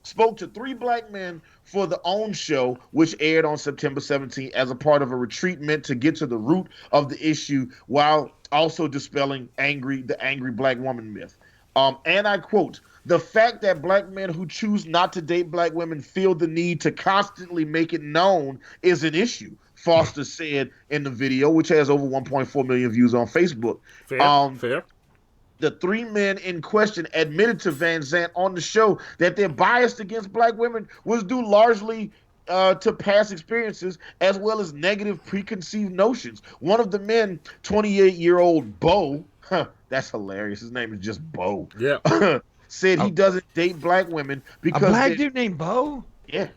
spoke to 3 black men for the OWN show, which aired on September 17th as a part of a retreat meant to get to the root of the issue while also dispelling the angry black woman myth. And I quote, "The fact that black men who choose not to date black women feel the need to constantly make it known is an issue," Foster said in the video, which has over 1.4 million views on Facebook. Fair. The 3 men in question admitted to Van Zant on the show that their bias against black women was due largely to past experiences as well as negative preconceived notions. One of the men, 28-year-old Bo, that's hilarious. His name is just Bo. Yeah. Said he doesn't date black women because a black dude named Bo. Yeah.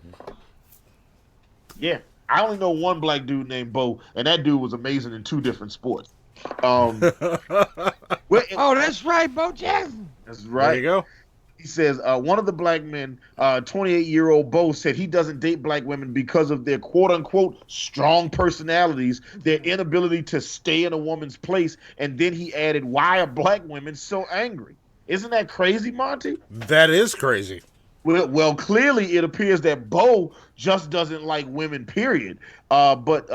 I only know one black dude named Bo, and that dude was amazing in 2 different sports. Oh, that's right, Bo Jackson. That's right. There you go. He says one of the black men, 28-year-old Bo, said he doesn't date black women because of their quote-unquote strong personalities, their inability to stay in a woman's place, and then he added, "Why are black women so angry?" Isn't that crazy, Monty? That is crazy. Well, clearly it appears that Bo just doesn't like women, period. But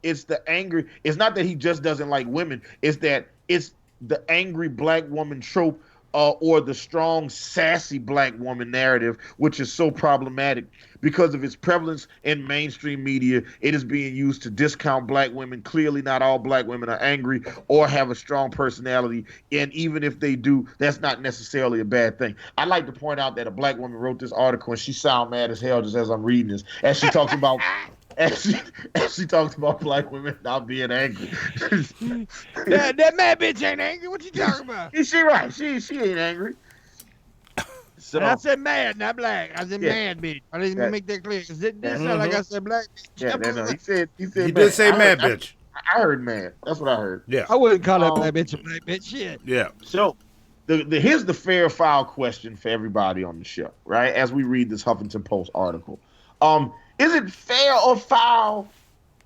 it's the angry. It's not that he just doesn't like women. It's that it's the angry black woman trope, or the strong, sassy black woman narrative, which is so problematic because of its prevalence in mainstream media. It is being used to discount black women. Clearly, not all black women are angry or have a strong personality, and even if they do, that's not necessarily a bad thing. I'd like to point out that a black woman wrote this article, and she sounds mad as hell just as I'm reading this, as she talks about. As she talks about black women not being angry. that mad bitch ain't angry. What you talking about? She right. She ain't angry. So I said mad, not black. I said mad bitch. I didn't make that clear. Cause it sound like I said black bitch. Yeah, no. He said He did say mad bitch. I heard mad. That's what I heard. Yeah. I wouldn't call that black bitch a black bitch. Shit. Yeah. So here's the fair foul question for everybody on the show, right? As we read this Huffington Post article. Is it fair or foul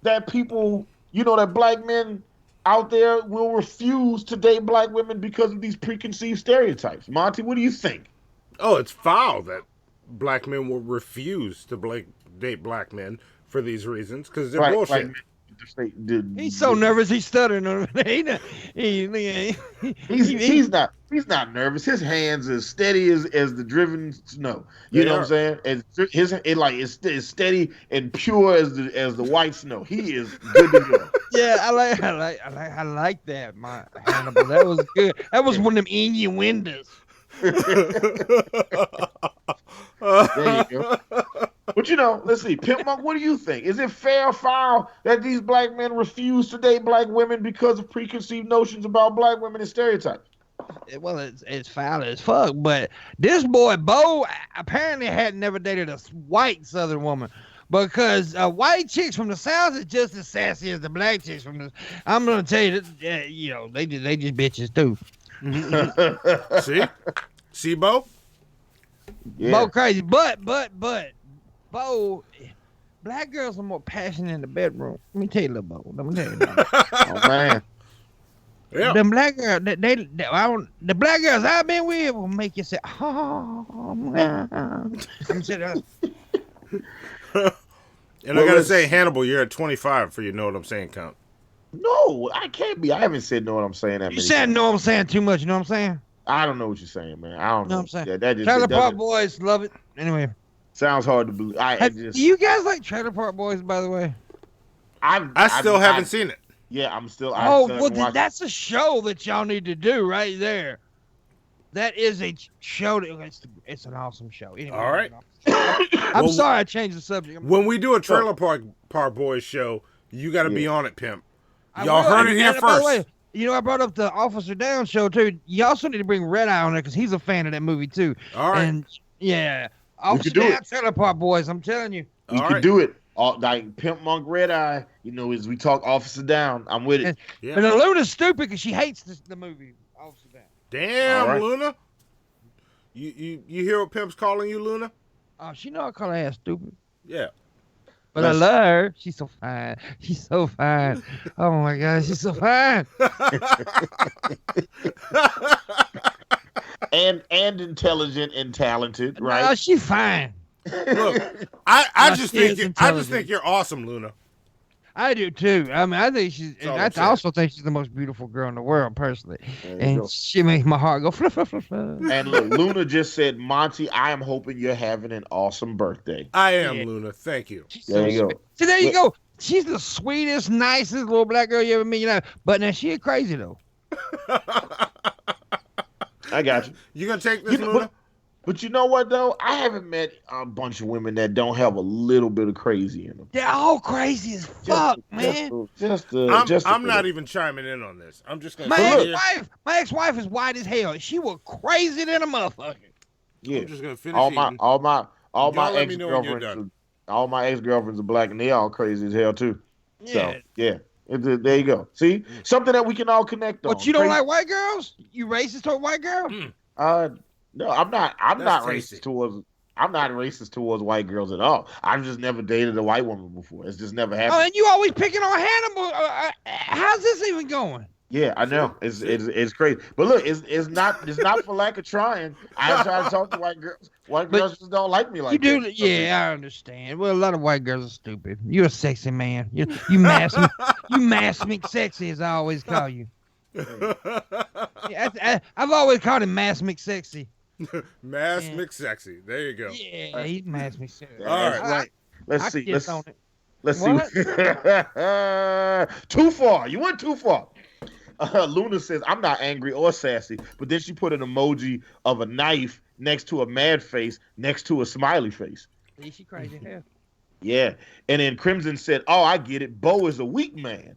that people, that black men out there will refuse to date black women because of these preconceived stereotypes? Monty, what do you think? Oh, it's foul that black men will refuse to date black men for these reasons because they're bullshit. He's so nervous he's stuttering. He's not nervous. His hands are steady as the driven snow. You know what I'm saying? And it's steady and pure as the white snow. He is good to go. Yeah, I like that, my Hannibal. That was good. That was one of them innuendos. There you go. But let's see. Pimpmunk, what do you think? Is it fair or foul that these black men refuse to date black women because of preconceived notions about black women and stereotypes? Well, it's foul as fuck, but this boy Bo apparently had never dated a white Southern woman. Because white chicks from the South is just as sassy as the black chicks from the. I'm gonna tell you that, they just bitches too. See, Bo? Bo crazy, but Bo, black girls are more passionate in the bedroom. Let me tell you, little Bo. Let me tell you. Oh man. Yeah. Them black girls, the black girls I've been with will make you say, oh man. I'm saying, And I gotta say, Hannibal, you're at 25 for your know what I'm saying count. No, I can't be. I haven't said know what I'm saying that you many said times. know what I'm saying too much. You know what I'm saying? I don't know what you're saying, man. I don't know. Know what I'm saying? Yeah, that just Trailer it doesn't- Park Boys love it. Anyway, sounds hard to believe. do you guys like Trailer Park Boys? By the way, I still haven't seen it. Yeah, I'm still. That's a show that y'all need to do right there. That is a show. It's an awesome show. Anyway, All right. I'm sorry I changed the subject. When we do a Trailer Park Boys show, you got to be on it, Pimp. I Y'all will. heard it here And by the way, first. you know, I brought up the Officer Down show too. You also need to bring Red Eye on there because he's a fan of that movie too. All right. And yeah, Officer do Down, it. Trailer Park Boys. I'm telling you. We could do it. Like Pimpmunk Red Eye, you know, as we talk Officer Down, I'm with it. But Luna's stupid because she hates the movie Officer Down. Damn, All right. Luna. You hear what Pimp's calling you, Luna? Oh, she know I call her ass stupid. Yeah. But I love her. She's so fine. She's so fine. Oh my God, she's so fine. and intelligent and talented, right? No, she's fine. Look, I No, just she is think intelligent. you're awesome, Luna. I do too. I mean, I think she's. all I I'm saying. also think she's the most beautiful girl in the world, personally. There you And go. she makes my heart go fluff, fluff, fluff, fluff. And look, Luna just said, Monty, I am hoping you're having an awesome birthday. I am, Luna. Thank you. There you go. See, there you go. She's the sweetest, nicest little black girl you ever meet. You know? But now she crazy though. I got you. You gonna take this, Luna? But you know what though? I haven't met a bunch of women that don't have a little bit of crazy in them. They're all crazy as fuck, man. I'm not even chiming in on this. I'm just gonna. My ex-wife is white as hell. She was crazy than a motherfucker. Yeah. I'm just gonna finish all my eating. all my Y'all let me know when you're ex-girlfriends all my ex-girlfriends are black and they all crazy as hell too. Yeah. So yeah. There you go. See? Something that we can all connect on. But you don't like white girls? You racist toward white girls? No, I'm not. I'm That's not tasty. racist towards. I'm not racist towards white girls at all. I've just never dated a white woman before. It's just never happened. Oh, and you always picking on Hannibal. How's this even going? Yeah, I know. It's crazy. But look, it's not for lack of trying. I try to talk to white girls. White girls just don't like me like You do, that. yeah, I understand. Well, a lot of white girls are stupid. You're a sexy man. You mass McSexy, as I always call you. Yeah, I've always called him Mass McSexy. Mass McSexy. There you go. Yeah, he's Mass McSexy. All right. Let's see. Kiss on it. Let's What? see. Too far. You went too far. Luna says, I'm not angry or sassy, but then she put an emoji of a knife next to a mad face next to a smiley face. She crazy hell. Yeah. And then Crimson said, oh, I get it. Bo is a weak man.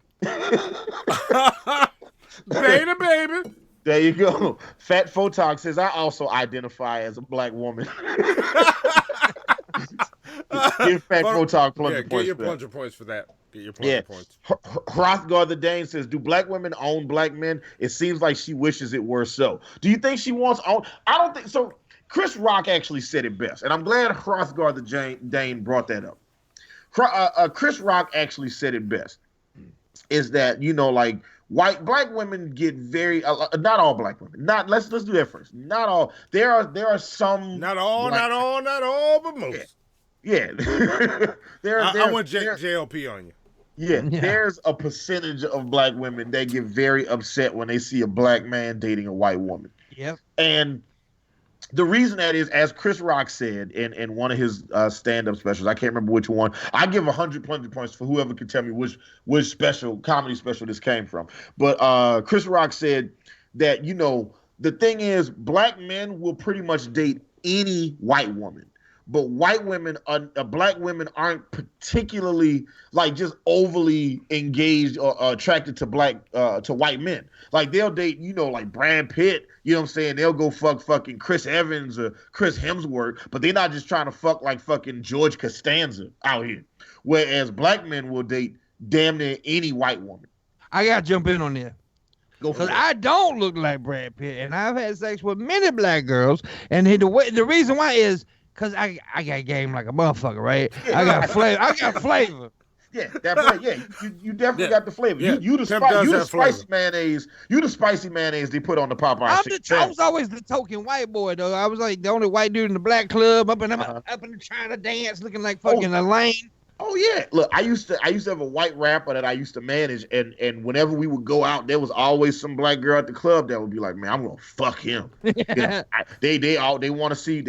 Beta, baby. There you go. Fat Photog says, I also identify as a black woman. Give Fat Photog plunger Get points your for that. plunger points for that. Get your plunger points. Hrothgar the Dane says, do black women own black men? It seems like she wishes it were so. Do you think she wants own? I don't think so. Chris Rock actually said it best, and I'm glad Hrothgar the Dane brought that up. Chris Rock actually said it best. Is that, you know, like black women get very not all black women. Let's do that first. Not all. There are some. Not all, but most. Yeah. I want JLP on you. Yeah, there's a percentage of black women that get very upset when they see a black man dating a white woman. Yep. And the reason that is, as Chris Rock said in one of his stand-up specials, I can't remember which one. I give 100 plunger points for whoever can tell me which special, comedy special this came from. But Chris Rock said that, you know, the thing is, black men will pretty much date any white woman. But white women, black women aren't particularly like just overly engaged or attracted to white men. Like they'll date, you know, like Brad Pitt. You know what I'm saying? They'll go fucking Chris Evans or Chris Hemsworth, but they're not just trying to fuck like fucking George Costanza out here. Whereas black men will date damn near any white woman. I gotta jump in on there. Go for Because it. I don't look like Brad Pitt, and I've had sex with many black girls, and the reason why is because I got game like a motherfucker, right? Yeah. I got flavor. I got flavor. Yeah, that yeah, you definitely got the flavor. Yeah. You the Pimp does have spicy flavor. mayonnaise. You the spicy mayonnaise they put on the Popeye I chicken. was always the token white boy though. I was like the only white dude in the black club up in the China dance, looking like fucking Elaine. Oh yeah, look, I used to have a white rapper that I used to manage, and whenever we would go out, there was always some black girl at the club that would be like, "Man, I'm gonna fuck him." Yeah, they want to see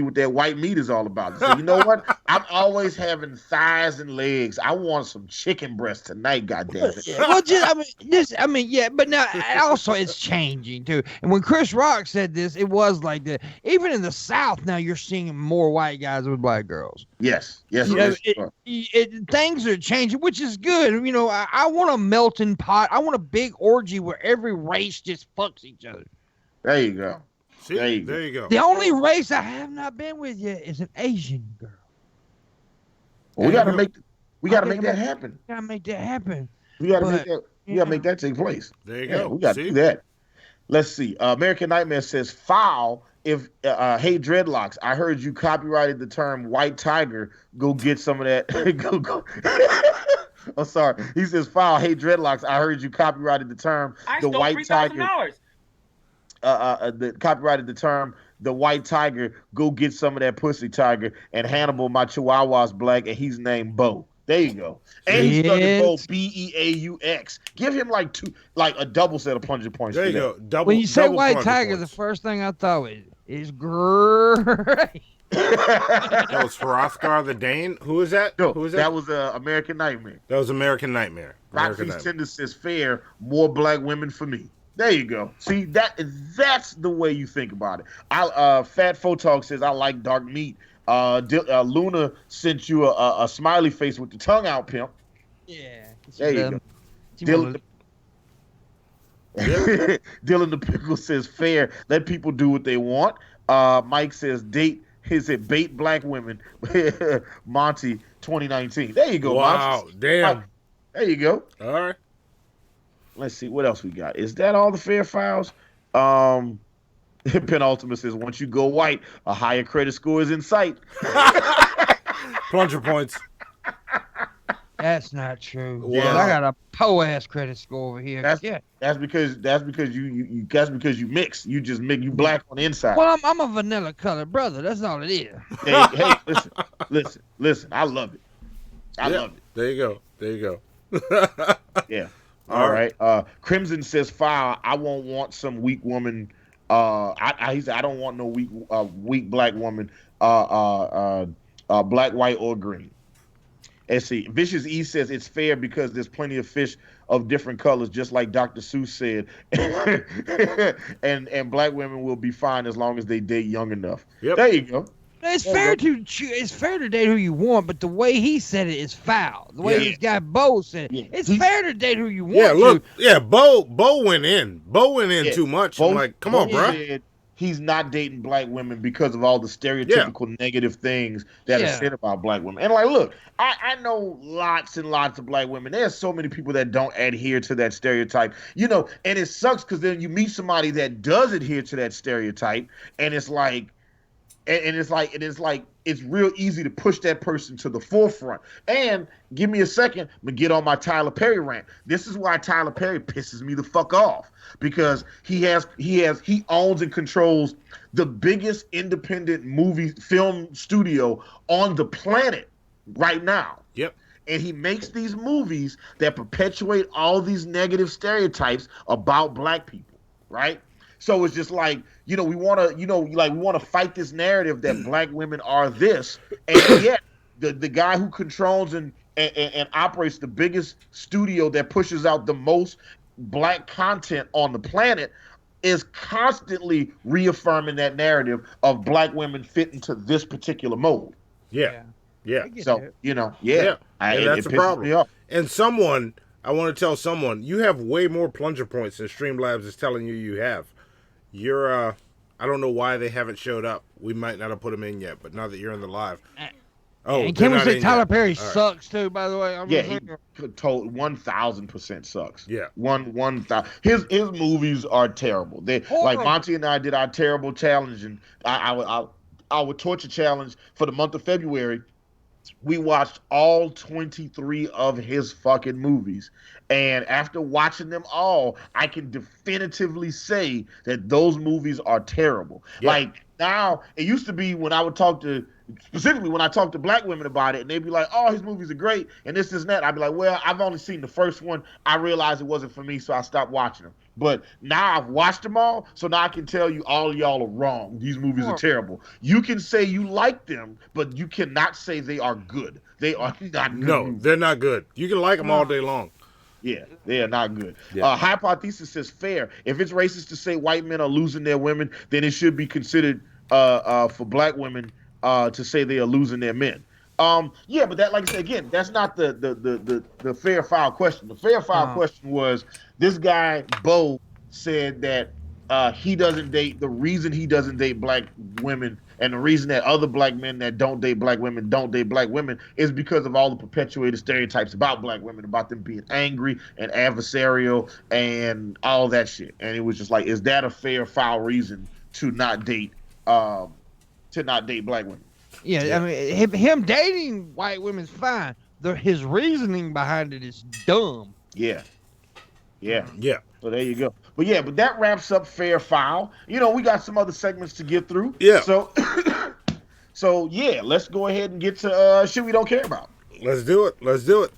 what that white meat is all about. So you know what? I'm always having thighs and legs. I want some chicken breast tonight. Goddamn it! Yeah, well, yeah, but now also it's changing too. And when Chris Rock said this, it was like that. Even in the South now, you're seeing more white guys with black girls. Yes. Things are changing, which is good. You know, I want a melting pot. I want a big orgy where every race just fucks each other. There you go. See? There you go. The only race I have not been with yet is an Asian girl. Well, we gotta make that happen. Gotta make that happen. We gotta make that. We gotta make that take place. There you go. We gotta do that. Let's see. American Nightmare says foul. If hey dreadlocks, I heard you copyrighted the term white tiger. Go get some of that. go. Oh, sorry. He says foul. Hey dreadlocks, I heard you copyrighted the term the white tiger. Copyrighted the term the white tiger. Go get some of that pussy tiger. And Hannibal, my Chihuahua's black, and he's named Bo. There you go. And he's studying Bo, Beaux. Give him like a double set of plunger points. There you go. When you say white tiger, the first thing I thought is great. That was Hrothgar the Dane. Who is that? No, Who is that? That was American Nightmare. That was American Nightmare. Rockface Tender says fair, more black women for me. There you go. See, that's the way you think about it. Fat Photog says I like dark meat. Luna sent you a smiley face with the tongue out, pimp. Yeah. There you go. Dylan the Pickle says fair. Let people do what they want. Mike says date. He said bait black women. Monty 2019. There you go. Wow. Monty. Damn. There you go. All right. Let's see what else we got. Is that all the fair files? Penultimate says once you go white, a higher credit score is in sight. Plunger points. That's not true. Wow. Yeah, I got a po-ass credit score over here. That's because you mix. You just make you black on the inside. Well, I'm a vanilla colored brother. That's all it is. Hey, listen. I love it. I love it. There you go. Yeah. All right. Crimson says foul. I won't want some weak woman. He said I don't want no weak black woman. Black, white, or green. Let's see. Vicious E says it's fair because there's plenty of fish of different colors, just like Dr. Seuss said. and black women will be fine as long as they date young enough. Yep. There you go. It's fair to date who you want, but the way he said it is foul. The way this guy Bo said it, it's fair to date who you want. Yeah, look, Bo went in. Bo went in too much. I'm like, come on, bro. He's not dating black women because of all the stereotypical negative things that are said about black women. And like, look, I know lots and lots of black women. There's so many people that don't adhere to that stereotype, and it sucks because then you meet somebody that does adhere to that stereotype, and it's like, it's real easy to push that person to the forefront. And give me a second, I'm gonna get on my Tyler Perry rant. This is why Tyler Perry pisses me the fuck off, because he owns and controls the biggest independent film studio on the planet right now. Yep. And he makes these movies that perpetuate all these negative stereotypes about black people, right? So it's just like, we want to fight this narrative that black women are this, and yet the guy who controls and operates the biggest studio that pushes out the most black content on the planet is constantly reaffirming that narrative of black women fit into this particular mold. Yeah. So And that's the problem. And I want to tell someone, you have way more plunger points than Streamlabs is telling you have. You're, I don't know why they haven't showed up. We might not have put them in yet, but now that you're in the live. Oh, and can we they're say not in Tyler yet. Perry All right. sucks too? By the way, I'm Yeah, just he saying. told 1,000% sucks. Yeah. 1,000. His movies are terrible. They like Horrible. Monty and I did our terrible challenge, and our torture challenge for the month of February. We watched all 23 of his fucking movies. And after watching them all, I can definitively say that those movies are terrible. Yeah. Like now, it used to be when I would talk to, specifically when I talk to black women about it, and they'd be like, oh, his movies are great, and this and that. I'd be like, well, I've only seen the first one. I realized it wasn't for me, so I stopped watching them. But now I've watched them all, so now I can tell you all of y'all are wrong. These movies are terrible. You can say you like them, but you cannot say they are good. They are not good. No, movies. they're not good. You can like them all day long. Yeah, they are not good. Yeah. Hypothesis says fair. If it's racist to say white men are losing their women, then it should be considered for black women to say they are losing their men. Yeah, but that, like I said again, that's not the fair foul question. The fair foul question was this guy Bo said that he doesn't date. The reason he doesn't date black women and the reason that other black men that don't date black women don't date black women is because of all the perpetuated stereotypes about black women, about them being angry and adversarial and all that shit. And it was just like, is that a fair foul reason to not date black women? Yeah, I mean, him dating white women's fine. His reasoning behind it is dumb. Yeah. Yeah. Yeah. So there you go. But that wraps up fair foul. You know, we got some other segments to get through. Yeah. So yeah, let's go ahead and get to shit we don't care about. Let's do it. Let's do it.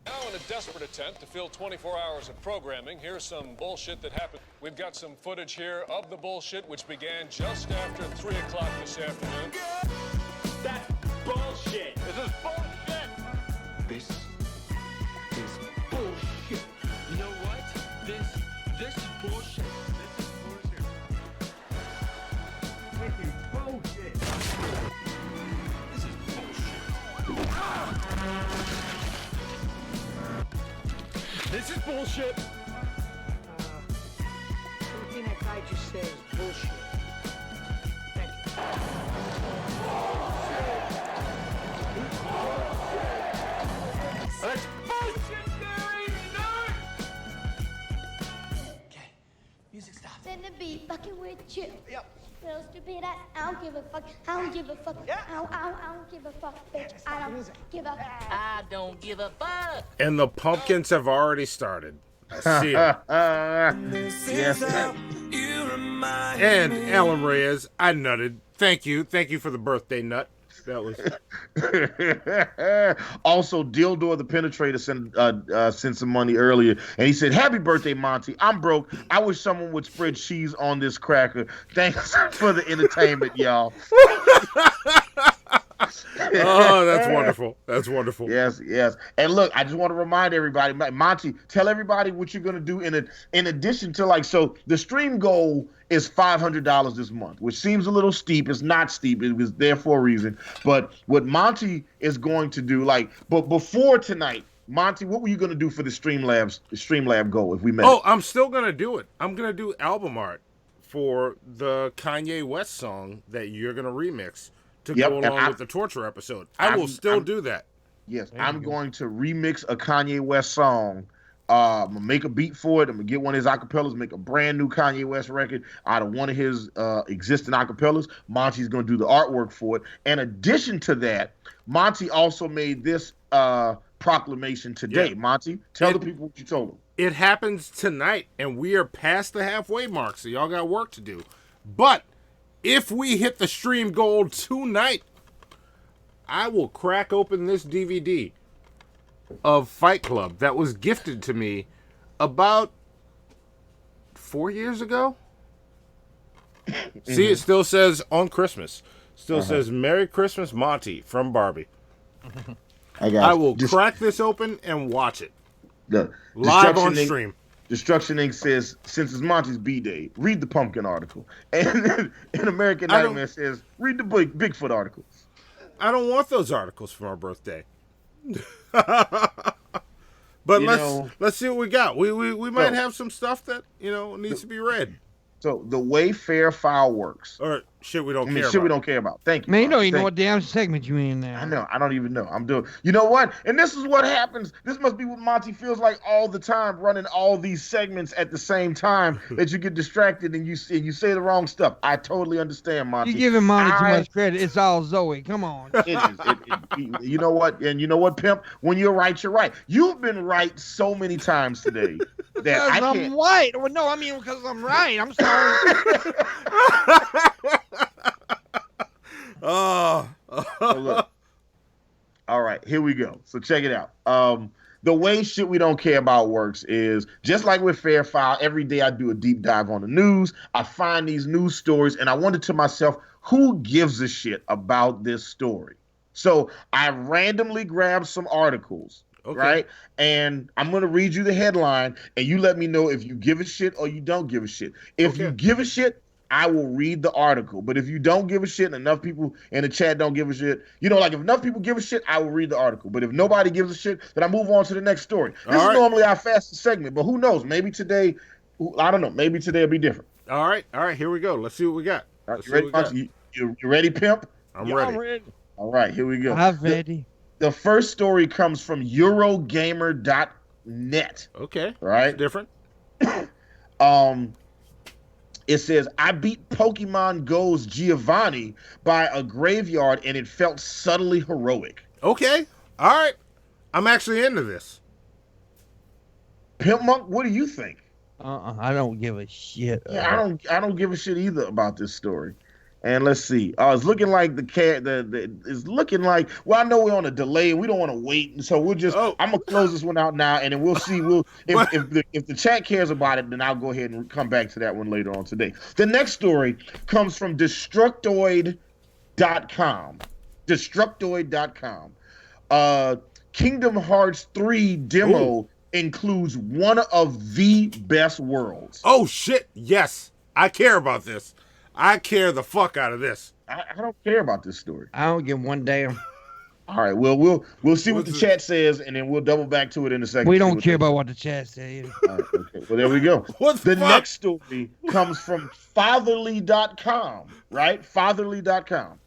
Now in a desperate attempt to fill 24 hours of programming, here's some bullshit that happened. We've got some footage here of the bullshit, which began just after 3 o'clock this afternoon. That's bullshit. This is bullshit. This is bullshit. You know what? This is bullshit. This is bullshit. This is bullshit. This is bullshit. Everything that guy just said is bullshit. Thank you. That's bullshit, Gary! Nerd! Music stop. Send the beat fucking with you. Yep. Little stupid ass. I don't give a fuck. I don't give a fuck. I don't give a fuck, bitch. I don't give a. I don't give a fuck. And the pumpkins have already started. I see it. Yes. And Alan Reyes, I nutted. Thank you. Thank you for the birthday nut. That was. Also, Dildor the Penetrator sent some money earlier, and he said, "Happy birthday, Monty. I'm broke. I wish someone would spread cheese on this cracker. Thanks for the entertainment, y'all." Oh, that's wonderful. That's wonderful. Yes. And look, I just want to remind everybody, Monty, tell everybody what you're gonna do in addition to so the stream goal is $500 this month, which seems a little steep. It's not steep. It was there for a reason. But what Monty is going to do, but before tonight, Monty, what were you gonna do for the Streamlab goal if we met? Oh, I'm still gonna do it. I'm gonna do album art for the Kanye West song that you're gonna remix to go along with the torture episode. I will still do that. Yes, I'm going to remix a Kanye West song. I'm gonna make a beat for it. I'm gonna get one of his acapellas, make a brand new Kanye West record out of one of his existing acapellas. Monty's gonna do the artwork for it. In addition to that, Monty also made this proclamation today. Yeah. Monty, tell the people what you told them. It happens tonight, and we are past the halfway mark, so y'all got work to do. But if we hit the stream goal tonight, I will crack open this DVD of Fight Club that was gifted to me about 4 years ago. See, it still says on Christmas. Still says Merry Christmas, Monty from Barbie. I will crack this open and watch it. Live on stream. Destruction Inc. says, since it's Monty's B-Day, read the Pumpkin article. And American Nightmare says, read the Bigfoot article. I don't want those articles for our birthday. But let's see what we got. We might have some stuff that needs to be read. So the way fair foul works, all right, shit we don't care shit about. we don't care about. Thank you. Man, you Monty. don't even know Thank what damn segment you in now. I know. I don't even know. I'm doing. You know what? And this is what happens. This must be what Monty feels like all the time, running all these segments at the same time that you get distracted and you say the wrong stuff. I totally understand, Monty. You giving Monty too much credit. It's all Zoe. Come on. It is. You know what? And you know what, Pimp? When you're right, you're right. You've been right so many times today that I I'm can't. white. Well, no, I mean because I'm right. I'm sorry. Oh. Look. All right, here we go. So check it out. The way shit we don't care about works is just like with Fair File. Every day I do a deep dive on the news. I find these news stories, and I wonder to myself, who gives a shit about this story? So I randomly grab some articles, right? And I'm going to read you the headline, and you let me know if you give a shit or you don't give a shit. If you give a shit, I will read the article. But if you don't give a shit and enough people in the chat don't give a shit, you know, like if enough people give a shit, I will read the article. But if nobody gives a shit, then I move on to the next story. This is normally our fastest segment, but who knows? Maybe today, I don't know. Maybe today will be different. All right, here we go. Let's see what we got. All right, you ready, Pimp? I'm ready. I'm ready. All right, here we go. I'm ready. The first story comes from Eurogamer.net. Okay. Right? That's different. It says, I beat Pokemon Go's Giovanni by a graveyard and it felt subtly heroic. Okay. All right. I'm actually into this. Pimpmunk, what do you think? I don't give a shit. Yeah, I don't give a shit either about this story. And let's see. It's looking like it's looking like, well, I know we're on a delay. We don't want to wait. And so we'll just, I'm going to close this one out now. And then we'll see. If the chat cares about it, then I'll go ahead and come back to that one later on today. The next story comes from Destructoid.com. Destructoid.com. Kingdom Hearts 3 demo includes one of the best worlds. Oh, shit. Yes. I care about this. I care the fuck out of this. I don't care about this story. I don't give one damn. All right, well, we'll see what the chat says, and then we'll double back to it in a second. We don't care about what the chat says. All right, okay. Well, there we go. The next story comes from Fatherly.com, right? Fatherly.com.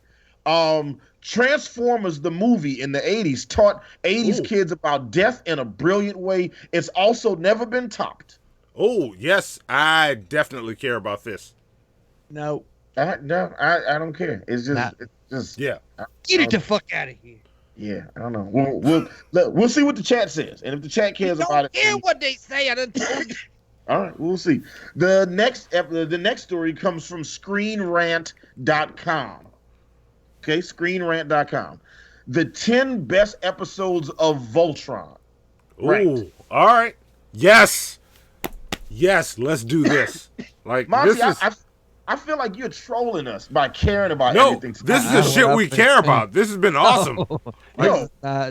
Transformers, the movie in the 80s, taught 80s kids about death in a brilliant way. It's also never been topped. Oh, yes, I definitely care about this. No. I don't care. It's just yeah. Get it the fuck out of here. Yeah, I don't know. We'll see what the chat says, and if the chat cares about it, don't care what they say. I done told you. All right, we'll see. The next story comes from ScreenRant.com. Okay, ScreenRant.com. The 10 best episodes of Voltron. Ooh, all right. Yes, let's do this. Like Monty, this is. I feel like you're trolling us by caring about everything. This is the shit we care about. This has been awesome.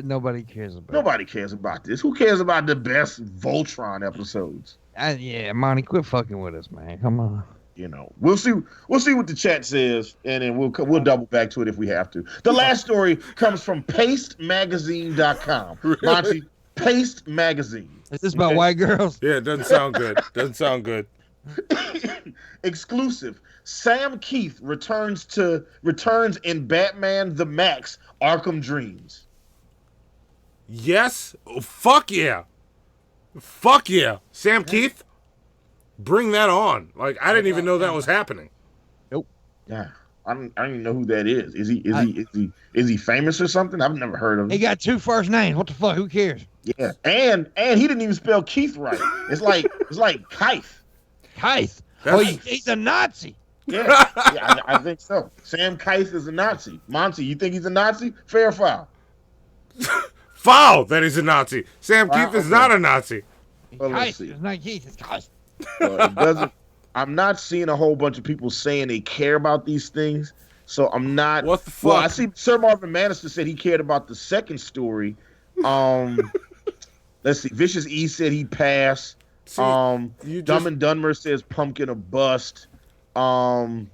Nobody cares about. Nobody cares about this. Who cares about the best Voltron episodes? Yeah, Monty, quit fucking with us, man. Come on. You know, we'll see what the chat says, and then we'll double back to it if we have to. The last story comes from PasteMagazine.com. Really? Monty, Paste Magazine. Is this about white girls? Yeah, it doesn't sound good. Doesn't sound good. Exclusive. Sam Keith returns in Batman the Max Arkham Dreams. Yes. Oh, fuck yeah. Fuck yeah. Sam Keith, bring that on. Like I didn't even know that was happening. Nope. Yeah. I don't even know who that is. Is he famous or something? I've never heard of him. He got 2 first names. What the fuck? Who cares? Yeah. And he didn't even spell Keith right. It's like Keith. Keith. He's a Nazi. Yeah, I think so. Sam Keith is a Nazi. Monty, you think he's a Nazi? Fair or foul? Foul that he's a Nazi. Sam Keith is not a Nazi. Well, let's see. It's not Keith. It's Keith. It doesn't. I'm not seeing a whole bunch of people saying they care about these things, so I'm not. What the fuck? Well, I see Sir Marvin Manister said he cared about the second story. Let's see. Vicious E said he passed. Dumb and Dunmer says pumpkin a bust. Dumb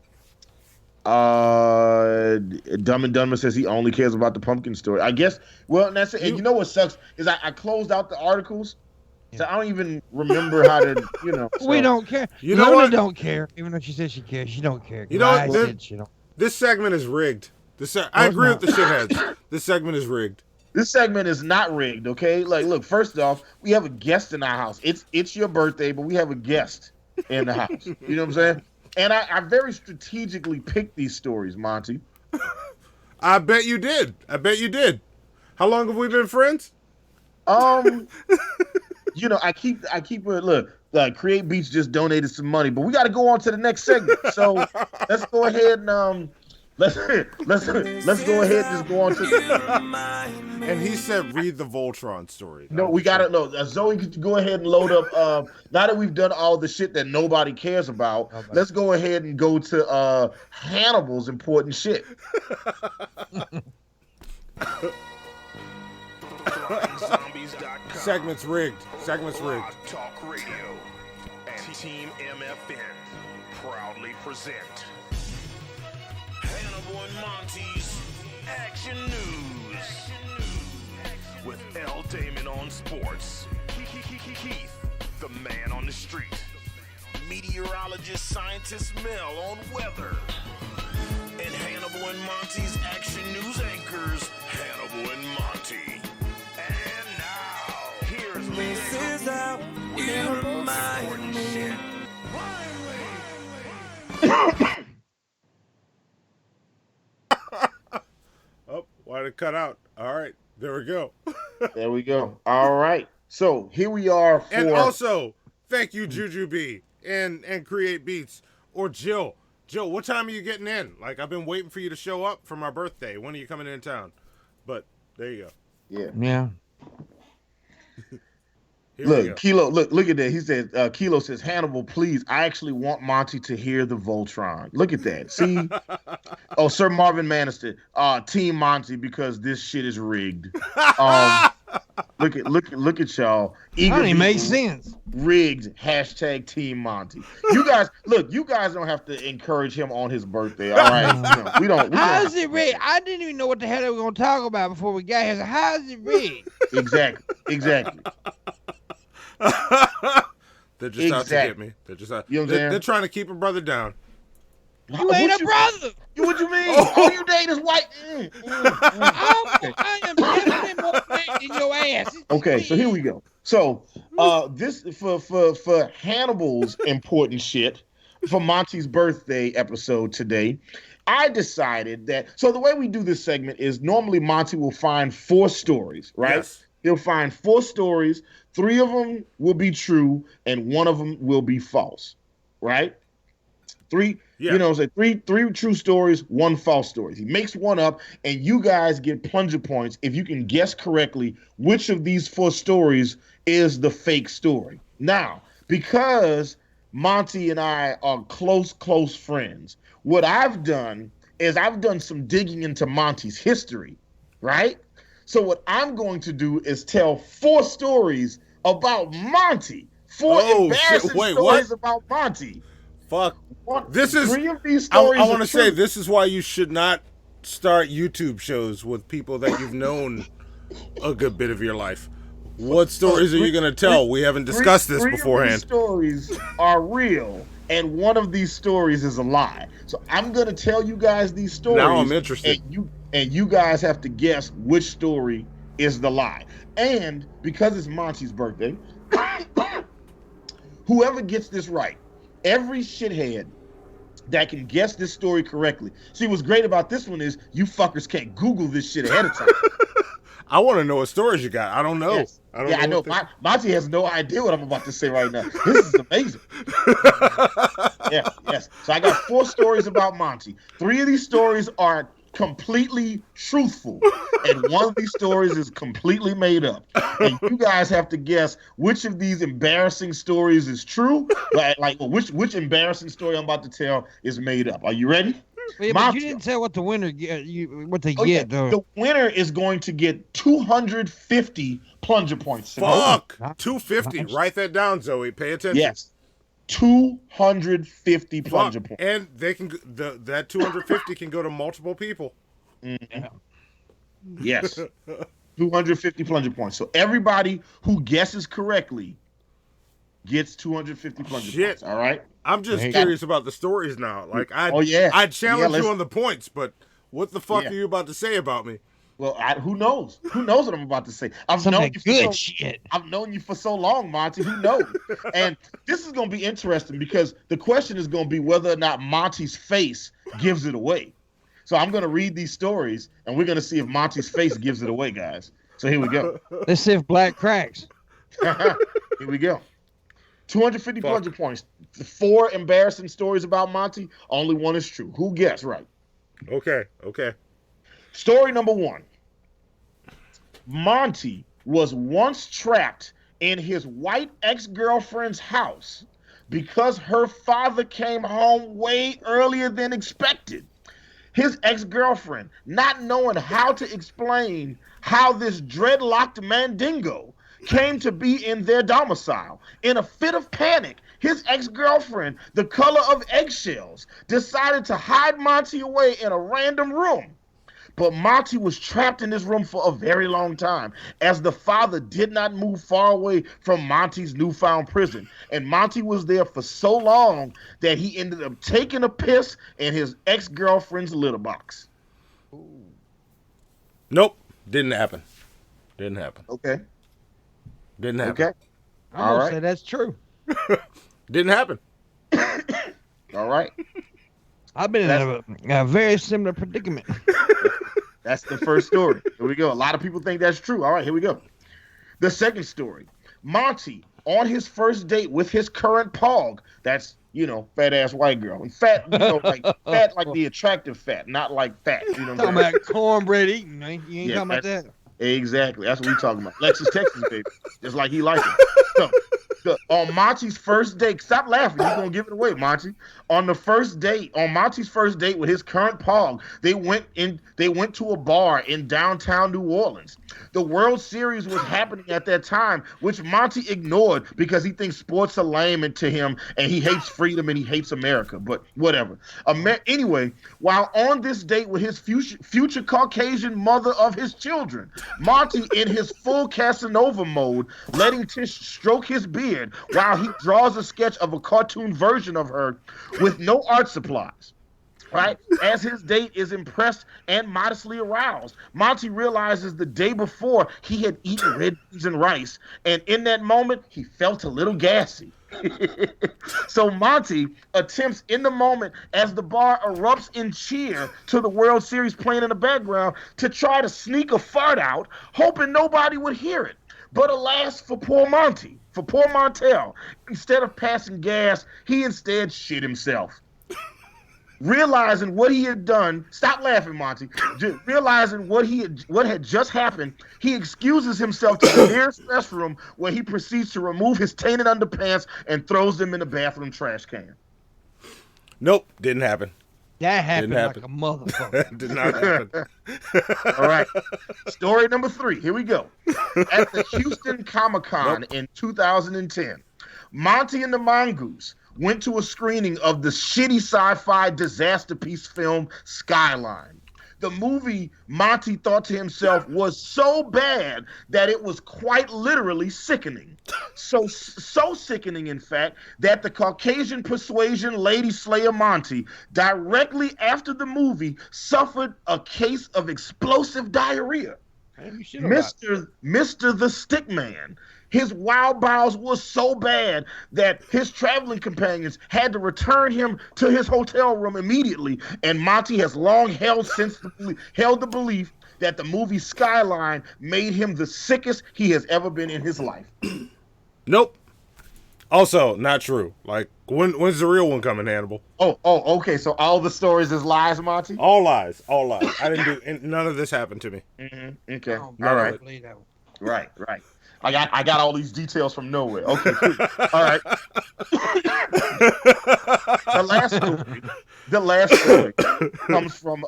and Dunmer says he only cares about the pumpkin story. I guess. Well, and that's it. And you know what sucks is I closed out the articles, so I don't even remember how to. So. We don't care. You know what? Don't care. Even though she said she cares, she don't care. You know what? This segment is rigged. I agree with the shitheads. This segment is rigged. This segment is not rigged, okay? Like, look, first off, we have a guest in our house. It's your birthday, but we have a guest in the house. You know what I'm saying? And I very strategically picked these stories, Monty. I bet you did. How long have we been friends? You know, I keep look. Create Beats just donated some money, but we got to go on to the next segment. So let's go ahead and let's go ahead and just go on to. And he said, "Read the Voltron story." No, we got to. Zoe, could you go ahead and load up? Now that we've done all the shit that nobody cares about, let's go ahead and go to Hannibal's important shit. Segment's rigged. Talk Radio and Team MFN proudly present Hannibal and Monty's Action News with L. Damon on sports, Keith, the man on the street, meteorologist scientist Mel on weather, and Hannibal and Monty's Action News anchors, Hannibal and Monty. And now, here's This is how you remind me. Oh, why'd it cut out? All right, there we go. There we go. All right. So here we are. And also, thank you, Juju B and Create Beats or Jill. Jill, what time are you getting in? Like, I've been waiting for you to show up for my birthday. When are you coming in town? But there you go. Yeah. Look, Kilo, look at that. He said, Kilo says, Hannibal, please. I actually want Monty to hear the Voltron. Look at that. See? Oh, Sir Marvin Manister, Team Monty, because this shit is rigged. Look at y'all. That ain't make sense. Rigged. # Team Monty. You guys don't have to encourage him on his birthday. All right. We don't. How is it rigged? I didn't even know what the hell they were gonna talk about before we got here. So how is it rigged? Exactly. They're just out to get me. They're just out. They're trying to keep a brother down. You ain't a brother. What you mean? Oh, you date is white. I am definitely more black than your ass. Okay, so here we go. So this for Hannibal's important shit for Monty's birthday episode today. I decided that the way we do this segment is normally Monty will find 4 stories, right? Yes. He'll find 4 stories. 3 of them will be true, and 1 of them will be false, right? 3, three true stories, 1 false story. He makes 1 up, and you guys get plunger points if you can guess correctly which of these 4 stories is the fake story. Now, because Monty and I are close friends, what I've done is I've done some digging into Monty's history, right? So what I'm going to do is tell 4 stories about Monty. 4 embarrassing stories about Monty. Fuck. This is 3 of these stories. I want to say this is why you should not start YouTube shows with people that you've known a good bit of your life. What stories are you going to tell? We haven't discussed this beforehand. 3 of these stories are real, and 1 of these stories is a lie. So I'm going to tell you guys these stories. Now I'm interested. And you guys have to guess which story is the lie. And because it's Monty's birthday, whoever gets this right, every shithead that can guess this story correctly. See, what's great about this one is you fuckers can't Google this shit ahead of time. I want to know what stories you got. I don't know. Yes. I know. Monty has no idea what I'm about to say right now. This is amazing. Yes. So I got 4 stories about Monty. 3 of these stories are completely truthful, and 1 of these stories is completely made up. And you guys have to guess which of these embarrassing stories is true, which embarrassing story I'm about to tell is made up. Are you ready? Yeah, but you didn't tell what the winner get. What they get though. The winner is going to get 250 plunger points. Fuck, 250. Write that down, Zoe. Pay attention. Yes. 250 plunger points. And they can that 250 can go to multiple people. Mm-hmm. Yes. 250 plunger points. So everybody who guesses correctly gets 250 plunger Shit. points. All right. I'm just curious about the stories now. Like, I'd challenge you on the points, but what the fuck are you about to say about me? Well, who knows? Who knows what I'm about to say? I've known you for so long, Monty. Who knows? And this is going to be interesting because the question is going to be whether or not Monty's face gives it away. So I'm going to read these stories, and we're going to see if Monty's face gives it away, guys. So here we go. Let's see if black cracks. Here we go. 250 plunger points. 4 embarrassing stories about Monty. Only one is true. Who guessed right? Okay. Story number 1. Monty was once trapped in his white ex-girlfriend's house because her father came home way earlier than expected. His ex-girlfriend, not knowing how to explain how this dreadlocked mandingo came to be in their domicile, in a fit of panic, his ex-girlfriend, the color of eggshells, decided to hide Monty away in a random room. But Monty was trapped in this room for a very long time, as the father did not move far away from Monty's newfound prison. And Monty was there for so long that he ended up taking a piss in his ex-girlfriend's litter box. Nope. Didn't happen. Okay. Didn't happen. Okay. I'm gonna say that's true. Didn't happen. All right. I've been in a very similar predicament. That's the first story. Here we go. A lot of people think that's true. All right, here we go. The second story. Monty, on his first date with his current pog, that's, fat ass white girl. And fat, like fat like the attractive fat, not like fat. You know what talking about cornbread eating, man. You ain't talking about that. Exactly. That's what we talking about. Lexus, Texas, baby. Just like he likes it. So, on Monty's first date, stop laughing. You're going to give it away, Monty. On Monty's first date with his current pog, they went to a bar in downtown New Orleans. The World Series was happening at that time, which Monty ignored because he thinks sports are lame to him and he hates freedom and he hates America. But whatever. Anyway, while on this date with his future Caucasian mother of his children, Monty, in his full Casanova mode, letting Tish stroke his beard while he draws a sketch of a cartoon version of her with no art supplies. Right? As his date is impressed and modestly aroused, Monty realizes the day before he had eaten red beans and rice, and in that moment, he felt a little gassy. So Monty attempts in the moment, as the bar erupts in cheer to the World Series playing in the background, to try to sneak a fart out, hoping nobody would hear it. But alas for poor Monty, for poor Montel, instead of passing gas, he instead shit himself. Realizing what he had done, stop laughing, Monty. Realizing what had just happened, he excuses himself to the nearest restroom, where he proceeds to remove his tainted underpants and throws them in the bathroom trash can. Nope, didn't happen. That happened like a motherfucker. Did not happen. All right. Story number 3. Here we go. At the Houston Comic-Con in 2010, Monty and the Mongoose went to a screening of the shitty sci-fi disaster piece film Skyline. The movie, Monty thought to himself, was so bad that it was quite literally sickening. So sickening, in fact, that the Caucasian persuasion lady slayer Monty, directly after the movie, suffered a case of explosive diarrhea. Mr. the Stickman, his wild bowels was so bad that his traveling companions had to return him to his hotel room immediately, and Monty has long held the belief that the movie Skyline made him the sickest he has ever been in his life. Nope. Also, not true. Like, when's the real one coming, Hannibal? Oh, okay. So all the stories is lies, Monty? All lies. I didn't do none of this happened to me. Mm-hmm. Okay. All right. Right. I got all these details from nowhere. Okay, cool. All right. The last story comes from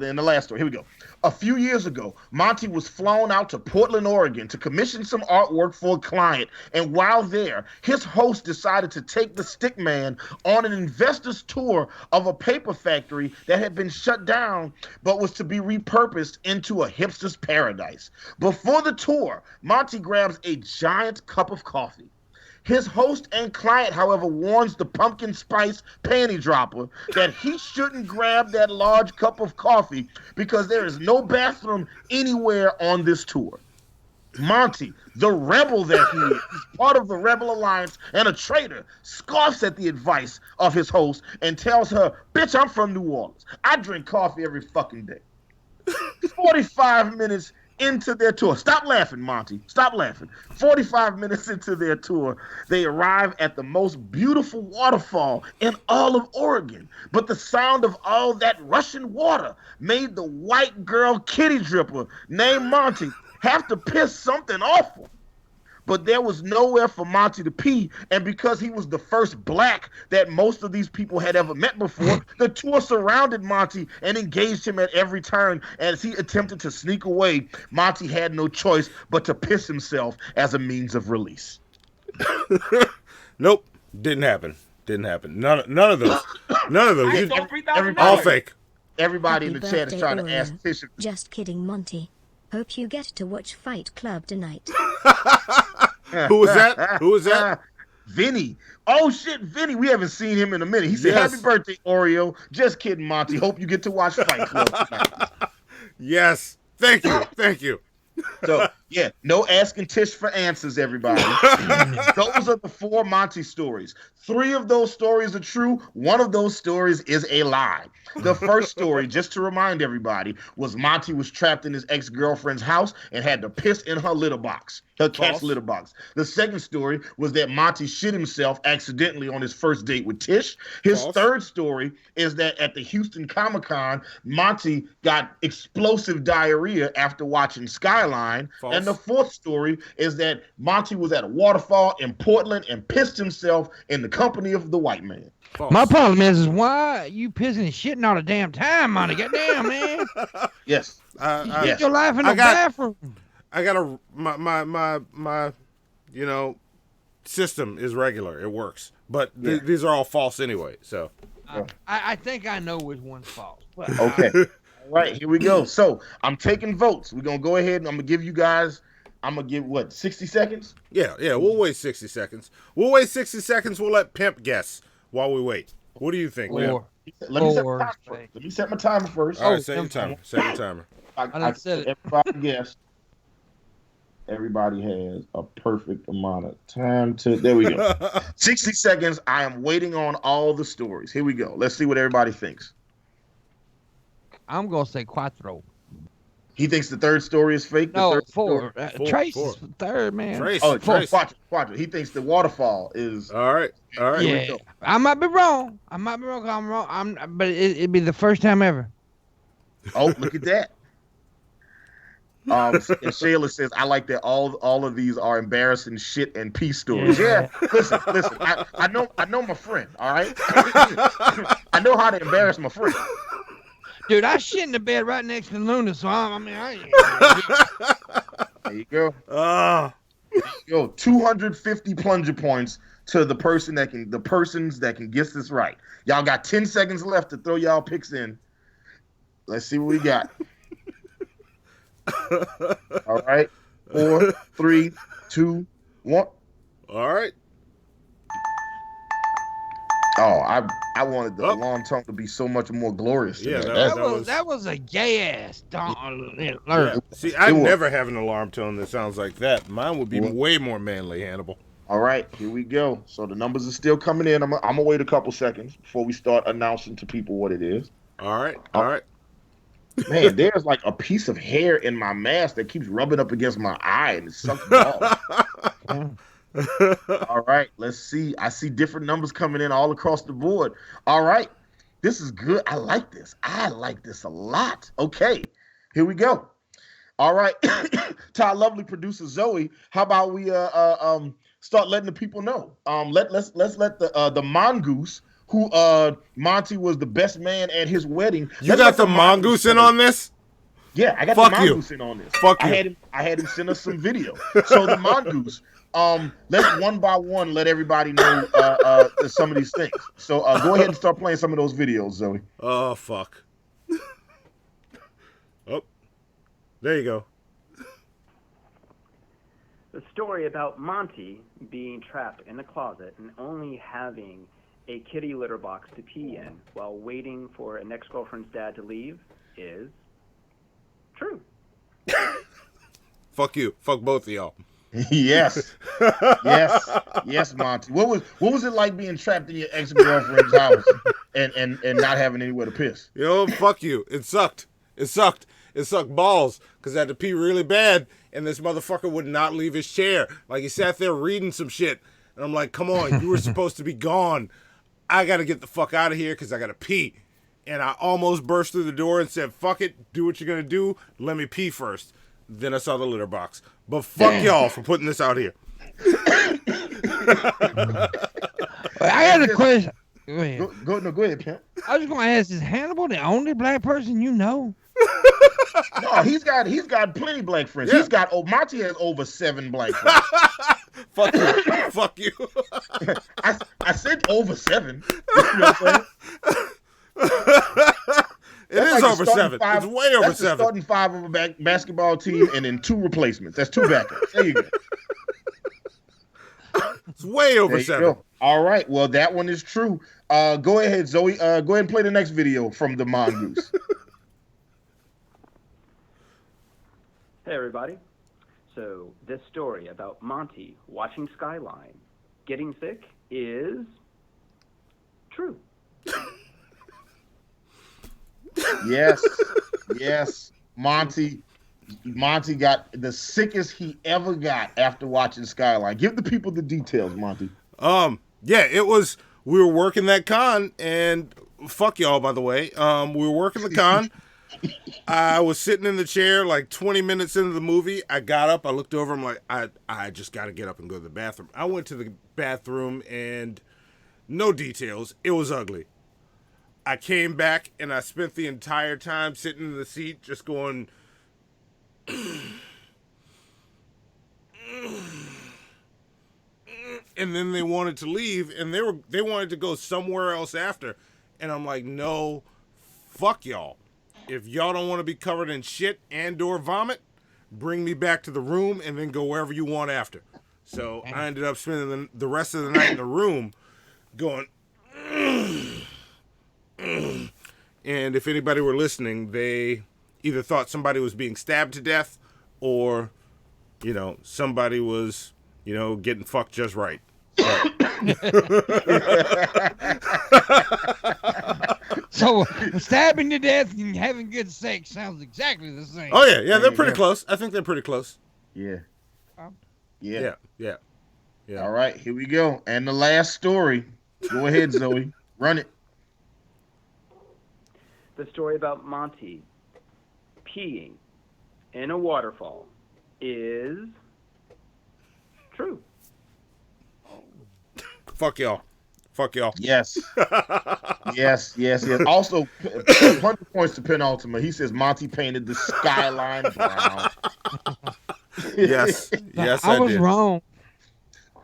in the last story. Here we go. A few years ago, Monty was flown out to Portland, Oregon to commission some artwork for a client, and while there, his host decided to take the Stickman on an investor's tour of a paper factory that had been shut down but was to be repurposed into a hipster's paradise. Before the tour, Monty grabs a giant cup of coffee. His host and client, however, warns the pumpkin spice panty dropper that he shouldn't grab that large cup of coffee because there is no bathroom anywhere on this tour. Monty, the rebel that he is, part of the Rebel Alliance and a traitor, scoffs at the advice of his host and tells her, "Bitch, I'm from New Orleans. I drink coffee every fucking day." 45 minutes into their tour. Stop laughing, Monty. Stop laughing. 45 minutes into their tour, they arrive at the most beautiful waterfall in all of Oregon. But the sound of all that rushing water made the white girl kitty dripper named Monty have to piss something awful. But there was nowhere for Monty to pee, and because he was the first black that most of these people had ever met before, the tour surrounded Monty and engaged him at every turn. As he attempted to sneak away, Monty had no choice but to piss himself as a means of release. Nope, didn't happen. Didn't happen. None of those. None of those. All fake. Everybody in the chat is trying to ask Tish. Just kidding, Monty. Hope you get to watch Fight Club tonight. Who was that? Who was that? Vinny. Oh shit, Vinny. We haven't seen him in a minute. He said, Yes. "Happy birthday, Oreo. Just kidding, Monty. Hope you get to watch Fight Club tonight." Yes. Thank you. Thank you. So, yeah, no asking Tish for answers, everybody. Those are the 4 Monty stories. 3 of those stories are true. 1 of those stories is a lie. The first story, just to remind everybody, was Monty was trapped in his ex-girlfriend's house and had to piss in her litter box, her cat's litter box. The second story was that Monty shit himself accidentally on his first date with Tish. His third story is that at the Houston Comic-Con, Monty got explosive diarrhea after watching Skyline. And the fourth story is that Monty was at a waterfall in Portland and pissed himself in the company of the white man. My problem is why you pissing and shitting all the damn time, Monty? Goddamn, man. Yes. Get your life in the bathroom. I got my system is regular. It works. But these are all false anyway. So I think I know which one's false. But Okay. All right, here we go. So I'm taking votes. We're going to go ahead and I'm going to give you guys, I'm going to give, 60 seconds? Yeah, we'll wait 60 seconds. We'll wait 60 seconds. We'll let Pimp guess while we wait. What do you think? Let me set my timer first. All right, set your timer. Set your timer. I said everybody guess. Everybody has a perfect amount of time to. There we go. 60 seconds. I am waiting on all the stories. Here we go. Let's see what everybody thinks. I'm gonna say cuatro. He thinks the third story is fake. No, the third 4. Story? Trace is third, man. Quadro. He thinks the waterfall is. All right. Yeah, I might be wrong. I'm wrong. But it'd be the first time ever. Oh, look at that. And Shayla says, "I like that all of these are embarrassing shit and peace stories." Yeah. Listen. I know my friend. All right. I know how to embarrass my friend. Dude, I shit in the bed right next to Luna, so I There you go. There you go. 250 plunger points to the persons that can guess this right. Y'all got 10 seconds left to throw y'all picks in. Let's see what we got. All right. 4, 3, 2, 1. All right. Oh, I wanted the alarm tone to be so much more glorious. Yeah, that was a gay ass. See, I never have an alarm tone that sounds like that. Mine would be way more manly, Hannibal. All right, here we go. So the numbers are still coming in. I'm gonna wait a couple seconds before we start announcing to people what it is. All right. All right. Man, there's like a piece of hair in my mask that keeps rubbing up against my eye and it's sucking off. All right, let's see. I see different numbers coming in all across the board. All right, this is good. I like this. I like this a lot. Okay, here we go. All right, to our lovely producer Zoe, how about we start letting the people know? Let's let the mongoose who Monty was the best man at his wedding. You got the mongoose in on this? Yeah, I got Fuck the mongoose in on this. Fuck I you. had him send us some video. So the mongoose. Let's one by one let everybody know some of these things. So go ahead and start playing some of those videos, Zoe. Oh fuck. Oh, there you go. The story about Monty being trapped in a closet and only having a kitty litter box to pee in while waiting for an ex-girlfriend's dad to leave is true. Fuck you. Fuck both of y'all. Yes. Yes, Monty. What was it like being trapped in your ex-girlfriend's house and not having anywhere to piss? Yo, fuck you. It sucked. It sucked balls because I had to pee really bad, and this motherfucker would not leave his chair. Like, he sat there reading some shit, and I'm like, come on, you were supposed to be gone. I got to get the fuck out of here because I got to pee. And I almost burst through the door and said, fuck it, do what you're going to do. Let me pee first. Then I saw the litter box. But fuck y'all for putting this out here. I got a question. Go ahead, Pimp. I was going to ask, is Hannibal the only black person you know? No, he's got plenty black friends. Yeah. Monty has over 7 black friends. Fuck you. Fuck you. I said over 7. You know what I'm saying? It is like over 7. It's way over 7. That's the starting 5 of a basketball team and then 2 replacements. That's 2 backups. There you go. It's way over 7. All right. Well, that one is true. Go ahead, Zoe. Go ahead and play the next video from the Mongoose. Hey, everybody. So this story about Monty watching Skyline getting sick is true. Yes. Monty got the sickest he ever got after watching Skyline. Give the people the details, Monty. Yeah, we were working that con, and fuck y'all, by the way. We were working the con. I was sitting in the chair like 20 minutes into the movie. I got up, I looked over, I'm like, I just got to get up and go to the bathroom. I went to the bathroom, and no details. It was ugly. I came back, and I spent the entire time sitting in the seat just going... And then they wanted to leave, and they wanted to go somewhere else after. And I'm like, no, fuck y'all. If y'all don't want to be covered in shit and or vomit, bring me back to the room and then go wherever you want after. So I ended up spending the rest of the night in the room going... And if anybody were listening, they either thought somebody was being stabbed to death or, somebody was, getting fucked just right. So stabbing to death and having good sex sounds exactly the same. Oh, yeah, they're pretty close. I think they're pretty close. Yeah. Yeah. All right, here we go. And the last story. Go ahead, Zoe. Run it. The story about Monty peeing in a waterfall is true. Fuck y'all. Yes. Also, 100 points to Penultima. He says Monty painted the skyline brown. Yes, I was did. wrong.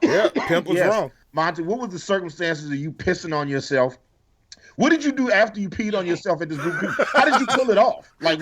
Yeah, Pimp was wrong. Monty, what was the circumstances of you pissing on yourself? What did you do after you peed on yourself at this group? How did you pull it off? Like,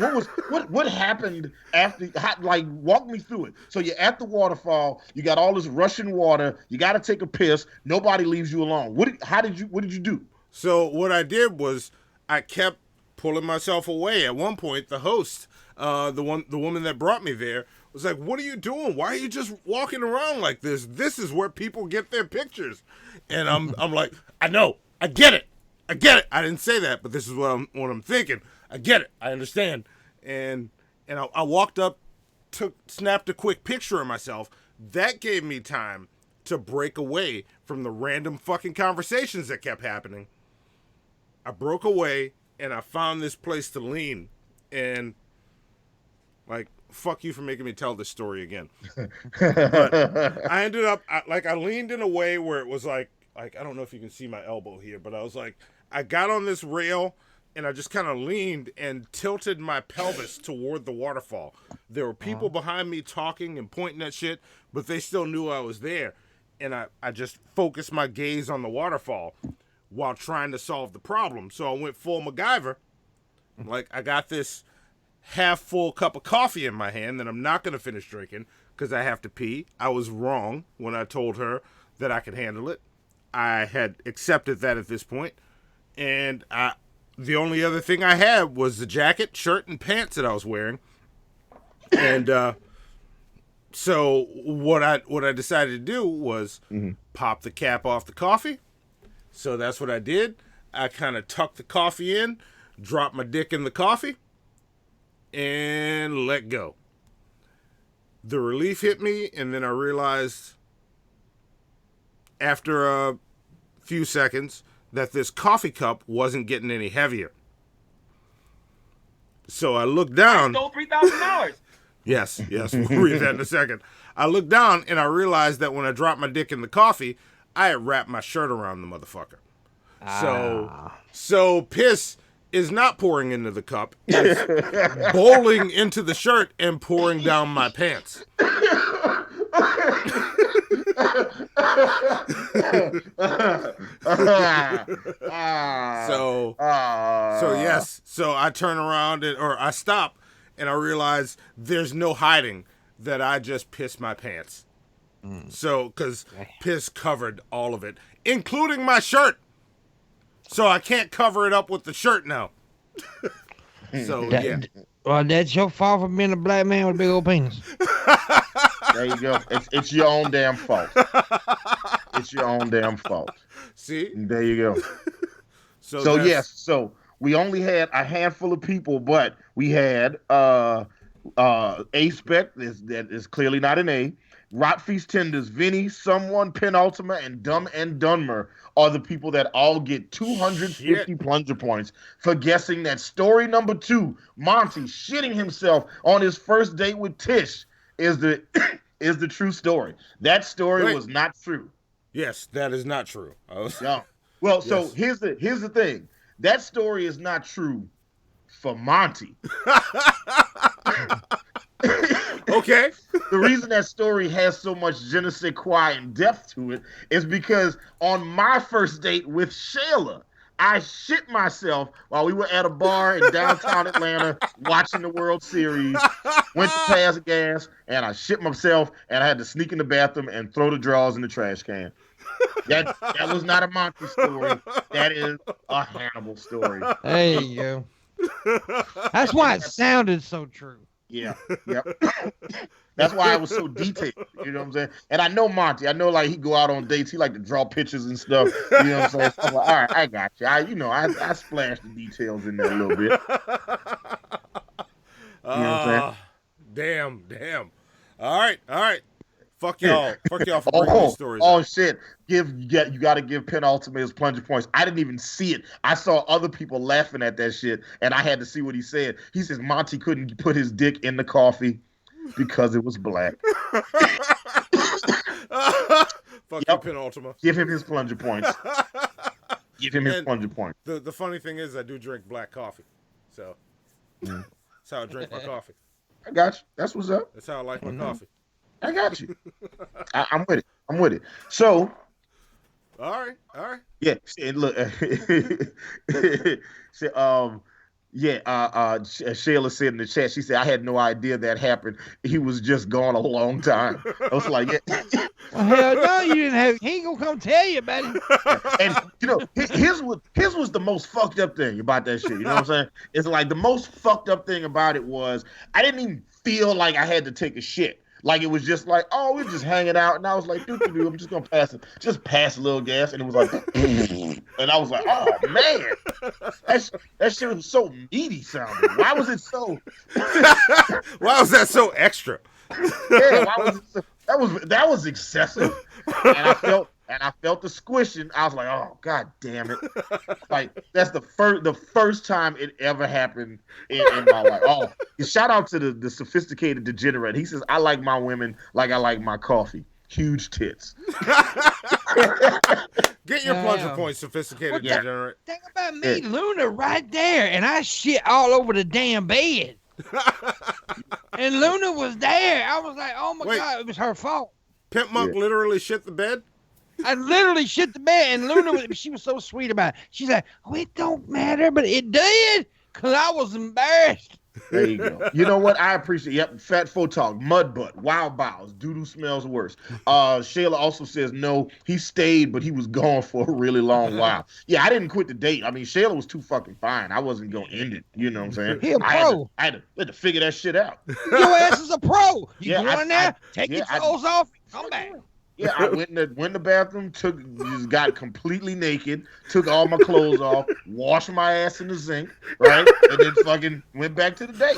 what happened after? Walk me through it. So you're at the waterfall. You got all this rushing water. You got to take a piss. Nobody leaves you alone. What did you do? So what I did was I kept pulling myself away. At one point, the host, the woman that brought me there, was like, "What are you doing? Why are you just walking around like this? This is where people get their pictures." And I'm like, "I know. I get it. I didn't say that, but this is what I'm thinking. I get it. I understand." And I walked up, snapped a quick picture of myself. That gave me time to break away from the random fucking conversations that kept happening. I broke away, and I found this place to lean. And, fuck you for making me tell this story again. But I ended up, I leaned in a way where it was like, I don't know if you can see my elbow here, but I was like, I got on this rail, and I just kind of leaned and tilted my pelvis toward the waterfall. There were people behind me talking and pointing at shit, but they still knew I was there. And I just focused my gaze on the waterfall while trying to solve the problem. So I went full MacGyver. I got this half-full cup of coffee in my hand that I'm not going to finish drinking. because I have to pee. I was wrong when I told her that I could handle it. I had accepted that at this point, and the only other thing I had was the jacket, shirt, and pants that I was wearing. And so what I decided to do was pop the cap off the coffee. So that's what I did. I kind of tucked the coffee in, dropped my dick in the coffee, and let go. The relief hit me, and then I realized after a few seconds that this coffee cup wasn't getting any heavier. So I looked down. I stole $3,000. Yes, we'll read that in a second. I looked down, and I realized that when I dropped my dick in the coffee, I had wrapped my shirt around the motherfucker. So piss is not pouring into the cup. It's bowling into the shirt and pouring down my pants. So I turn around or I stop and I realize there's no hiding that I just pissed my pants. So, because piss covered all of it, including my shirt. So I can't cover it up with the shirt now. Well, that's your fault for being a black man with a big old penis. There you go. It's your own damn fault. It's your own damn fault. See? There you go. So we only had a handful of people, but we had A-Spec, that is clearly not an A. Rotfeast Tenders, Vinny, Someone, Penultima, and Dumb and Dunmer are the people that all get 250 plunger points for guessing that story number 2, Monty shitting himself on his first date with Tish, is the true story. That story was not true. Yes, that is not true. Yeah. Well, so here's the thing. That story is not true for Monty. Okay. The reason that story has so much je ne sais quoi and depth to it is because on my first date with Shayla, I shit myself while we were at a bar in downtown Atlanta watching the World Series, went to pass gas, and I shit myself, and I had to sneak in the bathroom and throw the drawers in the trash can. That was not a Monty story. That is a Hannibal story. There you go. That's why it sounded so true. Yeah. Yep. That's why I was so detailed. You know what I'm saying? And I know Monty. I know like he go out on dates. He like to draw pictures and stuff. You know what I'm saying? So I'm like, all right, I got you. I splashed the details in there a little bit. You know what I'm saying? Damn. All right. Fuck y'all for bringing these stories. Oh shit! You got to give Penultimate his plunger points. I didn't even see it. I saw other people laughing at that shit, and I had to see what he said. He says Monty couldn't put his dick in the coffee because it was black. Fuck you, Penultimate. Give him his plunger points. Give him his plunger points. The funny thing is, I do drink black coffee, so that's how I drink my coffee. I got you. That's what's up. That's how I like my coffee. I got you. I'm with it. So, all right. Yeah. Look. Shayla said in the chat. She said, "I had no idea that happened. He was just gone a long time." I was like, "Yeah." Well, hell no, you didn't have. He ain't gonna come tell you about it. And his was the most fucked up thing about that shit. You know what I'm saying? It's like the most fucked up thing about it was I didn't even feel like I had to take a shit. Like it was just like, oh, we're just hanging out, and I was like, I'm just gonna pass a little gas, and it was like, and I was like, oh man, that shit was so meaty sounding. Why was it so? Why was that so extra? Yeah, why was it so? That was excessive, and I felt the squishing. I was like, oh god damn it! Like that's the first time it ever happened in my life. Oh, shout out to the sophisticated degenerate. He says, I like my women like I like my coffee. Huge tits. Get your plunger points, sophisticated degenerate. Think about me, Luna, right there, and I shit all over the damn bed. And Luna was there. I was like, oh my god, it was her fault. Pimpmunk literally shit the bed? I literally shit the bed, and Luna she was so sweet about it. She's like, oh, it don't matter, but it did, because I was embarrassed. There you go. You know what? I appreciate. Yep. Fat Faux Talk, Mud Butt, Wild Bowels, Doodoo smells worse. Shayla also says no. He stayed, but he was gone for a really long while. Yeah, I didn't quit the date. I mean, Shayla was too fucking fine. I wasn't gonna end it. You know what I'm saying? He a pro. I had to figure that shit out. Your ass is a pro. You Yeah, go in there, take your clothes off, come back. Yeah, I went in the bathroom, just got completely naked, took all my clothes off, washed my ass in the zinc, right, and then fucking went back to the date.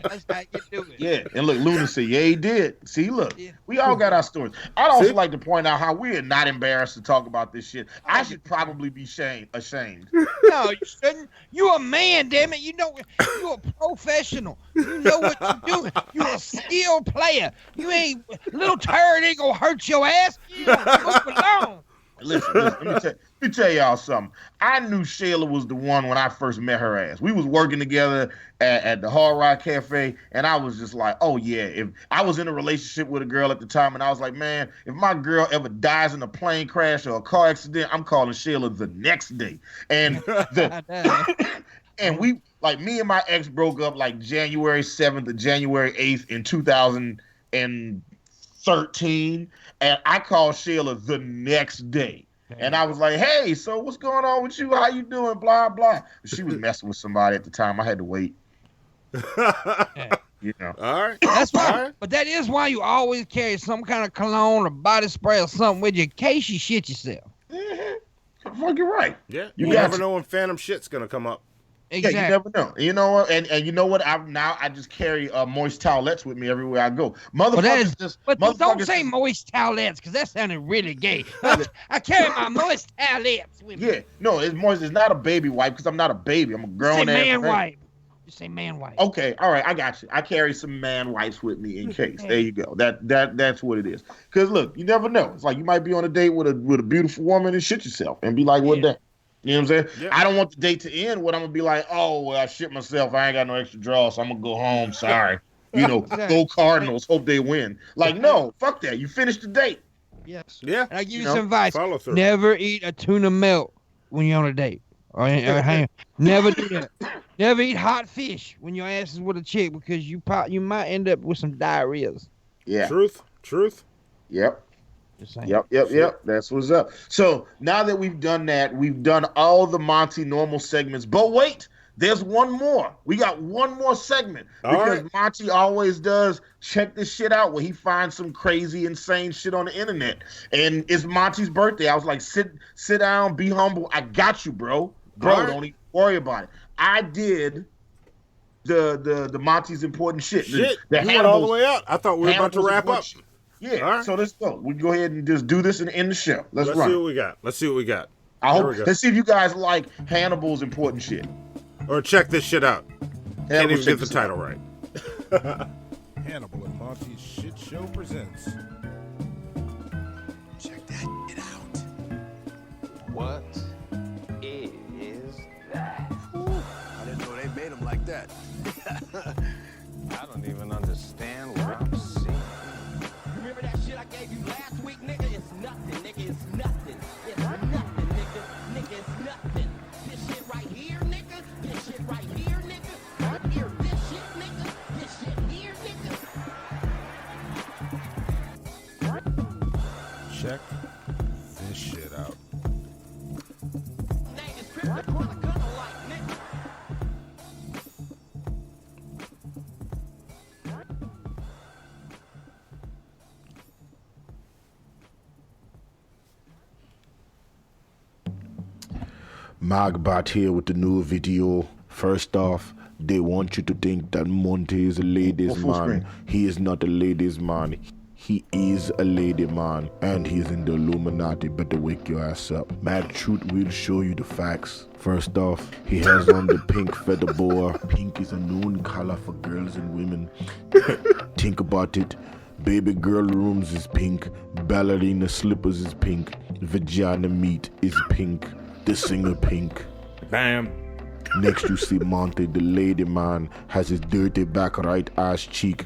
That's how you do it. Yeah, and look, Luna said, yeah, he did. See, look, we all got our stories. I'd also like to point out how we are not embarrassed to talk about this shit. I should probably be ashamed. No, you shouldn't. You a man, damn it. You know, you a professional. You know what you're doing. You a skilled player. You ain't little turd ain't gonna hurt your ass. You don't move along. Listen, let me tell y'all something. I knew Shayla was the one when I first met her ass. We was working together at the Hard Rock Cafe, and I was just like, oh yeah. If I was in a relationship with a girl at the time, and I was like, man, if my girl ever dies in a plane crash or a car accident, I'm calling Shayla the next day. And and we, like, me and my ex broke up like January 7th or January 8th in 2013, and I called Shayla the next day. And I was like, hey, so what's going on with you? How you doing? Blah, blah. She was messing with somebody at the time. I had to wait. You know. All right. That's why. But that is why you always carry some kind of cologne or body spray or something with you in case you shit yourself. Fuck, you're right. Yeah. You You got never to. know when phantom shit's gonna come up. Exactly. Yeah, you never know. You know what? And you know what? I just carry moist towelettes with me everywhere I go. Motherfuckers But don't say moist towelettes, because that sounded really gay. I carry my moist towelettes with me. Yeah, no, it's moist. It's not a baby wipe because I'm not a baby. I'm a grown ass man man. wipe. You say man wipe. Okay, all right, I got you. I carry some man wipes with me in case. There you go. That's what it is. Because look, you never know. It's like you might be on a date with a beautiful woman and shit yourself and be like, what that? You know what I'm saying? Yeah. I don't want the date to end when I'm gonna be like, oh, well, I shit myself. I ain't got no extra draws, so I'm gonna go home. Sorry. You know, go Cardinals. Hope they win. Like, no, fuck that. You finished the date. Yes. Yeah. And I give you some advice. Follow through. Never eat a tuna melt when you're on a date. Or hang. Never do that. Never eat hot fish when your ass is with a chick because you might end up with some diarrheas. Yeah. Truth. Yep. Yep. That's what's up. So now that we've done that, we've done all the Monty normal segments. But wait, there's one more. We got one more segment because Monty always does check this shit out where he finds some crazy, insane shit on the internet. And it's Monty's birthday. I was like, sit down, be humble. I got you, bro. Don't even worry about it. I did the Monty's important shit. You went all the way out. I thought we were about to wrap up. Yeah, so let's go. We can go ahead and just do this and end the show. Let's run. See what we got. Let's see what we got. Let's see if you guys like Hannibal's important shit. Or check this shit out. Can't even get the title right. Hannibal and Monty's Shit Show presents. Check that shit out. What is that? I didn't know they made them like that. I don't even understand what I'm seeing. Remember that shit I gave you last week, nigga? It's nothing, nigga. It's nothing. It's nothing, nigga. Nigga, it's nothing. This shit right here, nigga. This shit right here, nigga. Right here, this shit, nigga. This shit here, nigga. Check this shit out. Name is Chris the Corner Gunner like, nigga. Magbot here with the new video. First off, they want you to think that Monty is a ladies' man. He is not a ladies' man. He is a lady man, and he's in the Illuminati. Better wake your ass up. Mad Truth will show you the facts. First off, he has on the pink feather boa. Pink is a known color for girls and women. Think about it. Baby girl rooms is pink. Ballerina slippers is pink. Vagina meat is pink. The singer pink. Bam. Next you see Monty, the lady man, has his dirty back right ass cheek.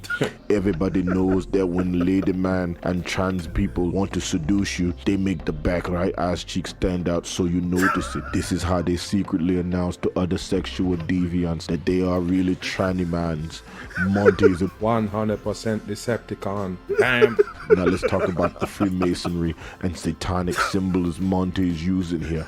Everybody knows that when lady man and trans people want to seduce you, they make the back right ass cheek stand out so you notice it. This is how they secretly announce to other sexual deviants that they are really tranny mans. Monty is a 100% Decepticon. Damn. Now let's talk about the Freemasonry and satanic symbols Monty is using here.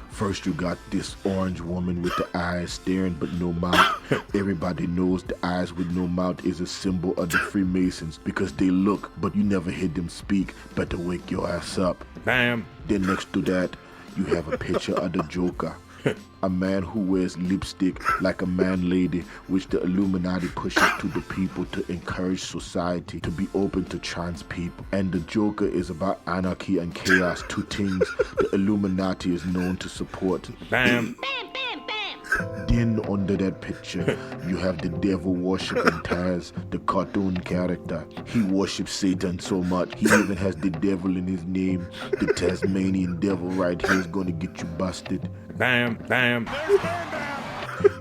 First you got this orange woman with the eyes staring but no mouth. Everybody knows the eyes with no mouth is a symbol of the Freemasons because they look but you never hear them speak. Better wake your ass up. Damn. Then next to that you have a picture of the Joker. A man who wears lipstick like a man lady, which the Illuminati pushes to the people to encourage society to be open to trans people. And the Joker is about anarchy and chaos, two things the Illuminati is known to support. Bam. Then under that picture, you have the devil worshiping Taz, the cartoon character. He worships Satan so much, he even has the devil in his name. The Tasmanian devil right here is gonna get you busted. Bam, bam.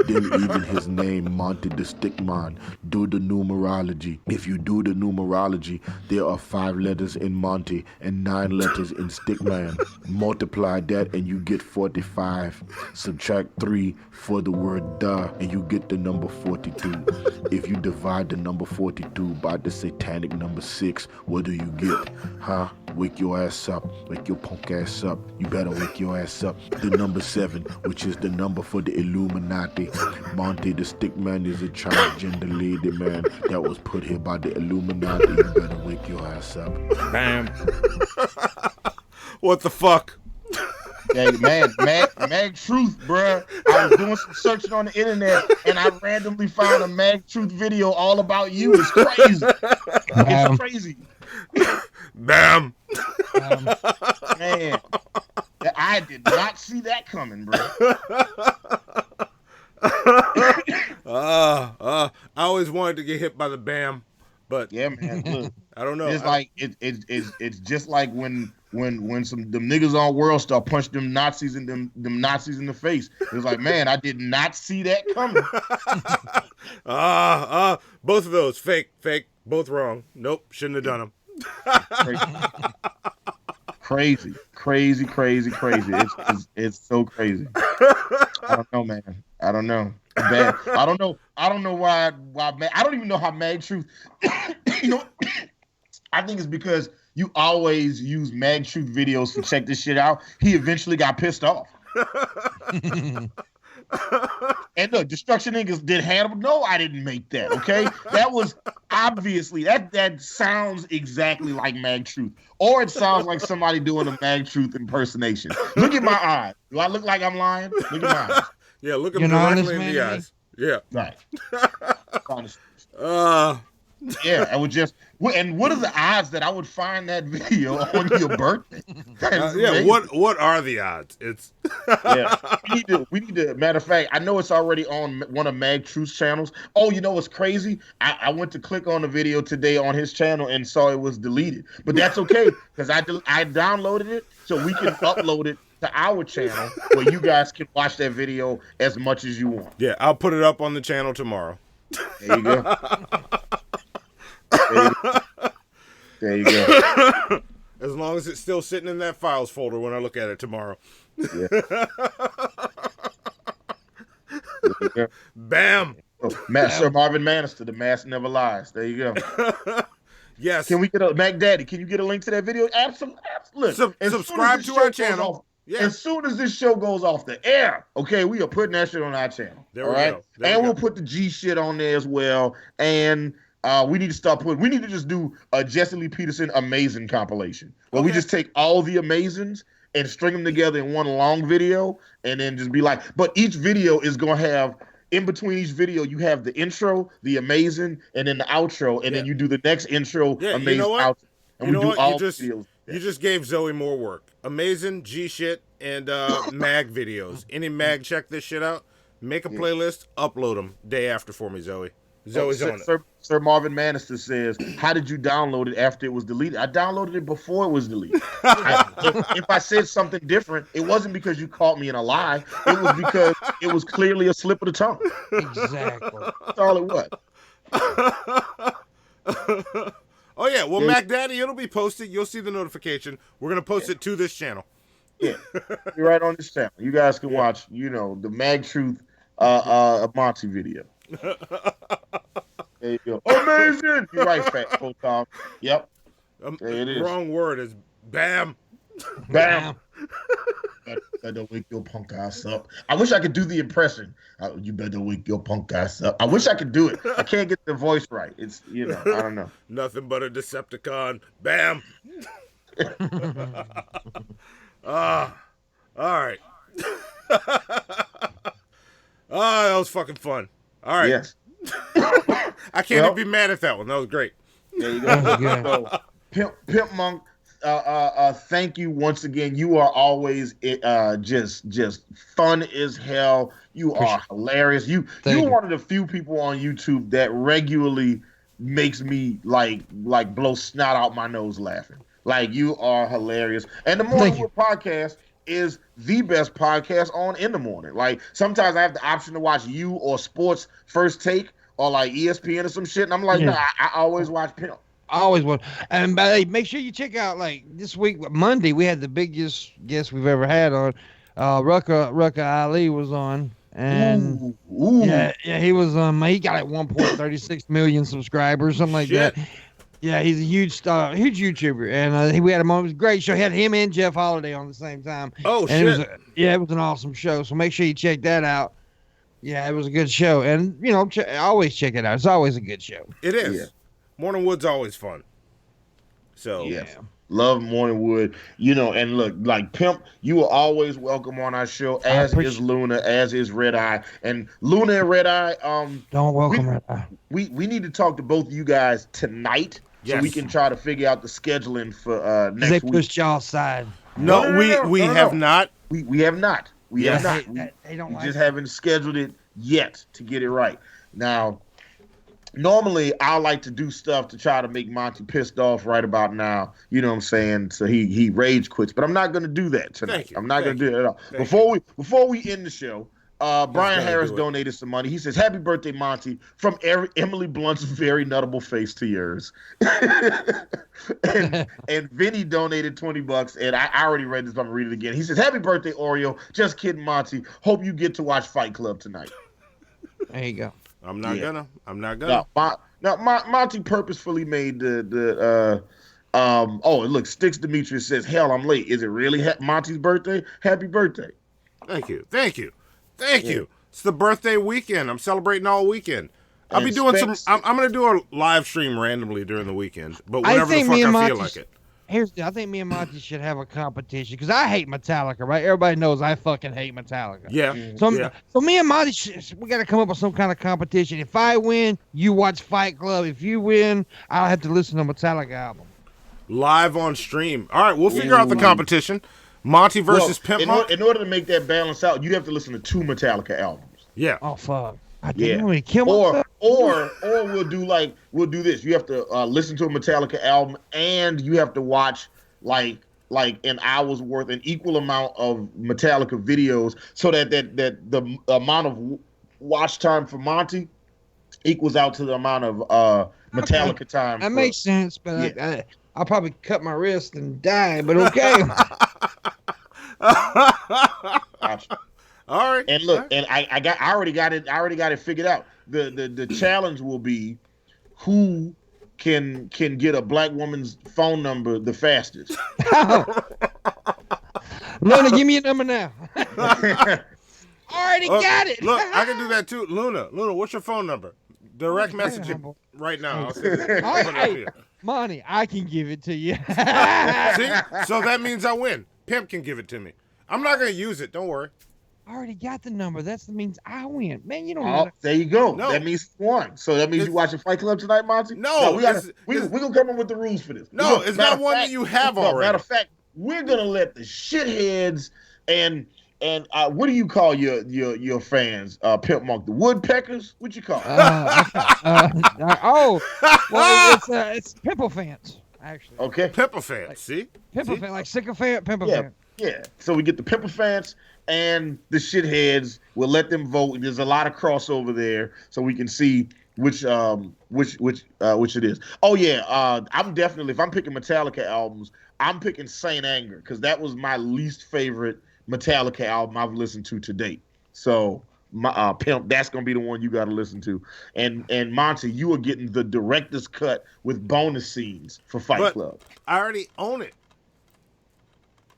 Then even his name, Monty the Stickman. Do the numerology. If you do the numerology, there are 5 letters in Monty and 9 letters in Stickman. Multiply that and you get 45. Subtract 3 for the word duh and you get the number 42. If you divide the number 42 by the satanic number 6, what do you get? Huh? Wake your ass up. Wake your punk ass up. You better wake your ass up. The number 7, which is the number for the Illuminati. Monty the Stickman is a transgender lady man that was put here by the Illuminati. You better wake your ass up. Bam. What the fuck? Hey, man, Mag Truth, bruh. I was doing some searching on the internet and I randomly found a Mag Truth video all about you. It's crazy. It's crazy. Bam. Man, I did not see that coming, bro. I always wanted to get hit by the bam, but yeah, man. Look, I don't know. It's like it's just like when some them niggas on World Star punched them Nazis in them Nazis in the face. It's like, man, I did not see that coming. Both of those fake, both wrong. Nope, shouldn't have done them. Crazy. It's so crazy. I don't know, man. I don't know. Bad. I don't know why. I don't even know how Mag Truth. You know, I think it's because you always use Mag Truth videos to check this shit out. He eventually got pissed off. And look, Destruction Inc. did Hannibal. No, I didn't make that. Okay, that was obviously that sounds exactly like Mag Truth, or it sounds like somebody doing a Mag Truth impersonation. Look at my eyes. Do I look like I'm lying? Look at my eyes. Yeah, look at me directly in the eyes. Yeah. Right. Yeah, I would just. And what are the odds that I would find that video on your birthday? Yeah, what are the odds? It's yeah. We need to. Matter of fact, I know it's already on one of Mag Truth's channels. Oh, you know what's crazy? I went to click on the video today on his channel and saw it was deleted, but that's okay because I downloaded it so we can upload it to our channel where you guys can watch that video as much as you want. Yeah, I'll put it up on the channel tomorrow. There you go. There you go. As long as it's still sitting in that files folder when I look at it tomorrow. Yeah. Bam. Oh, Sir Marvin Manister, The Mask Never Lies. There you go. Yes. Can we get a Mac Daddy? Can you get a link to that video? Absolutely. Subscribe to our channel. Yeah. As soon as this show goes off the air, okay, we are putting that shit on our channel. There we go. And we'll put the G shit on there as well. And we need to just do a Jesse Lee Peterson Amazing compilation where we just take all the Amazings and string them together in one long video and then just be like, but each video is going to have, in between each video, you have the intro, the Amazing, and then the outro, and then you do the next intro, Amazing, you know what? outro. And we do all videos. You just gave Zoe more work. Amazing, G shit, and mag videos. Any mag check this shit out? Make a playlist, upload them day after for me, Zoe. Zoe's on it. Sir Marvin Manister says, "How did you download it after it was deleted?" I downloaded it before it was deleted. If I said something different, it wasn't because you caught me in a lie. It was because it was clearly a slip of the tongue. Exactly. That's all it was. Oh yeah, well, Mac Daddy, it'll be posted. You'll see the notification. We're gonna post it to this channel. Yeah, you're right on this channel. You guys can watch, the Mag Truth Monty video. There you go. Amazing. You're right, Fat Tom. Yep. There it is. Wrong word is bam. Bam. Better wake your punk ass up. I wish I could do the impression. You better wake your punk ass up. I wish I could do it. I can't get the voice right. It's, I don't know. Nothing but a Decepticon. Bam. All right. That was fucking fun. All right. Yes. I can't even be mad at that one. That was great. There you go. So, Pimpmunk, thank you once again. You are always just fun as hell. You are hilarious. You're one of the few people on YouTube that regularly makes me like blow snot out my nose laughing. Like, you are hilarious. And the Morning Wood podcast is the best podcast on in the morning. Like, sometimes I have the option to watch you or Sports First Take or like ESPN or some shit, and I'm like, nah, I always watch Pimp. I always want. And hey, make sure you check out, like, this week, Monday, we had the biggest guest we've ever had on. Rucker Ali was on. And yeah, he was he got like 1.36 million subscribers, something like that. Yeah, he's a huge YouTuber, and we had him on. It was a great show. He had him and Jeff Holiday on the same time. Oh, and shit! It was an awesome show. So make sure you check that out. Yeah, it was a good show, and always check it out. It's always a good show. It is. Yeah. Morning Wood's always fun. So love Morning Wood. And look, like Pimp, you are always welcome on our show, as is Luna, as is Red Eye. And Luna and Red Eye, don't welcome Red Eye. We need to talk to both of you guys tonight. So we can try to figure out the scheduling for next week. They pushed y'all aside. No, we have not. We have not. We have not. They don't we just haven't scheduled it yet to get it right. Now, normally I like to do stuff to try to make Monty pissed off right about now. You know what I'm saying? So he rage quits. But I'm not going to do that tonight. I'm not going to do that at all. Before we end the show, Brian Harris donated some money. He says, "Happy birthday, Monty, from Emily Blunt's very nuttable face to yours." and Vinny donated $20, and I already read this, but I'm going to read it again. He says, "Happy birthday, Oreo. Just kidding, Monty. Hope you get to watch Fight Club tonight." There you go. I'm not gonna. Now, Monty purposefully made the look, Sticks Demetrius says, "Hell, I'm late. Is it really Monty's birthday? Happy birthday." Thank you. It's the birthday weekend. I'm celebrating all weekend. I'll be doing I'm going to do a live stream randomly during the weekend, but whenever the fuck I feel like it. I think me and Monty should have a competition, because I hate Metallica, right? Everybody knows I fucking hate Metallica. Yeah. So me and Monty, we got to come up with some kind of competition. If I win, you watch Fight Club. If you win, I'll have to listen to a Metallica album. Live on stream. All right, we'll figure out the competition. Monty versus Pimpmunk. In order to make that balance out, you'd have to listen to 2 Metallica albums. Yeah. Oh, fuck. Or we'll do this. You have to listen to a Metallica album, and you have to watch like an hour's worth, an equal amount of Metallica videos, so that the amount of watch time for Monty equals out to the amount of Metallica time. That makes sense, but I'll probably cut my wrist and die, but okay. All right. And look, and I already got it figured out. The challenge will be who can get a black woman's phone number the fastest. Luna, give me a number now. Already got it. Look, I can do that too. Luna, what's your phone number? Direct message it right now. I'll send it. Monty, I can give it to you. See? So that means I win. Pimp can give it to me. I'm not going to use it. Don't worry. I already got the number. That means I win. Man, you don't know. There you go. No. That means you won. So that means you watching Fight Club tonight, Monty? No. We're going to come up with the rules for this. No, it's not one that you have already. Matter of fact, we're going to let the shitheads and And what do you call your fans, Pimpmunk? The woodpeckers? What you call? It's pimple fans actually. Okay, pimple fans. See, pimple fan, like sycophant, pimple yeah, fan. yeah. So we get the pimple fans and the shitheads. We'll let them vote. There's a lot of crossover there, so we can see which it is. Oh yeah, I'm definitely, if I'm picking Metallica albums, I'm picking Saint Anger because that was my least favorite Metallica album I've listened to date. So my Pimp, that's gonna be the one you got to listen to. And Monty, you are getting the director's cut with bonus scenes for Fight Club. I already own it.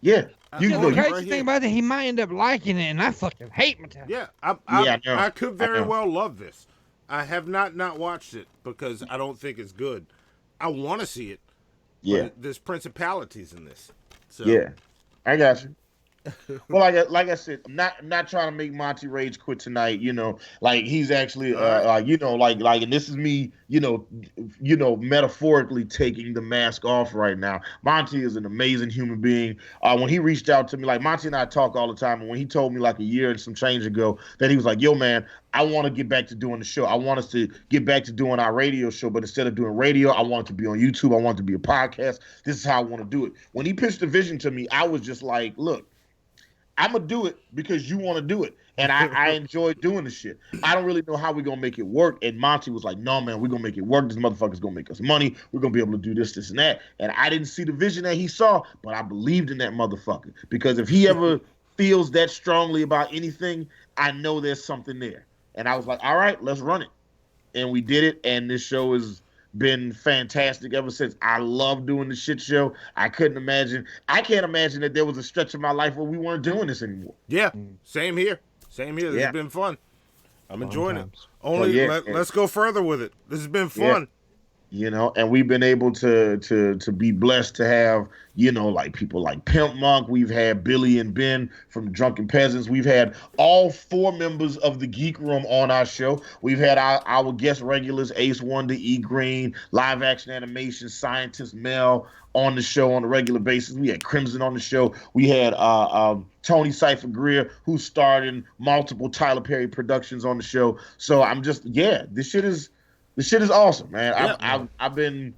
Yeah, The crazy thing about it, he might end up liking it, and I fucking hate Metallica. Yeah, I could very well love this. I have not watched it because I don't think it's good. I want to see it. Yeah, but there's principalities in this. So. Yeah, I got you. Well, like I said, I'm not trying to make Monty Rage quit tonight. You know, like he's actually, and this is me, metaphorically taking the mask off right now. Monty is an amazing human being. When he reached out to me, like Monty and I talk all the time, and when he told me like a year and some change ago that he was like, "Yo, man, I want to get back to doing the show. I want us to get back to doing our radio show, but instead of doing radio, I want it to be on YouTube. I want it to be a podcast. This is how I want to do it." When he pitched the vision to me, I was just like, "Look, I'm going to do it because you want to do it. And I enjoy doing the shit. I don't really know how we're going to make it work." And Monty was like, "No, man, we're going to make it work. This motherfucker's going to make us money. We're going to be able to do this, this, and that." And I didn't see the vision that he saw, but I believed in that motherfucker. Because if he ever feels that strongly about anything, I know there's something there. And I was like, all right, let's run it. And we did it. And this show has been fantastic ever since. I love doing the shit show. I can't imagine that there was a stretch of my life where we weren't doing this anymore. Yeah, same here. This has been fun. I'm enjoying it. Let's go further with it. This has been fun. And we've been able to be blessed to have, like people like Pimpmunk. We've had Billy and Ben from Drunken Peasants. We've had all 4 members of the Geek Room on our show. We've had our guest regulars, Ace Wonder, E Green, live action animation scientist Mel on the show on a regular basis. We had Crimson on the show. We had Tony Cypher Greer, who starred in multiple Tyler Perry productions on the show. So I'm just, this shit is awesome, man. Yeah. I've been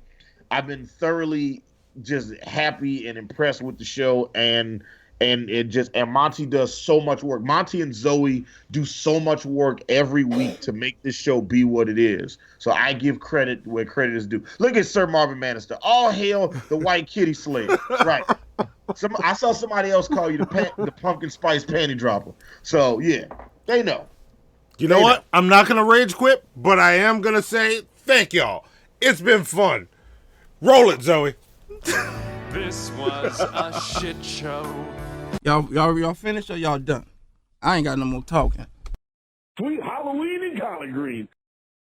thoroughly just happy and impressed with the show, and Monty does so much work. Monty and Zoe do so much work every week to make this show be what it is. So I give credit where credit is due. Look at Sir Marvin Manister. All hail the White Kitty Slave. Right. I saw somebody else call you the pumpkin spice panty dropper. So yeah, they know. You know what? I'm not going to rage quit, but I am going to say thank y'all. It's been fun. Roll it, Zoe. This was a shit show. Y'all finished or y'all done? I ain't got no more talking. Sweet Halloween in Collard Green.